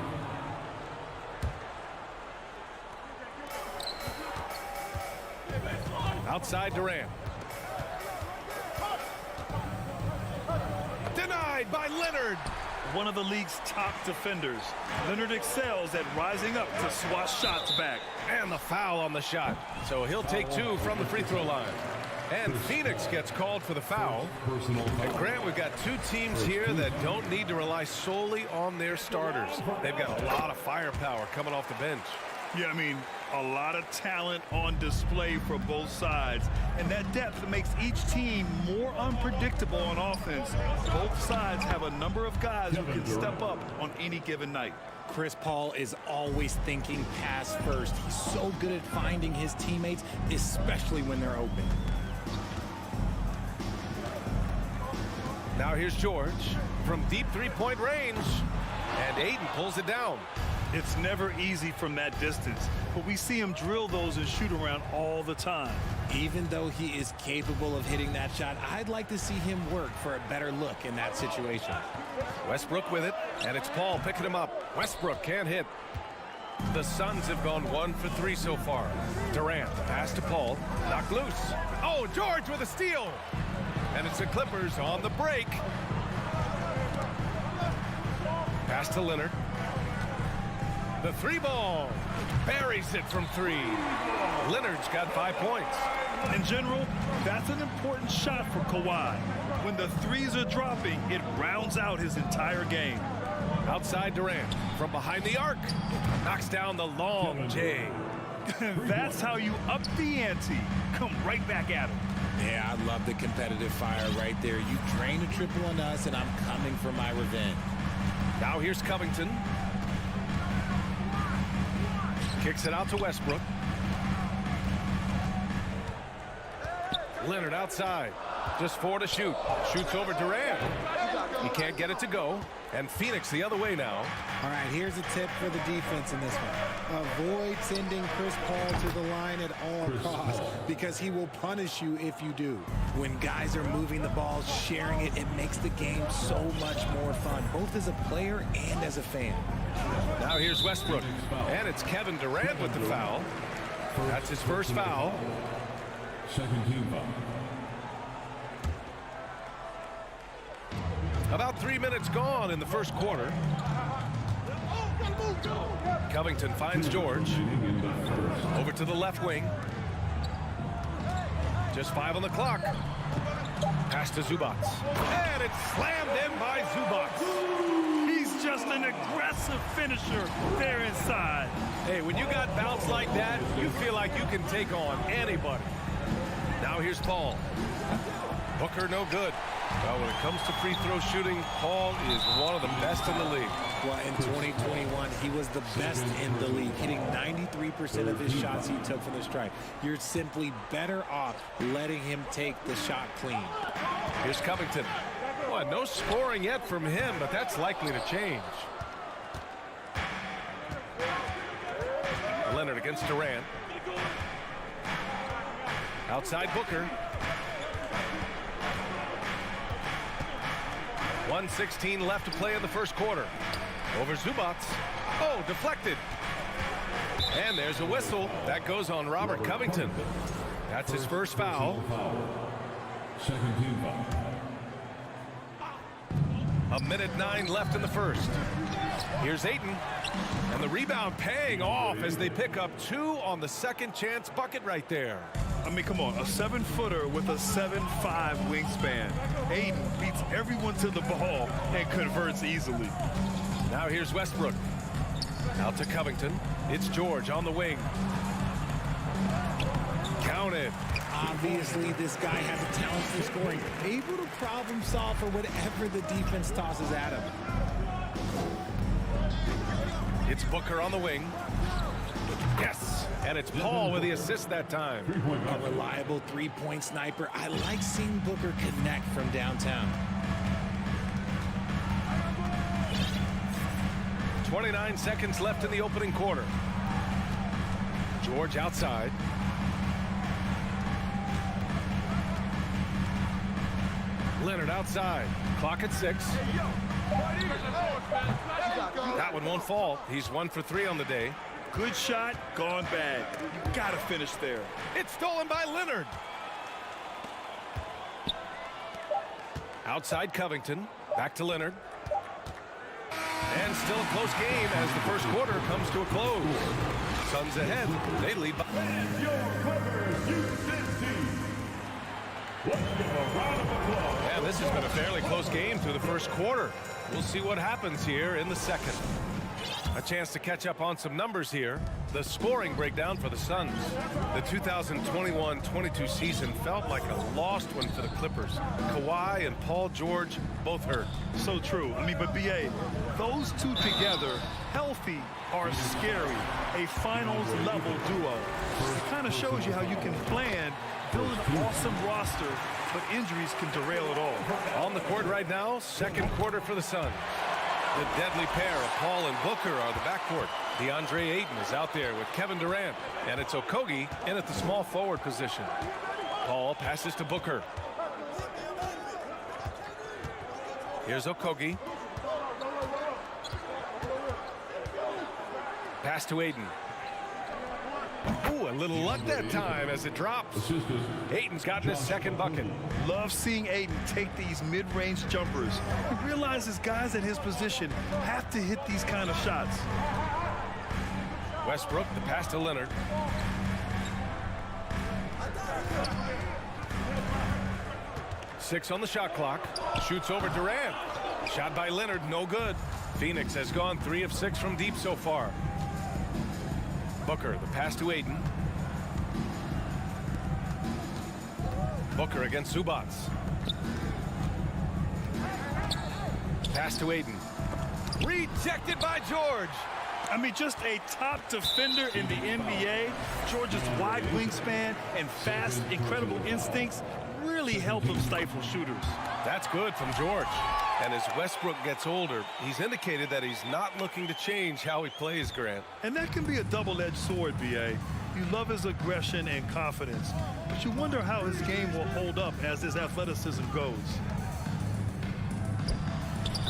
Outside Durant. Denied by Leonard. One of the league's top defenders. Leonard excels at rising up to swat shots back. And the foul on the shot. So he'll take 2 from the free throw line. And Phoenix gets called for the foul. And Grant, we've got 2 teams here that don't need to rely solely on their starters. They've got a lot of firepower coming off the bench. Yeah, I mean, a lot of talent on display for both sides. And that depth makes each team more unpredictable on offense. Both sides have a number of guys who can step up on any given night. Chris Paul is always thinking pass first. He's so good at finding his teammates, especially when they're open. Now here's George from deep three-point range. And Ayton pulls it down. It's never easy from that distance, but we see him drill those and shoot around all the time. Even though he is capable of hitting that shot, I'd like to see him work for a better look in that situation. Westbrook with it, and it's Paul picking him up. Westbrook can't hit. The Suns have gone 1 for 3 so far. Durant, pass to Paul, knocked loose. Oh, George with a steal. And it's the Clippers on the break. Pass to Leonard. The 3-ball. Buries it from 3. Leonard's got 5 points. In general, that's an important shot for Kawhi. When the threes are dropping, it rounds out his entire game. Outside Durant from behind the arc. Knocks down the long J. That's how you up the ante. Come right back at him. Yeah, I love the competitive fire right there. You drain a triple on us, and I'm coming for my revenge. Now here's Covington. Kicks it out to Westbrook. Leonard outside. Just 4 to shoot. Shoots over Durant. He can't get it to go. And Phoenix the other way now. All right, here's a tip for the defense in this one. Avoid sending Chris Paul to the line at all costs because he will punish you if you do. When guys are moving the ball, sharing it, it makes the game so much more fun, both as a player and as a fan. Now here's Westbrook. And it's Kevin Durant with the foul. That's his first foul. Second team foul. About 3 minutes gone in the first quarter. Covington finds George. Over to the left wing. Just 5 on the clock. Pass to Zubac. And it's slammed in by Zubac. He's just an aggressive finisher there inside. Hey, when you got bounce like that, you feel like you can take on anybody. Now here's Paul. Booker no good. Well, when it comes to free throw shooting, Paul is one of the best in the league. Well, in 2021, he was the best in the league, hitting 93% of his shots he took from the stripe. You're simply better off letting him take the shot clean. Here's Covington. Well, no scoring yet from him, but that's likely to change. Leonard against Durant. Outside Booker. 1:16 left to play in the first quarter. Over Zubats. Oh, deflected. And there's a whistle. That goes on Robert Covington. That's his first foul. Second team foul. 1:09 left in the first. Here's Ayton. And the rebound paying off as they pick up 2 on the second chance bucket right there. I mean, come on, a 7-footer with a 7'5" wingspan. Ayton beats everyone to the ball and converts easily. Now here's Westbrook. Out to Covington. It's George on the wing. Counted. Obviously, this guy has a talent for scoring. Able to problem solve for whatever the defense tosses at him. It's Booker on the wing. Yes, and it's Paul with the assist that time. A reliable three-point sniper. I like seeing Booker connect from downtown. 29 seconds left in the opening quarter. George outside. Leonard outside. Clock at 6. That one won't fall. He's 1 for 3 on the day. Good shot, gone bad. You gotta finish there. It's stolen by Leonard. Outside Covington. Back to Leonard. And still a close game as the first quarter comes to a close. Suns ahead. They lead by. And your Clippers Houston team. Let's give a round of applause. Yeah, this has been a fairly close game through the first quarter. We'll see what happens here in the second. A chance to catch up on some numbers here. The scoring breakdown for the Suns. The 2021-22 season felt like a lost one for the Clippers. Kawhi and Paul George both hurt. So true. I mean, but BA, those two together, healthy, are scary. A finals level duo. It kind of shows you how you can plan, build an awesome roster, but injuries can derail it all. On the court right now, second quarter for the Suns. The deadly pair of Paul and Booker are the backcourt. DeAndre Ayton is out there with Kevin Durant. And it's Okogie in at the small forward position. Paul passes to Booker. Here's Okogie. Pass to Ayton. Ooh, a little luck that time as it drops. Ayton's gotten his second bucket. Love seeing Ayton take these mid-range jumpers. He realizes guys at his position have to hit these kind of shots. Westbrook, the pass to Leonard. Six on the shot clock. Shoots over Durant. Shot by Leonard, no good. Phoenix has gone 3 of 6 from deep so far. Booker, the pass to Ayton. Booker against Zubats. Pass to Ayton. Rejected by George. I mean, just a top defender in the NBA. George's wide wingspan and fast, incredible instincts really help him stifle shooters. That's good from George. And as Westbrook gets older, he's indicated that he's not looking to change how he plays, Grant. And that can be a double-edged sword, BA. You love his aggression and confidence, but you wonder how his game will hold up as his athleticism goes.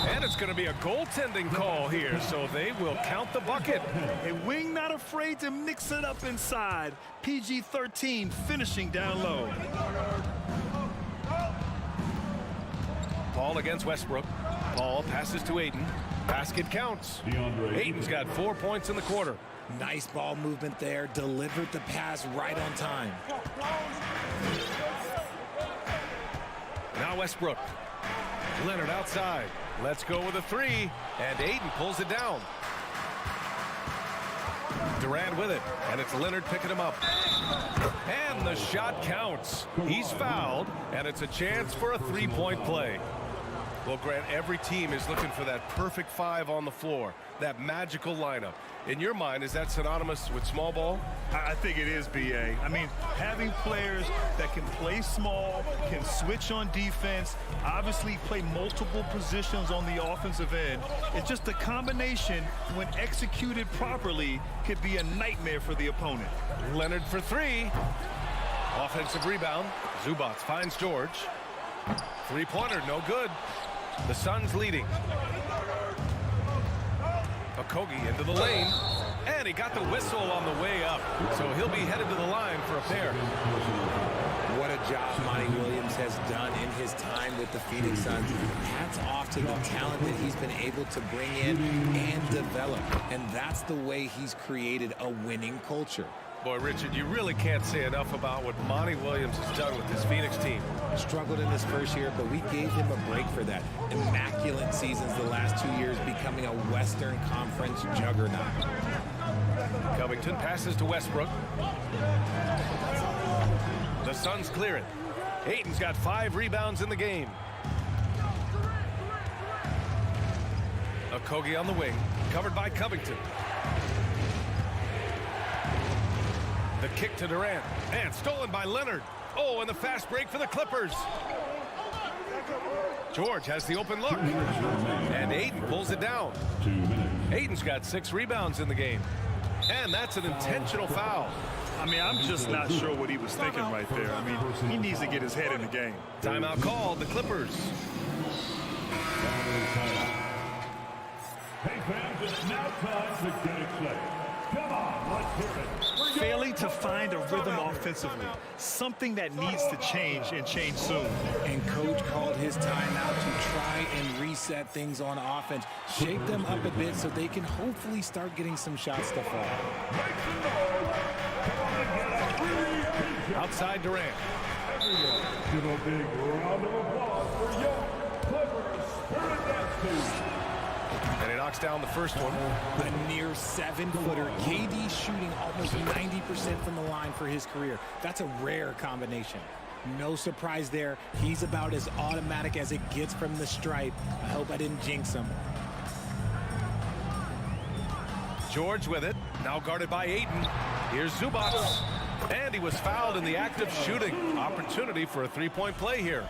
And it's going to be a goaltending call here, so they will count the bucket. A wing not afraid to mix it up inside. PG-13 finishing down low. Paul against Westbrook. Paul passes to Ayton. Basket counts. Ayton's got 4 points in the quarter. Nice ball movement there. Delivered the pass right on time. Now Westbrook. Leonard outside. Let's go with a 3. And Ayton pulls it down. Durant with it. And it's Leonard picking him up. And the shot counts. He's fouled. And it's a chance for a 3-point play. Well, Grant, every team is looking for that perfect 5 on the floor, that magical lineup. In your mind, is that synonymous with small ball? I think it is, BA. I mean, having players that can play small, can switch on defense, obviously play multiple positions on the offensive end. It's just a combination, when executed properly, could be a nightmare for the opponent. Leonard for 3. Offensive rebound. Zubats finds George. 3-pointer, no good. The Suns leading. Okogie into the lane. And he got the whistle on the way up. So he'll be headed to the line for a pair. What a job Monty Williams has done in his time with the Phoenix Suns. Hats off to the talent that he's been able to bring in and develop. And that's the way he's created a winning culture. Boy, Richard, you really can't say enough about what Monty Williams has done with this Phoenix team. Struggled in his first year, but we gave him a break for that. Immaculate seasons the last 2 years, becoming a Western Conference juggernaut. Covington passes to Westbrook. The Suns clear it. Ayton's got 5 rebounds in the game. Okogie on the wing, covered by Covington. The kick to Durant, and stolen by Leonard. Oh, and the fast break for the Clippers. George has the open look, and Ayton pulls it down. Ayton's got 6 rebounds in the game, and that's an intentional foul. I mean, I'm just not sure what he was thinking right there. I mean, he needs to get his head in the game. Timeout called, the Clippers. Hey fans, it's now time to get excited. Come on, let's hear it. Failing to find a rhythm offensively, something that needs to change and change soon. And coach called his timeout to try and reset things on offense, shake them up a bit so they can hopefully start getting some shots to fall. Outside Durant. Give a big round of applause for your Clippers Spirit Dance Team. And he knocks down the first one. A near 7-footer. KD shooting almost 90% from the line for his career. That's a rare combination. No surprise there. He's about as automatic as it gets from the stripe. I hope I didn't jinx him. George with it. Now guarded by Ayton. Here's Zubac. And he was fouled in the act of shooting. Opportunity for a 3-point play here.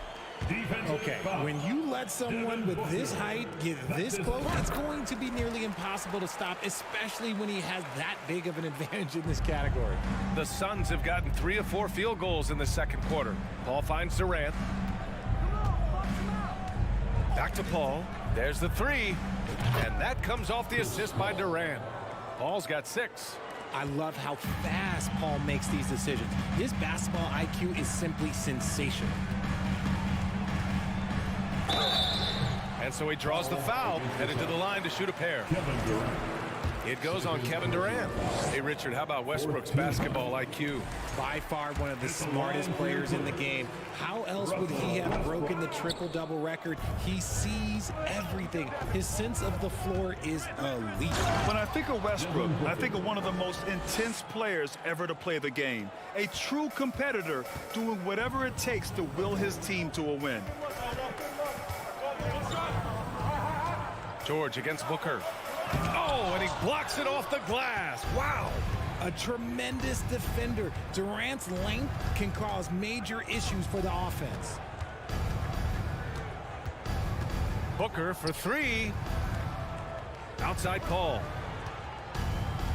Okay, when you let someone with this height get this close, it's going to be nearly impossible to stop, especially when he has that big of an advantage in this category. The Suns have gotten 3 of 4 field goals in the second quarter. Paul finds Durant. Back to Paul. There's the 3. And that comes off the assist by Durant. Paul's got 6. I love how fast Paul makes these decisions. His basketball IQ is simply sensational. And so he draws the foul, headed to the line to shoot a pair. It goes on Kevin Durant. Hey, Richard, how about Westbrook's basketball IQ? By far one of the smartest players in the game. How else would he have broken the triple-double record? He sees everything. His sense of the floor is elite. When I think of Westbrook, I think of one of the most intense players ever to play the game. A true competitor doing whatever it takes to will his team to a win. George against Booker. Oh, and he blocks it off the glass. Wow. A tremendous defender. Durant's length can cause major issues for the offense. Booker for 3. Outside Paul.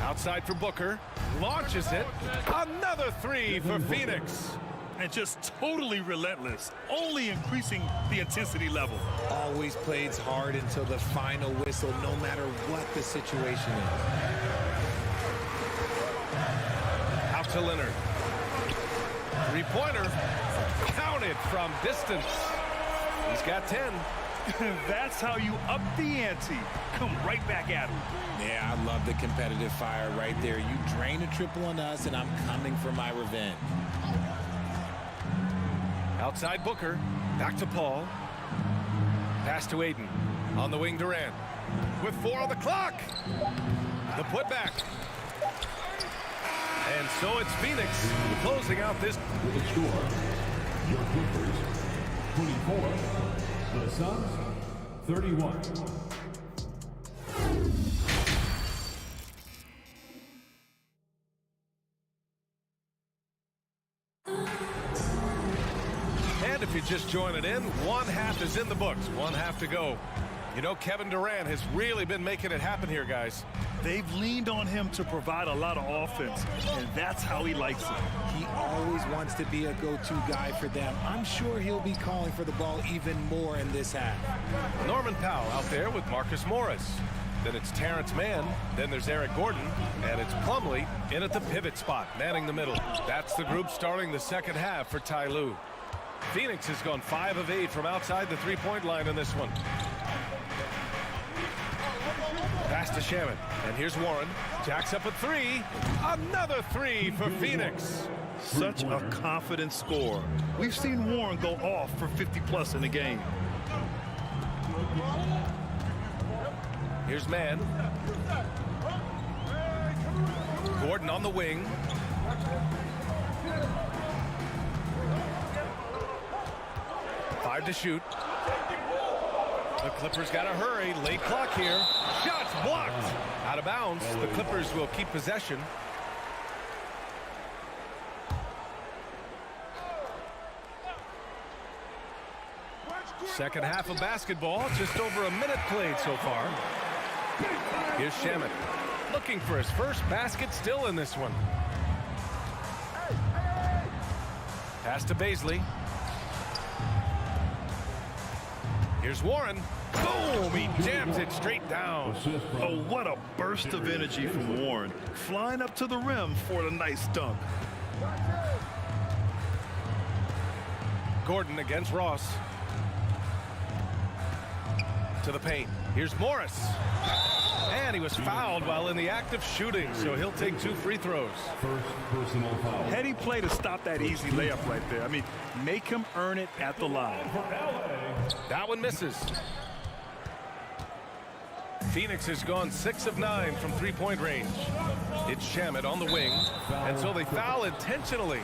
Outside for Booker. Launches it. Another 3 for Phoenix. And just totally relentless, only increasing the intensity level. Always plays hard until the final whistle, no matter what the situation is. Out to Leonard. 3-pointer. Counted from distance. He's got 10. That's how you up the ante. Come right back at him. Yeah, I love the competitive fire right there. You drain a triple on us, and I'm coming for my revenge. Outside Booker. Back to Paul. Pass to Ayton. On the wing, Durant. With 4 on the clock. The putback. And so it's Phoenix closing out this. With a score, your Clippers 24, the Suns 31. And if you're just joining in, one half is in the books. One half to go. You know, Kevin Durant has really been making it happen here, guys. They've leaned on him to provide a lot of offense, and that's how he likes it. He always wants to be a go-to guy for them. I'm sure he'll be calling for the ball even more in this half. Norman Powell out there with Marcus Morris. Then it's Terrence Mann. Then there's Eric Gordon. And it's Plumlee in at the pivot spot, manning the middle. That's the group starting the second half for Ty Lue. Phoenix has gone 5 of 8 from outside the three-point line in this one. Pass to Shaman. And here's Warren. Jacks up a 3. Another 3 for Phoenix. Such a confident scorer. We've seen Warren go off for 50-plus in the game. Here's Mann. Gordon on the wing. Five to shoot. The Clippers got to hurry. Late clock here. Shots blocked. Out of bounds. The Clippers will keep possession. Second half of basketball. Just over a minute played so far. Here's Shaman. Looking for his first basket still in this one. Pass to Baisley. Here's Warren. Boom! He jams it straight down. Oh, what a burst of energy from Warren. Flying up to the rim for a nice dunk. Gordon against Ross. To the paint. Here's Morris. And he was fouled while in the act of shooting, so he'll take 2 free throws. First personal foul. Heady play to stop that easy layup right there. I mean, make him earn it at the line. That one misses. Phoenix has gone 6 of 9 from three-point range. It's Shamet on the wing, and so they foul intentionally.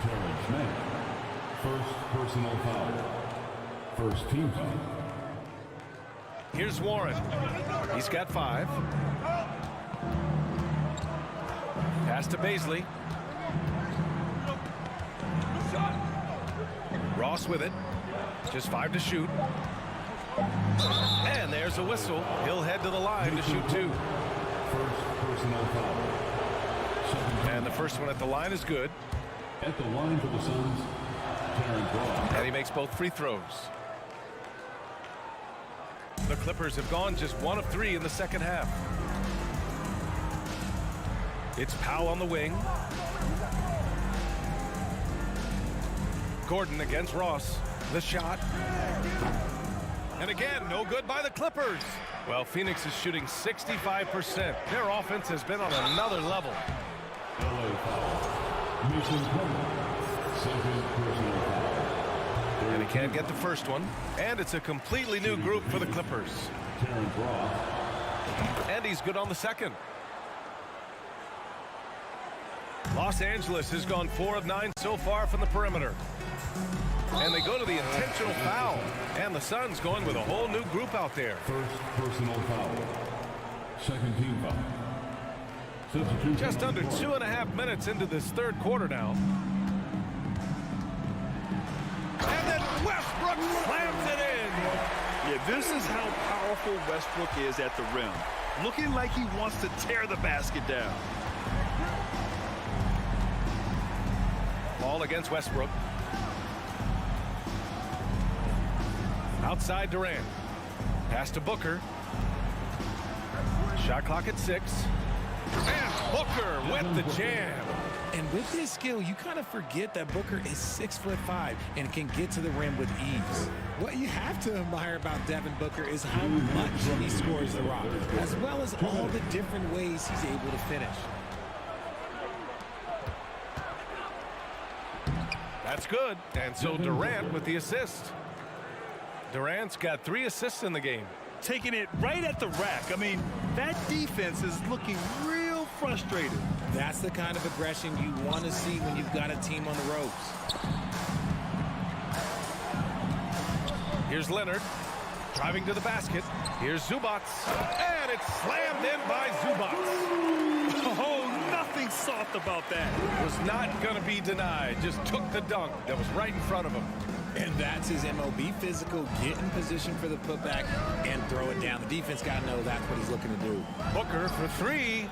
First personal foul. First team foul. Here's Warren. He's got 5. Pass to Baisley. Ross with it. Just 5 to shoot. And there's a whistle. He'll head to the line to shoot 2. First personal foul. And the first one at the line is good. At the line for the Suns, Terrence Ross. And he makes both free throws. The Clippers have gone just 1 of 3 in the second half. It's Powell on the wing. Gordon against Ross. The shot. And again, no good by the Clippers. Well, Phoenix is shooting 65%. Their offense has been on another level. LA foul. Mason Plumlee. Second personal foul. And he can't get the first one. And it's a completely new group for the Clippers. Terrence Ross. And he's good on the second. Los Angeles has gone 4 of 9 so far from the perimeter. And they go to the intentional foul. And the Suns going with a whole new group out there. First personal foul. Second team foul. Substitution. Just under 2.5 minutes into this third quarter now. And then Westbrook slams it in. Yeah, this is how powerful Westbrook is at the rim. Looking like he wants to tear the basket down. Ball against Westbrook. Outside Durant. Pass to Booker. Shot clock at 6. And Booker with the jam. And with his skill, you kind of forget that Booker is 6'5" and can get to the rim with ease. What you have to admire about Devin Booker is how much he scores the rock, as well as all the different ways he's able to finish. That's good. And so Durant with the assist. Durant's got 3 assists in the game. Taking it right at the rack. I mean, that defense is looking real frustrated. That's the kind of aggression you want to see when you've got a team on the ropes. Here's Leonard driving to the basket. Here's Zubac. And it's slammed in by Zubac. Oh, nothing soft about that. Was not going to be denied. Just took the dunk that was right in front of him. And that's his MO. Be physical, get in position for the putback, and throw it down. The defense got to know that's what he's looking to do. Booker for three.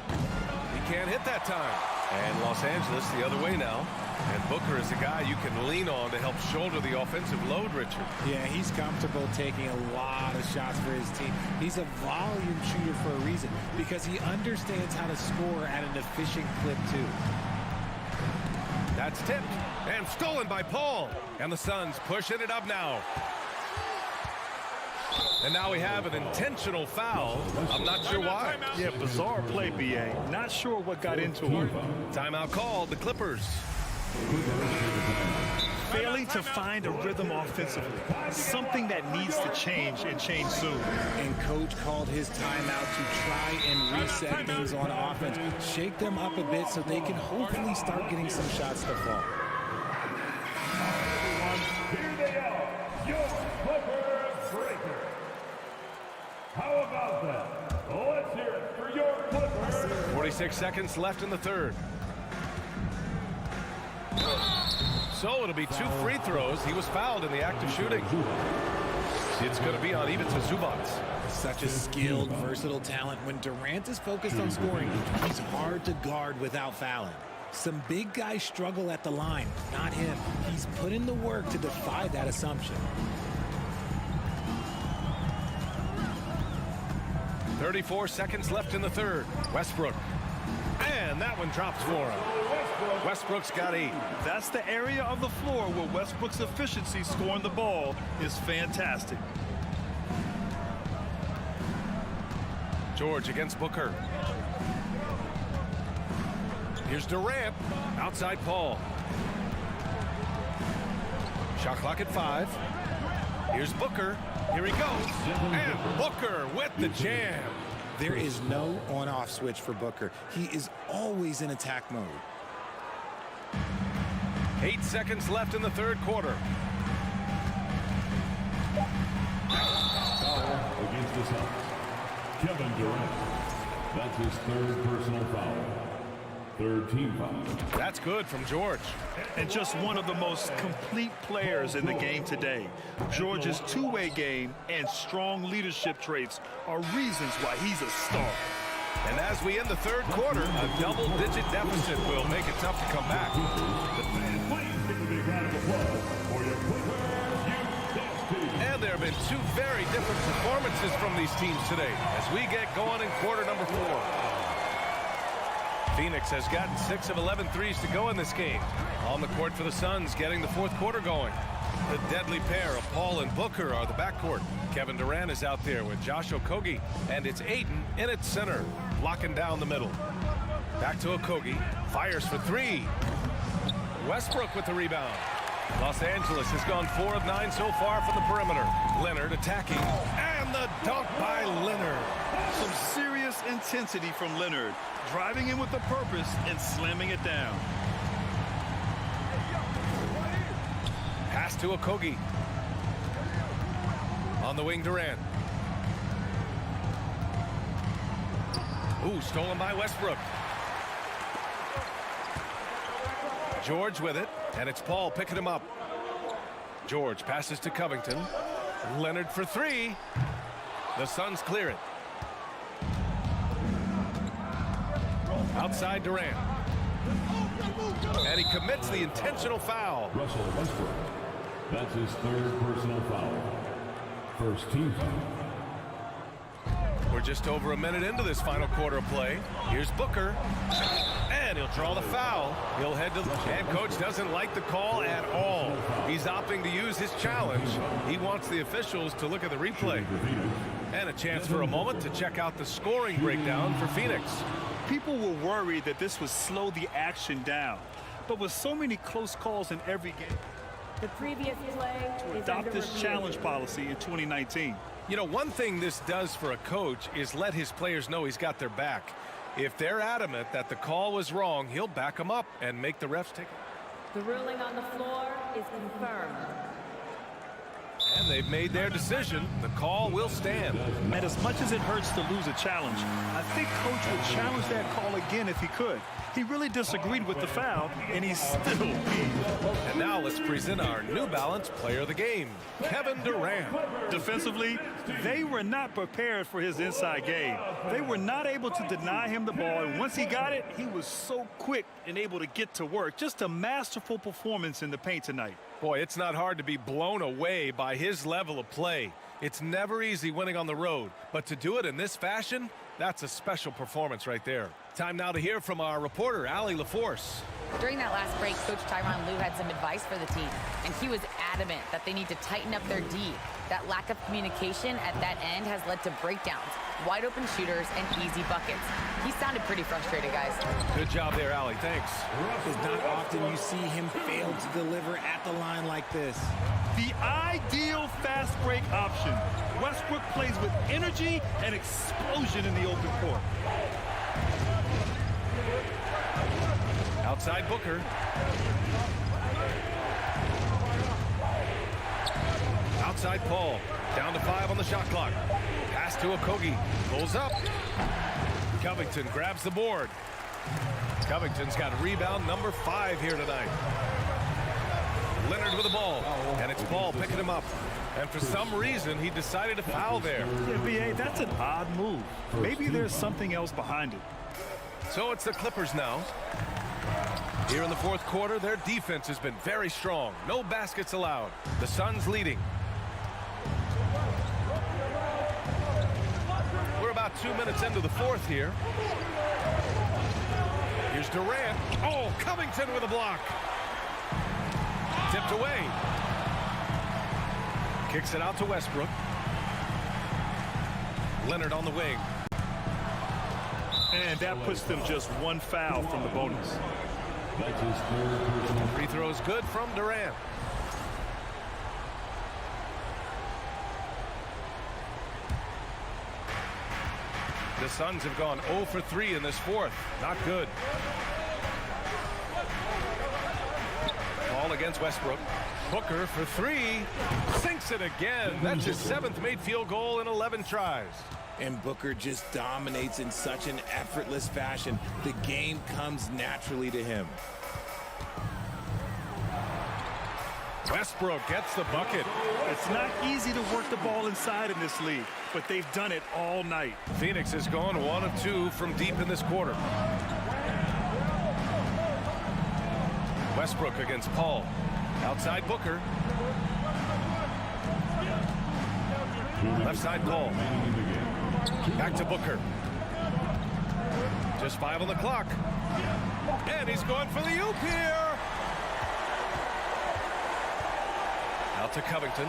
He can't hit that time. And Los Angeles the other way now. And Booker is a guy you can lean on to help shoulder the offensive load, Richard. Yeah, he's comfortable taking a lot of shots for his team. He's a volume shooter for a reason because he understands how to score at an efficient clip, too. That's tipped and stolen by Paul. And the Suns pushing it up now. And now we have an intentional foul. I'm not sure why. Yeah, bizarre play, B.A. Not sure what got into him. Timeout called, the Clippers. Failing to find a rhythm offensively. Something that needs to change and change soon. And coach called his timeout to try and reset things on offense. Shake them up a bit so they can hopefully start getting some shots to fall. Here they are, your Clippers breakers. How about that? Let's hear it for your Clippers. 46 seconds left in the third. So it'll be 2 free throws. He was fouled in the act of shooting. It's going to be on Ivica Zubac. Such a skilled, versatile talent. When Durant is focused on scoring, he's hard to guard without fouling. Some big guys struggle at the line, not him. He's put in the work to defy that assumption. 34 seconds left in the third. Westbrook. And that one drops for him. Westbrook's got 8. That's the area of the floor where Westbrook's efficiency scoring the ball is fantastic. George against Booker. Here's Durant. Outside Paul. Shot clock at 5. Here's Booker. Here he goes. And Booker with the jam. There is no on-off switch for Booker. He is always in attack mode. 8 seconds left in the third quarter. Foul against the Suns. Kevin Durant. That's his 3rd personal foul. 3rd team foul. That's good from George. And just one of the most complete players in the game today. George's two-way game and strong leadership traits are reasons why he's a star. And as we end the third quarter, a double-digit deficit will make it tough to come back. And there have been 2 very different performances from these teams today as we get going in quarter number 4. Phoenix has gotten 6 of 11 threes to go in this game. On the court for the Suns, getting the fourth quarter going. The deadly pair of Paul and Booker are the backcourt. Kevin Durant is out there with Josh Okogie, and it's Ayton in its center, locking down the middle. Back to Okogie, fires for 3. Westbrook with the rebound. Los Angeles has gone 4 of 9 so far from the perimeter. Leonard attacking, and the dunk by Leonard. Some serious intensity from Leonard, driving in with a purpose and slamming it down. Pass to Okogie. On the wing, Durant. Ooh, stolen by Westbrook. George with it, and it's Paul picking him up. George passes to Covington. Leonard for 3. The Suns clear it. Outside Durant. And he commits the intentional foul. Russell Westbrook. That's his 3rd personal foul. 1st team foul. We're just over a minute into this final quarter of play. Here's Booker. And he'll draw the foul. He'll head to the head coach. Doesn't like the call at all. He's opting to use his challenge. He wants the officials to look at the replay. And a chance for a moment to check out the scoring breakdown for Phoenix. People were worried that this would slow the action down. But with so many close calls in every game, the previous play to adopt this challenge policy in 2019. You know, one thing this does for a coach is let his players know he's got their back. If they're adamant that the call was wrong, he'll back them up and make the refs take it. The ruling on the floor is confirmed. And they've made their decision. The call will stand. And as much as it hurts to lose a challenge, I think Coach would challenge that call again if he could. He really disagreed with the foul, and he's still beat. And now let's present our New Balance player of the game, Kevin Durant. Defensively, they were not prepared for his inside game. They were not able to deny him the ball, and once he got it, he was so quick and able to get to work. Just a masterful performance in the paint tonight. Boy, it's not hard to be blown away by his level of play. It's never easy winning on the road, but to do it in this fashion, that's a special performance right there. Time now to hear from our reporter, Allie LaForce. During that last break, Coach Tyronn Lue had some advice for the team, and he was adamant that they need to tighten up their D. That lack of communication at that end has led to breakdowns, wide open shooters, and easy buckets. He sounded pretty frustrated, guys. Good job there, Allie. Thanks. It's not often you see him fail to deliver at the line like this. The ideal fast break option. Westbrook plays with energy and explosion in the open court. Outside Booker. Outside Paul. Down to 5 on the shot clock. Pass to Okogie. Pulls up. Covington grabs the board. Covington's got rebound number 5 here tonight. Leonard with the ball. And it's Paul picking him up. And for some reason, he decided to foul there. Yeah, B.A., that's an odd move. Maybe there's something else behind it. So it's the Clippers now. Here in the fourth quarter, their defense has been very strong. No baskets allowed. The Suns leading. We're about 2 minutes into the fourth here. Here's Durant. Oh, Covington with a block. Tipped away. Kicks it out to Westbrook. Leonard on the wing. And that puts them just one foul from the bonus. That's his third personal. Free throws good from Durant. The Suns have gone 0 for 3 in this fourth. Not good. Ball against Westbrook. Booker for 3. Sinks it again. That's his 7th made field goal in 11 tries. And Booker just dominates in such an effortless fashion. The game comes naturally to him. Westbrook gets the bucket. It's not easy to work the ball inside in this league, but they've done it all night. Phoenix has gone 1 of 2 from deep in this quarter. Westbrook against Paul. Outside Booker. Left side Paul. Back to Booker. Just 5 on the clock. And he's going for the oop here. Out to Covington.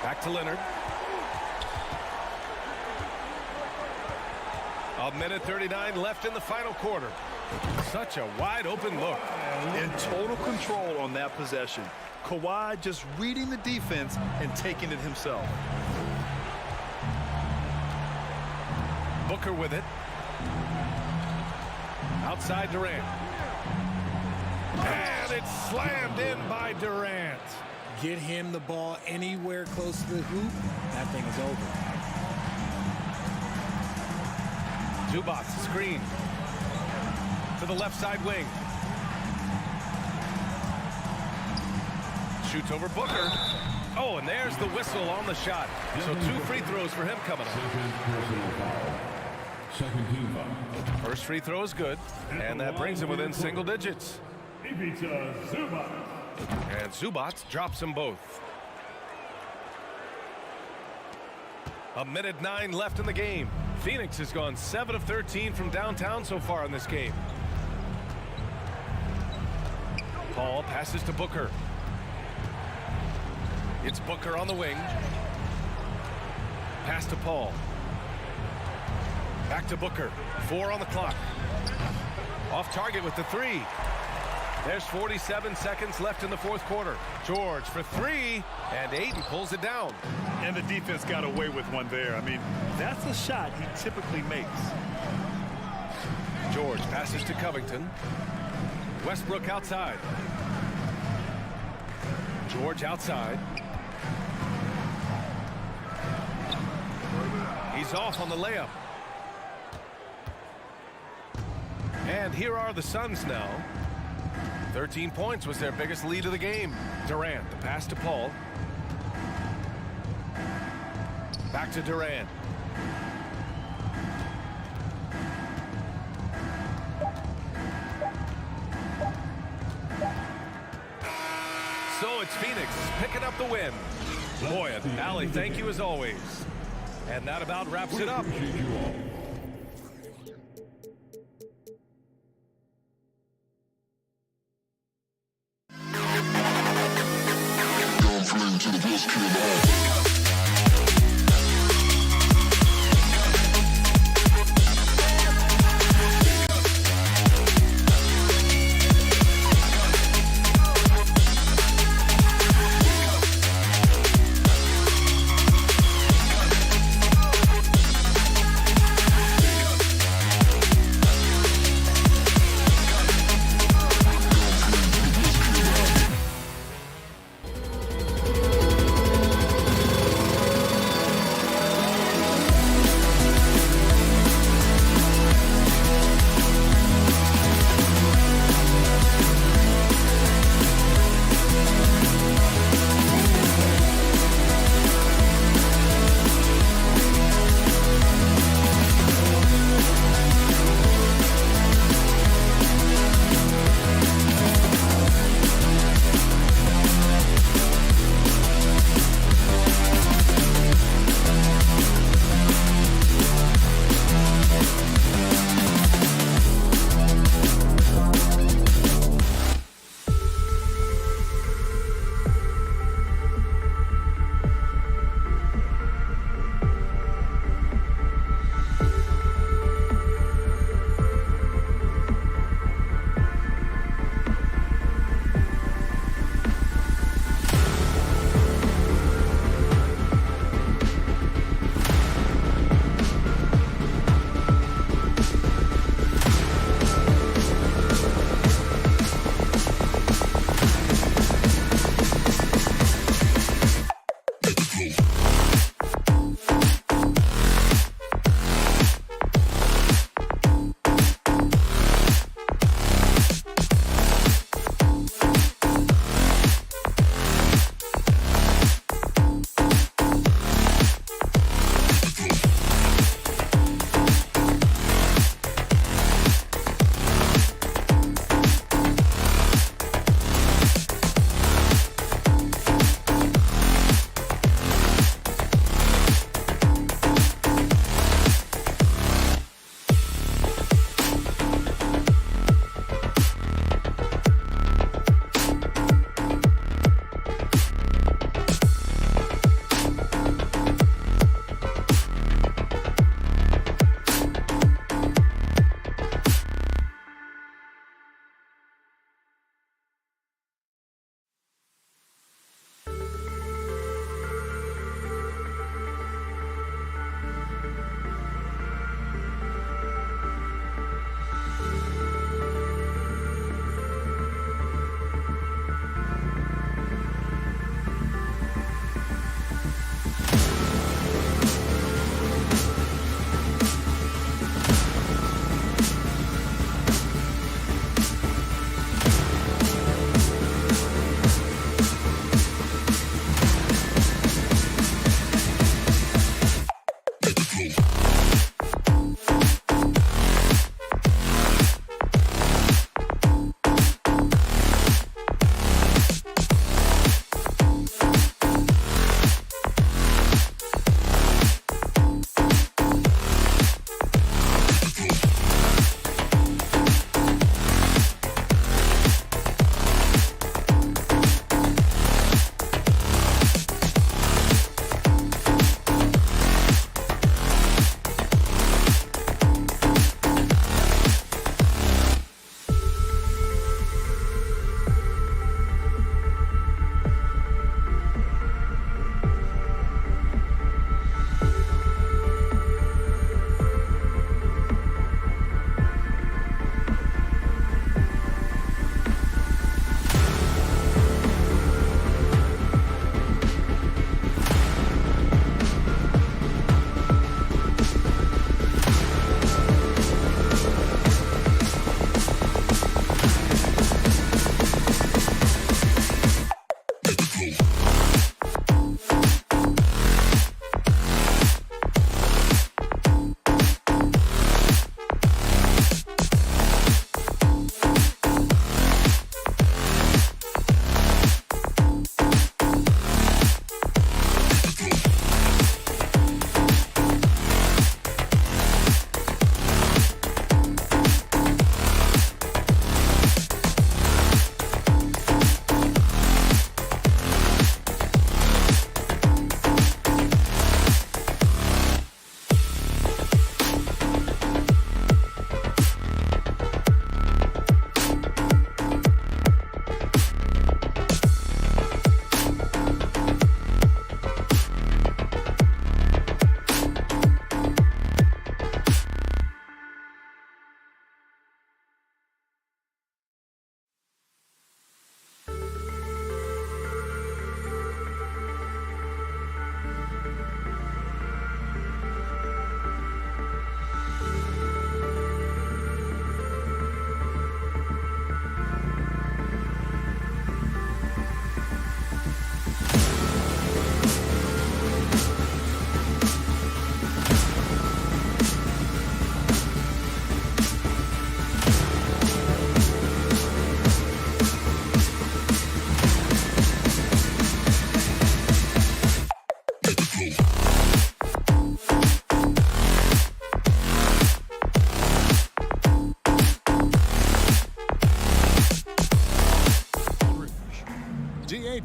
Back to Leonard. A minute 39 left in the final quarter. Such a wide open look. In total control on that possession. Kawhi just reading the defense and taking it himself. Booker with it. Outside Durant. And it's slammed in by Durant. Get him the ball anywhere close to the hoop, that thing is over. Zubac screen to the left side wing. Shoots over Booker. Oh, and there's the whistle on the shot. So 2 free throws for him coming up. Second personal foul. Second team foul. First free throw is good, and that brings him within single digits. He beats Zubac. And Zubac drops them both. A minute 9 left in the game. Phoenix has gone 7 of 13 from downtown so far in this game. Paul passes to Booker. It's Booker on the wing. Pass to Paul. Back to Booker. 4 on the clock. Off target with the 3. There's 47 seconds left in the fourth quarter. George for 3, and Ayton pulls it down. And the defense got away with one there. I mean, that's a shot he typically makes. George passes to Covington. Westbrook outside. George outside. He's off on the layup. And here are the Suns now. 13 points was their biggest lead of the game. Durant, the pass to Paul. Back to Durant. So it's Phoenix picking up the win. Boy, and Allie, thank you as always. And that about wraps it up.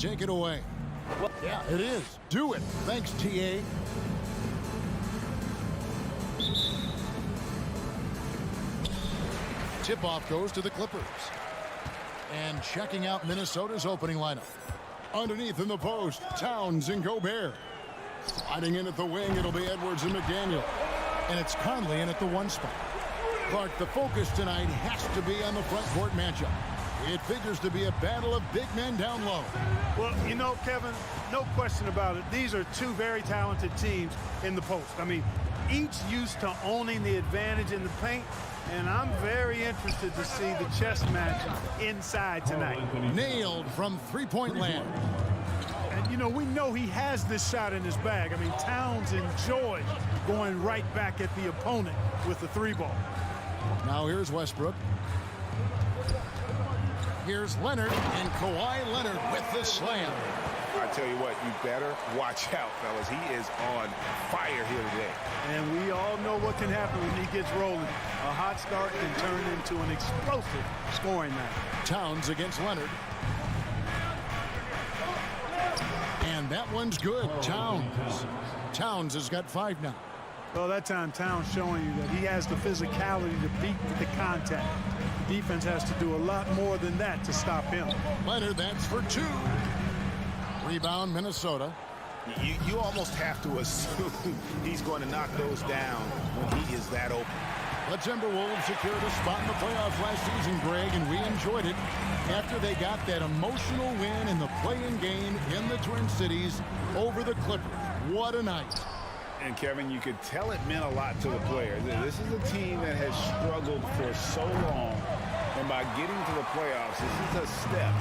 take it away. Well, yeah, it is. Do it. Thanks, TA. Tip-off goes to the Clippers. And checking out Minnesota's opening lineup. Underneath in the post, Towns and Gobert. Sliding in at the wing, it'll be Edwards and McDaniel. And it's Conley in at the 1 spot. Clark, the focus tonight has to be on the front court matchup. It figures to be a battle of big men down low. Well, you know, Kevin, no question about it. These are two very talented teams in the post. I mean, each used to owning the advantage in the paint, and I'm very interested to see the chess match inside tonight. Nailed from three-point land. And, you know, we know he has this shot in his bag. I mean, Towns enjoys going right back at the opponent with the 3-ball. Now here's Westbrook. Here's Leonard, and Kawhi Leonard with the slam. I tell you what, you better watch out, fellas. He is on fire here today. And we all know what can happen when he gets rolling. A hot start can turn into an explosive scoring night. Towns against Leonard. And that one's good. Towns has got 5 now. Well, that time Towns showing you that he has the physicality to beat the contact. The defense has to do a lot more than that to stop him. Leonard, that's for 2. Rebound, Minnesota. You almost have to assume he's going to knock those down when he is that open. The Timberwolves secured a spot in the playoffs last season, Greg, and we enjoyed it after they got that emotional win in the play-in game in the Twin Cities over the Clippers. What a night. And, Kevin, you could tell it meant a lot to the players. This is a team that has struggled for so long, and by getting to the playoffs, this is a step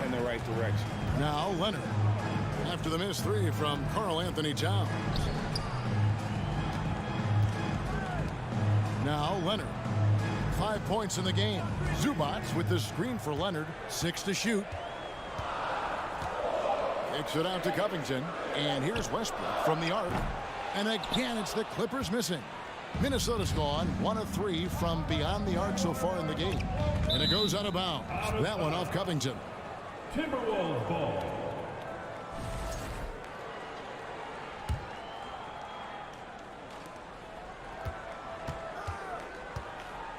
in the right direction. Now Leonard, after the missed 3 from Karl Anthony Towns. Now Leonard, 5 points in the game. Zubats with the screen for Leonard, 6 to shoot. Kicks it out to Covington, and here's Westbrook from the arc. And again, it's the Clippers missing. Minnesota's gone 1 of 3 from beyond the arc so far in the game. And it goes out of bounds. That one off Covington. Timberwolves ball.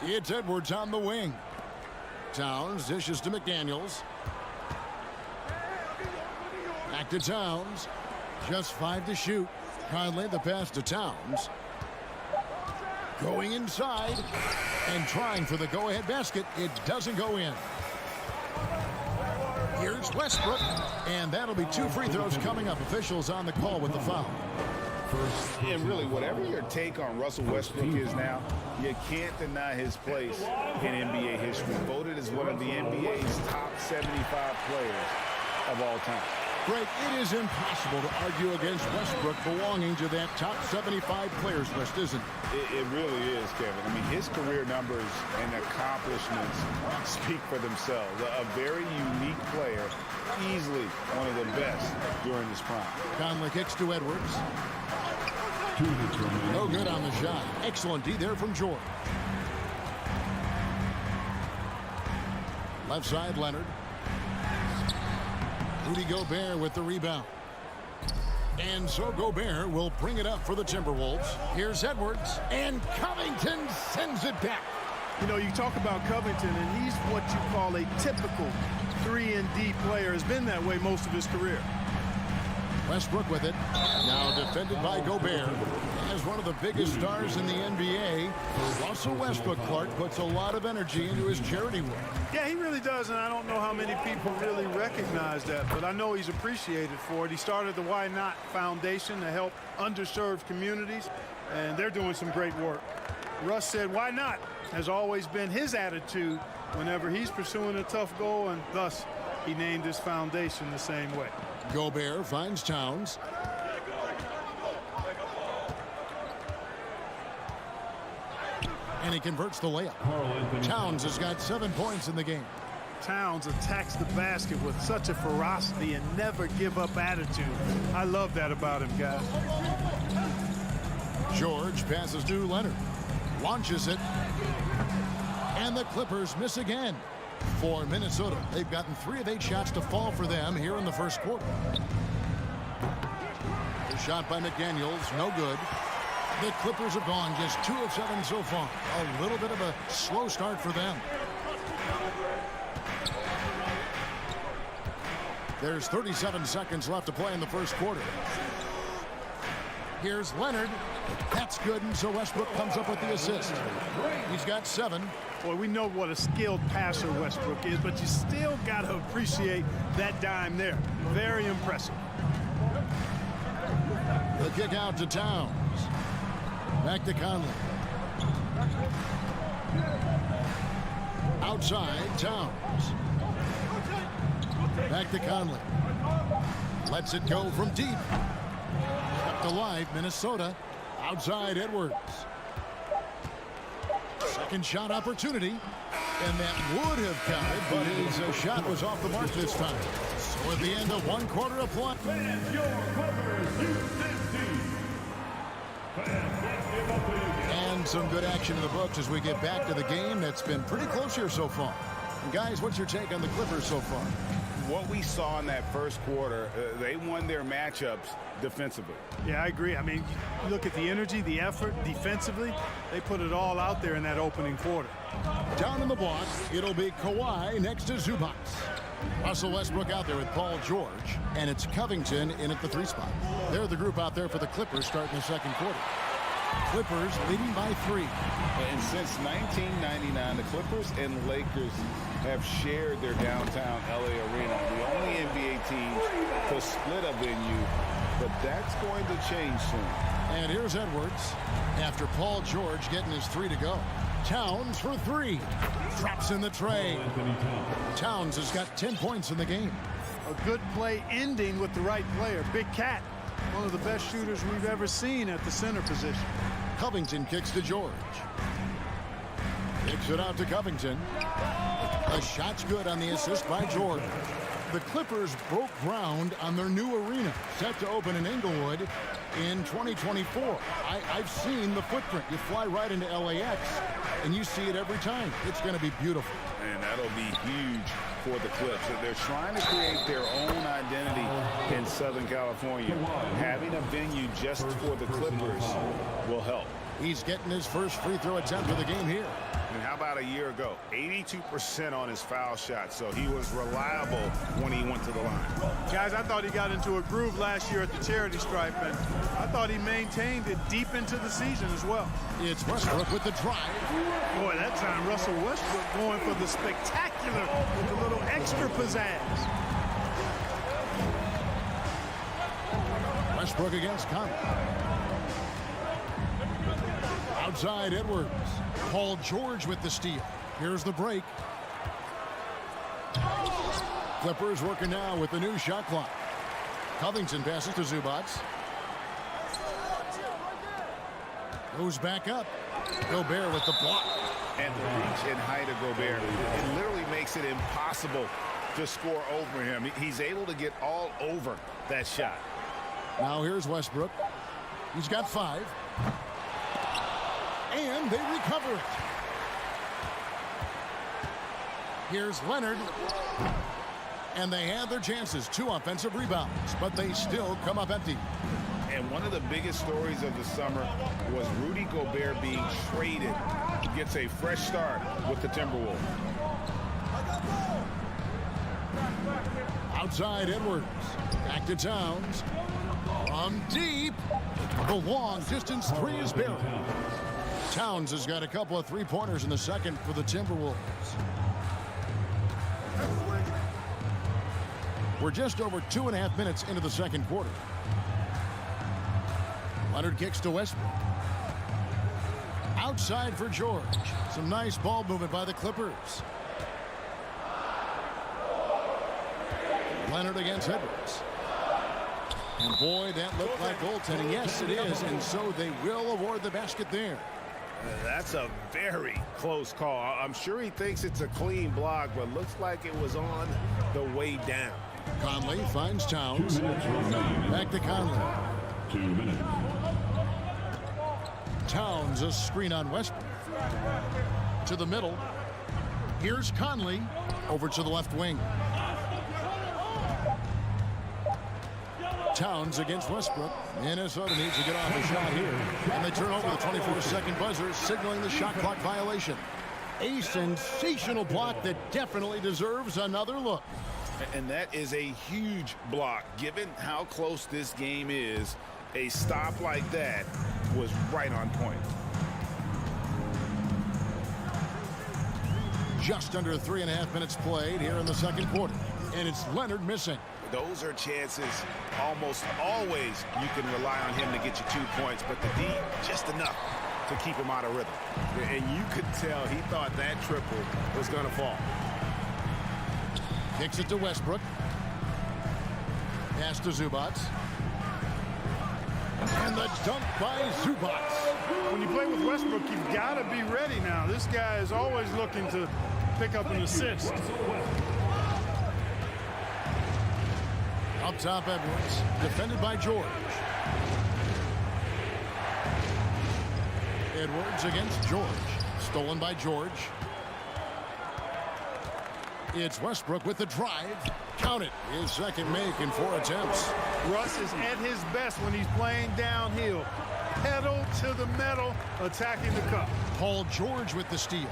It's Edwards on the wing. Towns dishes to McDaniels. Back to Towns. Just 5 to shoot. Conley the pass to Towns. Going inside and trying for the go-ahead basket. It doesn't go in. Here's Westbrook, and that'll be 2 free throws coming up. Officials on the call with the foul. And really, whatever your take on Russell Westbrook is now, you can't deny his place in NBA history. Voted as one of the NBA's top 75 players of all time. Greg, it is impossible to argue against Westbrook belonging to that top 75 players list, isn't it? It really is, Kevin. I mean, his career numbers and accomplishments speak for themselves. A very unique player, easily one of the best during his prime. Conley kicks to Edwards. No good on the shot. Excellent D there from George. Left side, Leonard. Rudy Gobert with the rebound. And so Gobert will bring it up for the Timberwolves. Here's Edwards, and Covington sends it back. You know, you talk about Covington, and he's what you call a typical 3-and-D player. Has been that way most of his career. Westbrook with it. Now defended by Gobert. As one of the biggest stars in the NBA, Russell Westbrook, Clark, puts a lot of energy into his charity work. Yeah, he really does, and I don't know how many people really recognize that, but I know he's appreciated for it. He started the Why Not Foundation to help underserved communities, and they're doing some great work. Russ said, why not? Has always been his attitude whenever he's pursuing a tough goal, and thus he named his foundation the same way. Gobert finds Towns. And he converts the layup. Towns has got 7 points in the game. Towns attacks the basket with such a ferocity and never give up attitude. I love that about him, guys. George passes to Leonard. Launches it. And the Clippers miss again. for Minnesota. They've gotten 3 of 8 shots to fall for them here in the first quarter. The shot by McDaniels, no good. The Clippers have gone just 2 of 7 so far. A little bit of a slow start for them. There's 37 seconds left to play in the first quarter. Here's Leonard. That's good, and so Westbrook comes up with the assist. He's got 7. Boy, we know what a skilled passer Westbrook is, but you still got to appreciate that dime there. Very impressive. The kick out to Towns. Back to Conley. Outside, Towns. Back to Conley. Lets it go from deep. Kept alive, Minnesota. Outside, Edwards. Second shot opportunity. And that would have counted, but his shot was off the mark this time. So at the end of 1 quarter of play. And some good action in the books as we get back to the game that's been pretty close here so far. And guys, what's your take on the Clippers so far? What we saw in that first quarter, they won their matchups defensively. Yeah, I agree. I mean, you look at the energy, the effort defensively, they put it all out there in that opening quarter. Down in the block, it'll be Kawhi next to Zubac. Russell Westbrook out there with Paul George, and it's Covington in at the 3 spot. They're the group out there for the Clippers starting the second quarter. Clippers leading by 3. And since 1999, the Clippers and Lakers have shared their downtown LA arena. The only NBA team to split a venue, but that's going to change soon. And here's Edwards after Paul George getting his 3 to go. Towns for 3. Drops in the tray. Towns has got 10 points in the game. A good play ending with the right player. Big Cat, one of the best shooters we've ever seen at the center position. Covington kicks to George. Kicks it out to Covington. The shot's good on the assist by George. The Clippers broke ground on their new arena, set to open in Inglewood in 2024. I've seen the footprint. You fly right into LAX, and you see it every time. It's going to be beautiful. And that'll be huge for the Clips. They're trying to create their own identity in Southern California. Having a venue just for the Clippers will help. He's getting his first free throw attempt of the game here. And how about a year ago? 82% on his foul shot, so he was reliable when he went to the line. Guys, I thought he got into a groove last year at the charity stripe, and I thought he maintained it deep into the season as well. It's Westbrook with the drive. Boy, that time Russell Westbrook going for the spectacular with a little extra pizzazz. Westbrook against Conley. Outside Edwards. Paul George with the steal. Here's the break. Clippers working now with the new shot clock. Covington passes to Zubac. Goes back up. Gobert with the block. And the reach and height of Gobert, it literally makes it impossible to score over him. He's able to get all over that shot. Now here's Westbrook. He's got 5. And they recover it. Here's Leonard. And they had their chances. 2 offensive rebounds, but they still come up empty. And one of the biggest stories of the summer was Rudy Gobert being traded. He gets a fresh start with the Timberwolves. Outside Edwards. Back to Towns. From deep. The long distance 3 is buried. Towns has got a couple of 3-pointers in the second for the Timberwolves. We're just over 2.5 minutes into the second quarter. Leonard kicks to Westbrook. Outside for George. Some nice ball movement by the Clippers. Leonard against Edwards. And boy, that looked like goaltending. Yes, it is. And so they will award the basket there. That's a very close call. I'm sure he thinks it's a clean block, but looks like it was on the way down. Conley finds Towns. Back to Conley. 2 minutes. Towns, a screen on Westbrook. To the middle. Here's Conley over to the left wing. Towns against Westbrook. Minnesota needs to get off a shot here. And they turn over the 24-second buzzer, signaling the shot clock violation. A sensational block that definitely deserves another look. And that is a huge block. Given how close this game is, a stop like that was right on point. Just under 3.5 minutes played here in the second quarter. And it's Leonard missing. Those are chances almost always you can rely on him to get you 2 points, but the D, just enough to keep him out of rhythm. And you could tell he thought that triple was going to fall. Kicks it to Westbrook. Pass to Zubac. And the dunk by Zubac. When you play with Westbrook, you've got to be ready now. This guy is always looking to pick up an assist. Up top, Edwards, defended by George. Edwards against George. Stolen by George. It's Westbrook with the drive. Count it. His second make in 4 attempts. Russ is at his best when he's playing downhill. Pedal to the metal, attacking the cup. Paul George with the steal.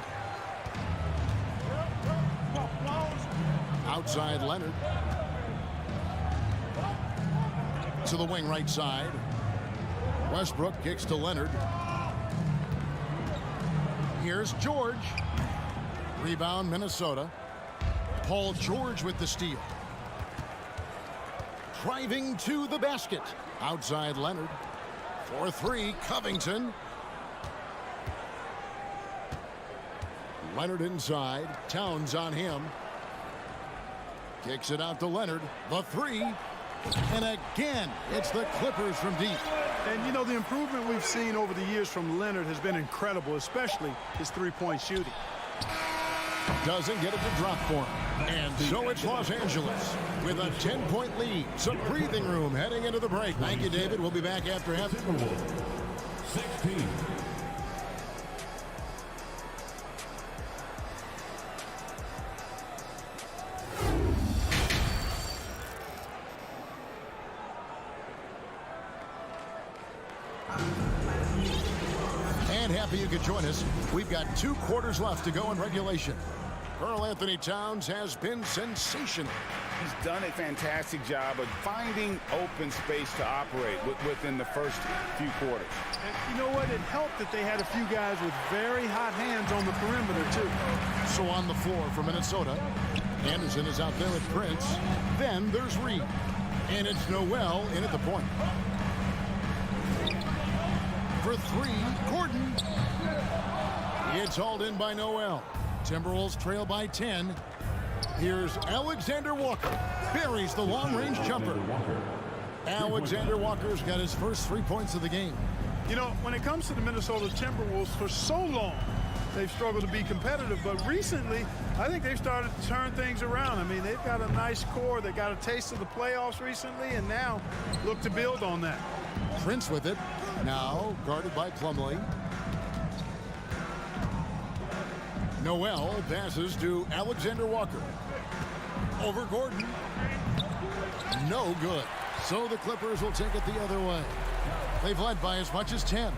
Outside Leonard. To the wing right side. Westbrook kicks to Leonard. Here's George. Rebound Minnesota. Paul George with the steal. Driving to the basket. Outside Leonard. For 3, Covington. Leonard inside. Towns on him. Kicks it out to Leonard. The 3. And again, it's the Clippers from deep. And, you know, the improvement we've seen over the years from Leonard has been incredible, especially his three-point shooting. Doesn't get it to drop for him. And so it's Los Angeles with a 10-point lead. Some breathing room heading into the break. Thank you, David. We'll be back after half. 16. And happy you could join us. We've got 2 quarters left to go in regulation. Karl Anthony Towns has been sensational. He's done a fantastic job of finding open space to operate within the first few quarters. And you know what? It helped that they had a few guys with very hot hands on the perimeter, too. So on the floor for Minnesota, Anderson is out there with Prince. Then there's Reed. And it's Noel in at the point. For 3, Gordon. It's hauled in by Noel. Timberwolves trail by 10. Here's Alexander Walker. Buries the long-range jumper. Alexander Walker's got his first 3 points of the game. You know, when it comes to the Minnesota Timberwolves, for so long, they've struggled to be competitive. But recently, I think they've started to turn things around. I mean, they've got a nice core. They got a taste of the playoffs recently, and now look to build on that. Prince with it. Now guarded by Plumlee. Noel passes to Alexander Walker. Over Gordon. No good. So the Clippers will take it the other way. They've led by as much as 10.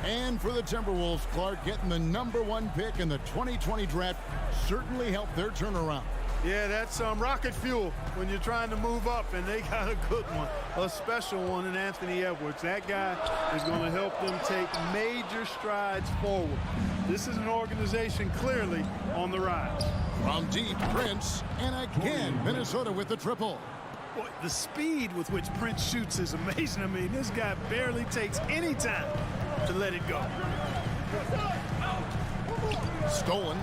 And for the Timberwolves, Clark, getting the #1 pick in the 2020 draft certainly helped their turnaround. Yeah, that's rocket fuel when you're trying to move up, and they got a good one, a special one in Anthony Edwards. That guy is going to help them take major strides forward. This is an organization clearly on the rise. From deep, Prince, and again, Minnesota with the triple. Boy, the speed with which Prince shoots is amazing. I mean, this guy barely takes any time to let it go. Stolen.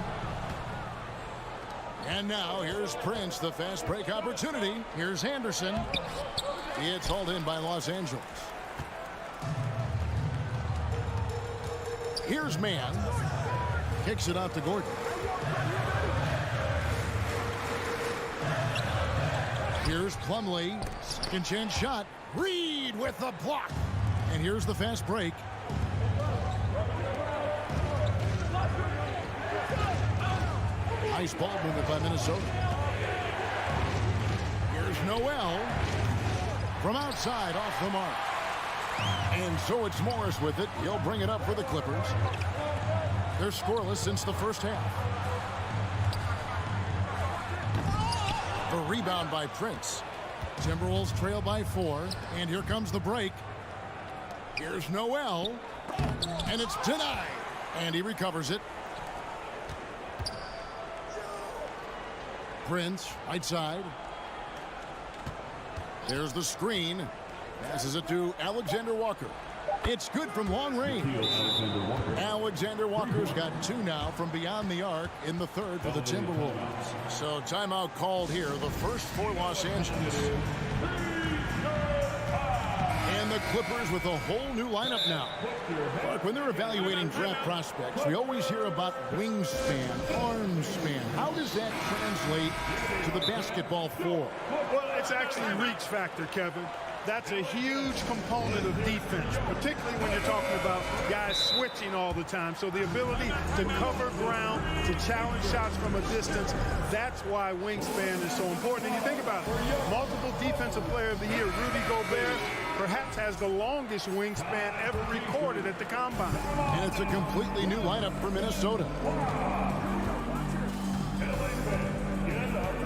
And now here's Prince, the fast break opportunity. Here's Anderson. It's hauled in by Los Angeles. Here's Mann. Kicks it out to Gordon. Here's Plumlee. Second chance shot. Reed with the block. And here's the fast break. Nice ball movement by Minnesota. Here's Noel from outside off the mark. And so it's Morris with it. He'll bring it up for the Clippers. They're scoreless since the first half. The rebound by Prince. Timberwolves trail by 4. And here comes the break. Here's Noel. And it's denied. And he recovers it. Prince, right side. There's the screen. Passes it to Alexander Walker. It's good from long range. Alexander Walker's got 2 now from beyond the arc in the third for the Timberwolves. So timeout called here, the first for Los Angeles. And the Clippers with a whole new lineup now. Mark, when they're evaluating draft prospects, we always hear about wingspan, arm span. How does that translate to the basketball floor? Well, it's actually reach factor, Kevin. That's a huge component of defense, particularly when you're talking about guys switching all the time. So the ability to cover ground, to challenge shots from a distance, that's why wingspan is so important. And you think about it, multiple defensive player of the year, Rudy Gobert, perhaps has the longest wingspan ever recorded at the Combine. And it's a completely new lineup for Minnesota.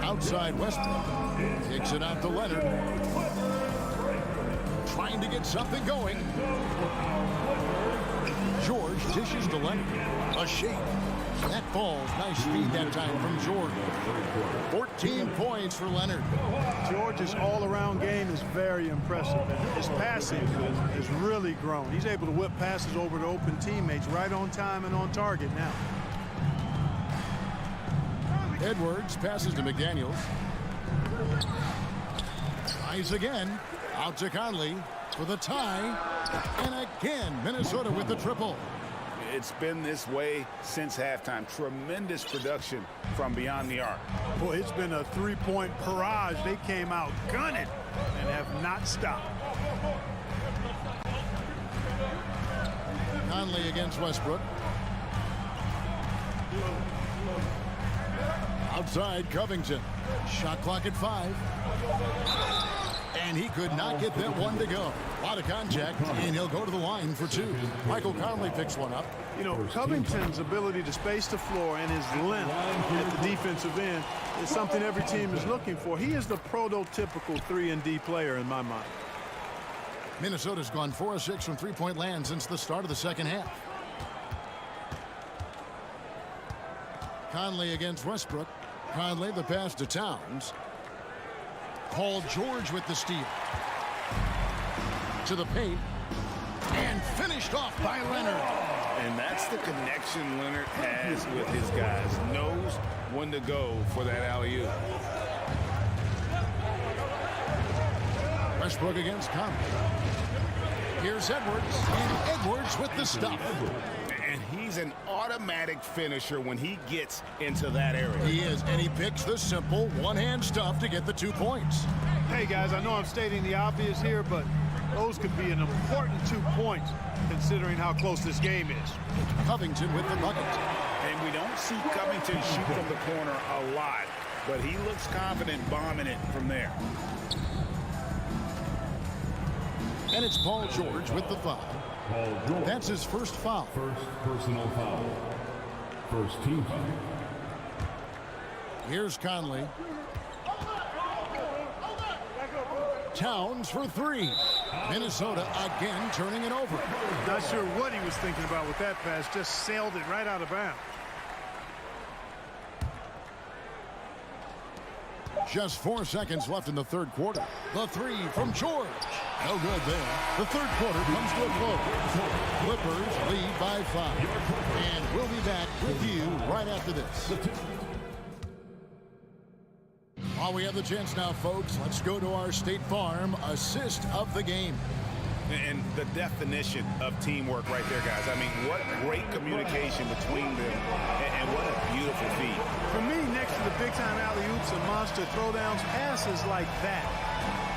Outside Westbrook. Kicks it out to Leonard. Trying to get something going. George dishes to Leonard. A shake. That falls. Nice speed that time from George. 14 points for Leonard. George's all-around game is very impressive. His passing has really grown. He's able to whip passes over to open teammates right on time and on target now. Edwards passes to McDaniels. Tries again. Out to Conley for the tie. And again, Minnesota with the triple. It's been this way since halftime. Tremendous production from beyond the arc. Boy, it's been a three-point barrage. They came out gunning and have not stopped. Conley against Westbrook. Outside Covington. Shot clock at 5. And he could not get that one to go. A lot of contact, and he'll go to the line for 2. Michael Conley picks one up. You know, Covington's ability to space the floor and his length at the defensive end is something every team is looking for. He is the prototypical 3-and-D player in my mind. Minnesota's gone 4 of 6 from three-point land since the start of the second half. Conley against Westbrook. Conley the pass to Towns. Paul George with the steal. To the paint. And finished off by Leonard. And that's the connection Leonard has with his guys. Knows when to go for that alley-oop. Westbrook against Conley. Here's Edwards. And Edwards with the stop. And he's an automatic finisher when he gets into that area. He is, and he picks the simple one-hand stuff to get the 2 points. Hey, guys, I know I'm stating the obvious here, but those could be an important 2 points considering how close this game is. Covington with the bucket. And we don't see Covington shoot from the corner a lot, but he looks confident bombing it from there. And it's Paul George with the foul. That's his first foul. First personal foul. First team foul. Here's Conley. Towns for 3. Minnesota again turning it over. Not sure what he was thinking about with that pass. Just sailed it right out of bounds. Just 4 seconds left in the third quarter. The 3 from George. No good there. The third quarter comes to a close. Clippers lead by 5. And we'll be back with you right after this. While we have the chance now, folks, let's go to our State Farm assist of the game. And the definition of teamwork right there, guys. I mean, what great communication between them, and what a beautiful feat. For me, next to the big-time alley-oops and monster throwdowns, passes like that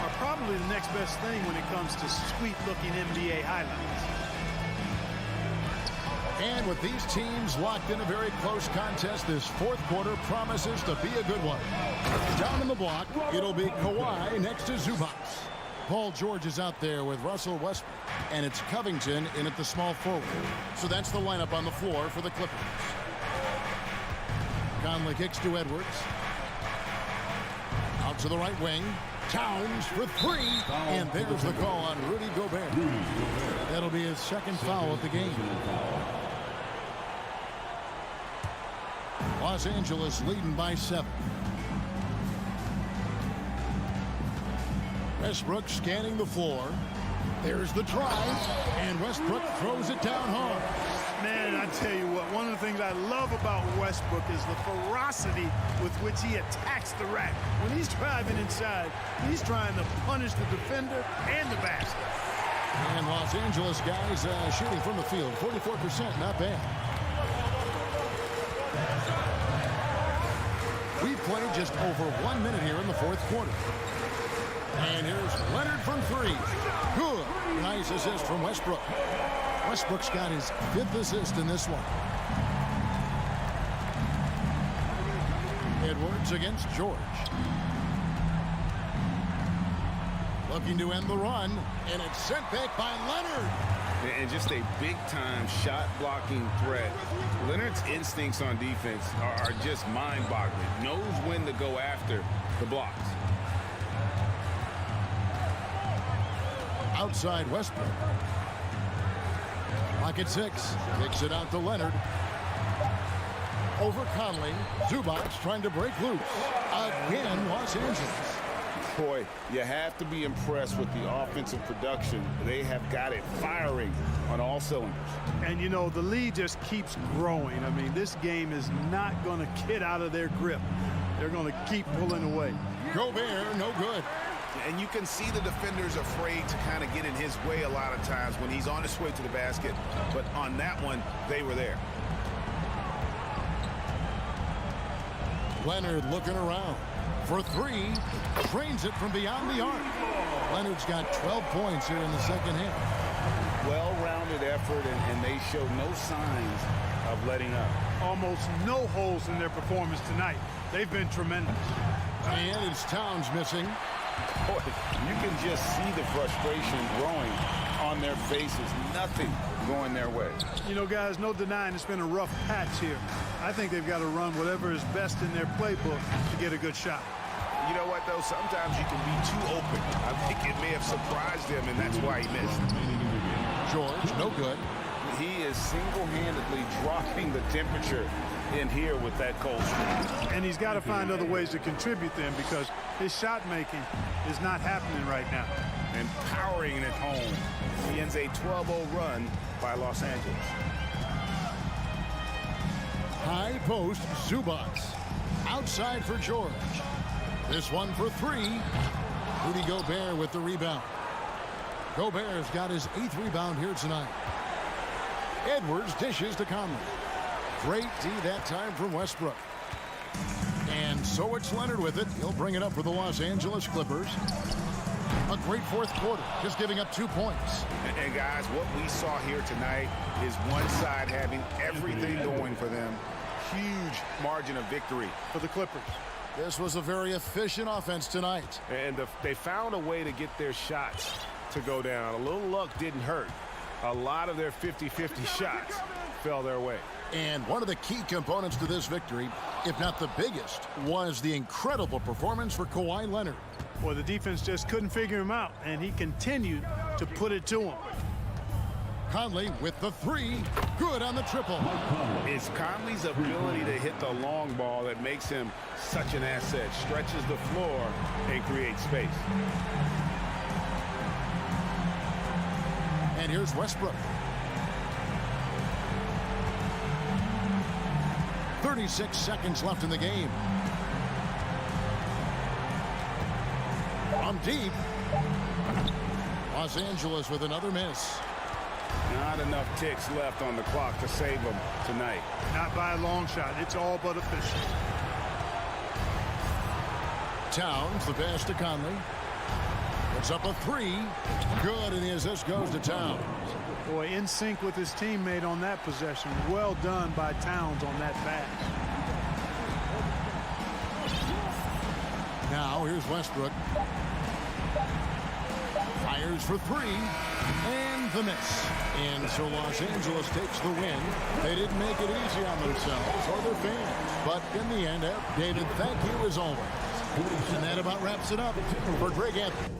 are probably the next best thing when it comes to sweet-looking NBA highlights. And with these teams locked in a very close contest, this fourth quarter promises to be a good one. Down in the block, it'll be Kawhi next to Zubac. Paul George is out there with Russell Westbrook, and it's Covington in at the small forward. So that's the lineup on the floor for the Clippers. Conley kicks to Edwards. Out to the right wing. Towns for three. And there's the call on Rudy Gobert. That'll be his second foul of the game. Los Angeles leading by 7. Westbrook scanning the floor. There's the drive, and Westbrook throws it down hard. Man, I tell you what, one of the things I love about Westbrook is the ferocity with which he attacks the rack. When he's driving inside, he's trying to punish the defender and the basket. And Los Angeles guys shooting from the field, 44%, not bad. We've played just over 1 minute here in the fourth quarter. And here's Leonard from 3. Good. Nice assist from Westbrook. Westbrook's got his 5th assist in this one. Edwards against George. Looking to end the run, and it's sent back by Leonard. And just a big-time shot-blocking threat. Leonard's instincts on defense are just mind-boggling. Knows when to go after the blocks. Outside Westbrook. Clock at 6. Kicks it out to Leonard. Over Conley. Zubac trying to break loose. Again, Los Angeles. Boy, you have to be impressed with the offensive production. They have got it firing on all cylinders. And, you know, the lead just keeps growing. I mean, this game is not going to get out of their grip. They're going to keep pulling away. Gobert, no good. And you can see the defenders afraid to kind of get in his way a lot of times when he's on his way to the basket. But on that one, they were there. Leonard looking around for 3. Trains it from beyond the arc. Leonard's got 12 points here in the second half. Well-rounded effort, and they show no signs of letting up. Almost no holes in their performance tonight. They've been tremendous. And it's Towns missing. Boy, you can just see the frustration growing on their faces. Nothing going their way. You know, guys, no denying it's been a rough patch here. I think they've got to run whatever is best in their playbook to get a good shot. You know what, though? Sometimes you can be too open. I think it may have surprised him, and that's why he missed. George, no good. He is single-handedly dropping the temperature in here with that cold streak. And he's got to find other ways to contribute them because his shot making is not happening right now. And powering it home. He ends a 12-0 run by Los Angeles. High post, Zubac. Outside for George. This one for 3. Rudy Gobert with the rebound. Gobert's got his 8th rebound here tonight. Edwards dishes to Conley. Great D that time from Westbrook. And so it's Leonard with it. He'll bring it up for the Los Angeles Clippers. A great fourth quarter, just giving up 2 points. And guys, what we saw here tonight is one side having everything going for them. Huge margin of victory for the Clippers. This was a very efficient offense tonight. And they found a way to get their shots to go down. A little luck didn't hurt. A lot of their 50-50 shots fell their way. And one of the key components to this victory, if not the biggest, was the incredible performance for Kawhi Leonard. Well, the defense just couldn't figure him out, and he continued to put it to him. Conley with the 3. Good on the triple. It's Conley's ability to hit the long ball that makes him such an asset. Stretches the floor and creates space. And here's Westbrook. 36 seconds left in the game. From deep. Los Angeles with another miss. Not enough ticks left on the clock to save them tonight. Not by a long shot. It's all but official. Towns, the pass to Conley. Puts up a 3. Good, and the assist goes to Towns. Boy, in sync with his teammate on that possession. Well done by Towns on that pass. Now here's Westbrook. Fires for three. And the miss. And so Los Angeles takes the win. They didn't make it easy on themselves or their fans. But in the end, David, thank you as always. And that about wraps it up for Greg Anthony.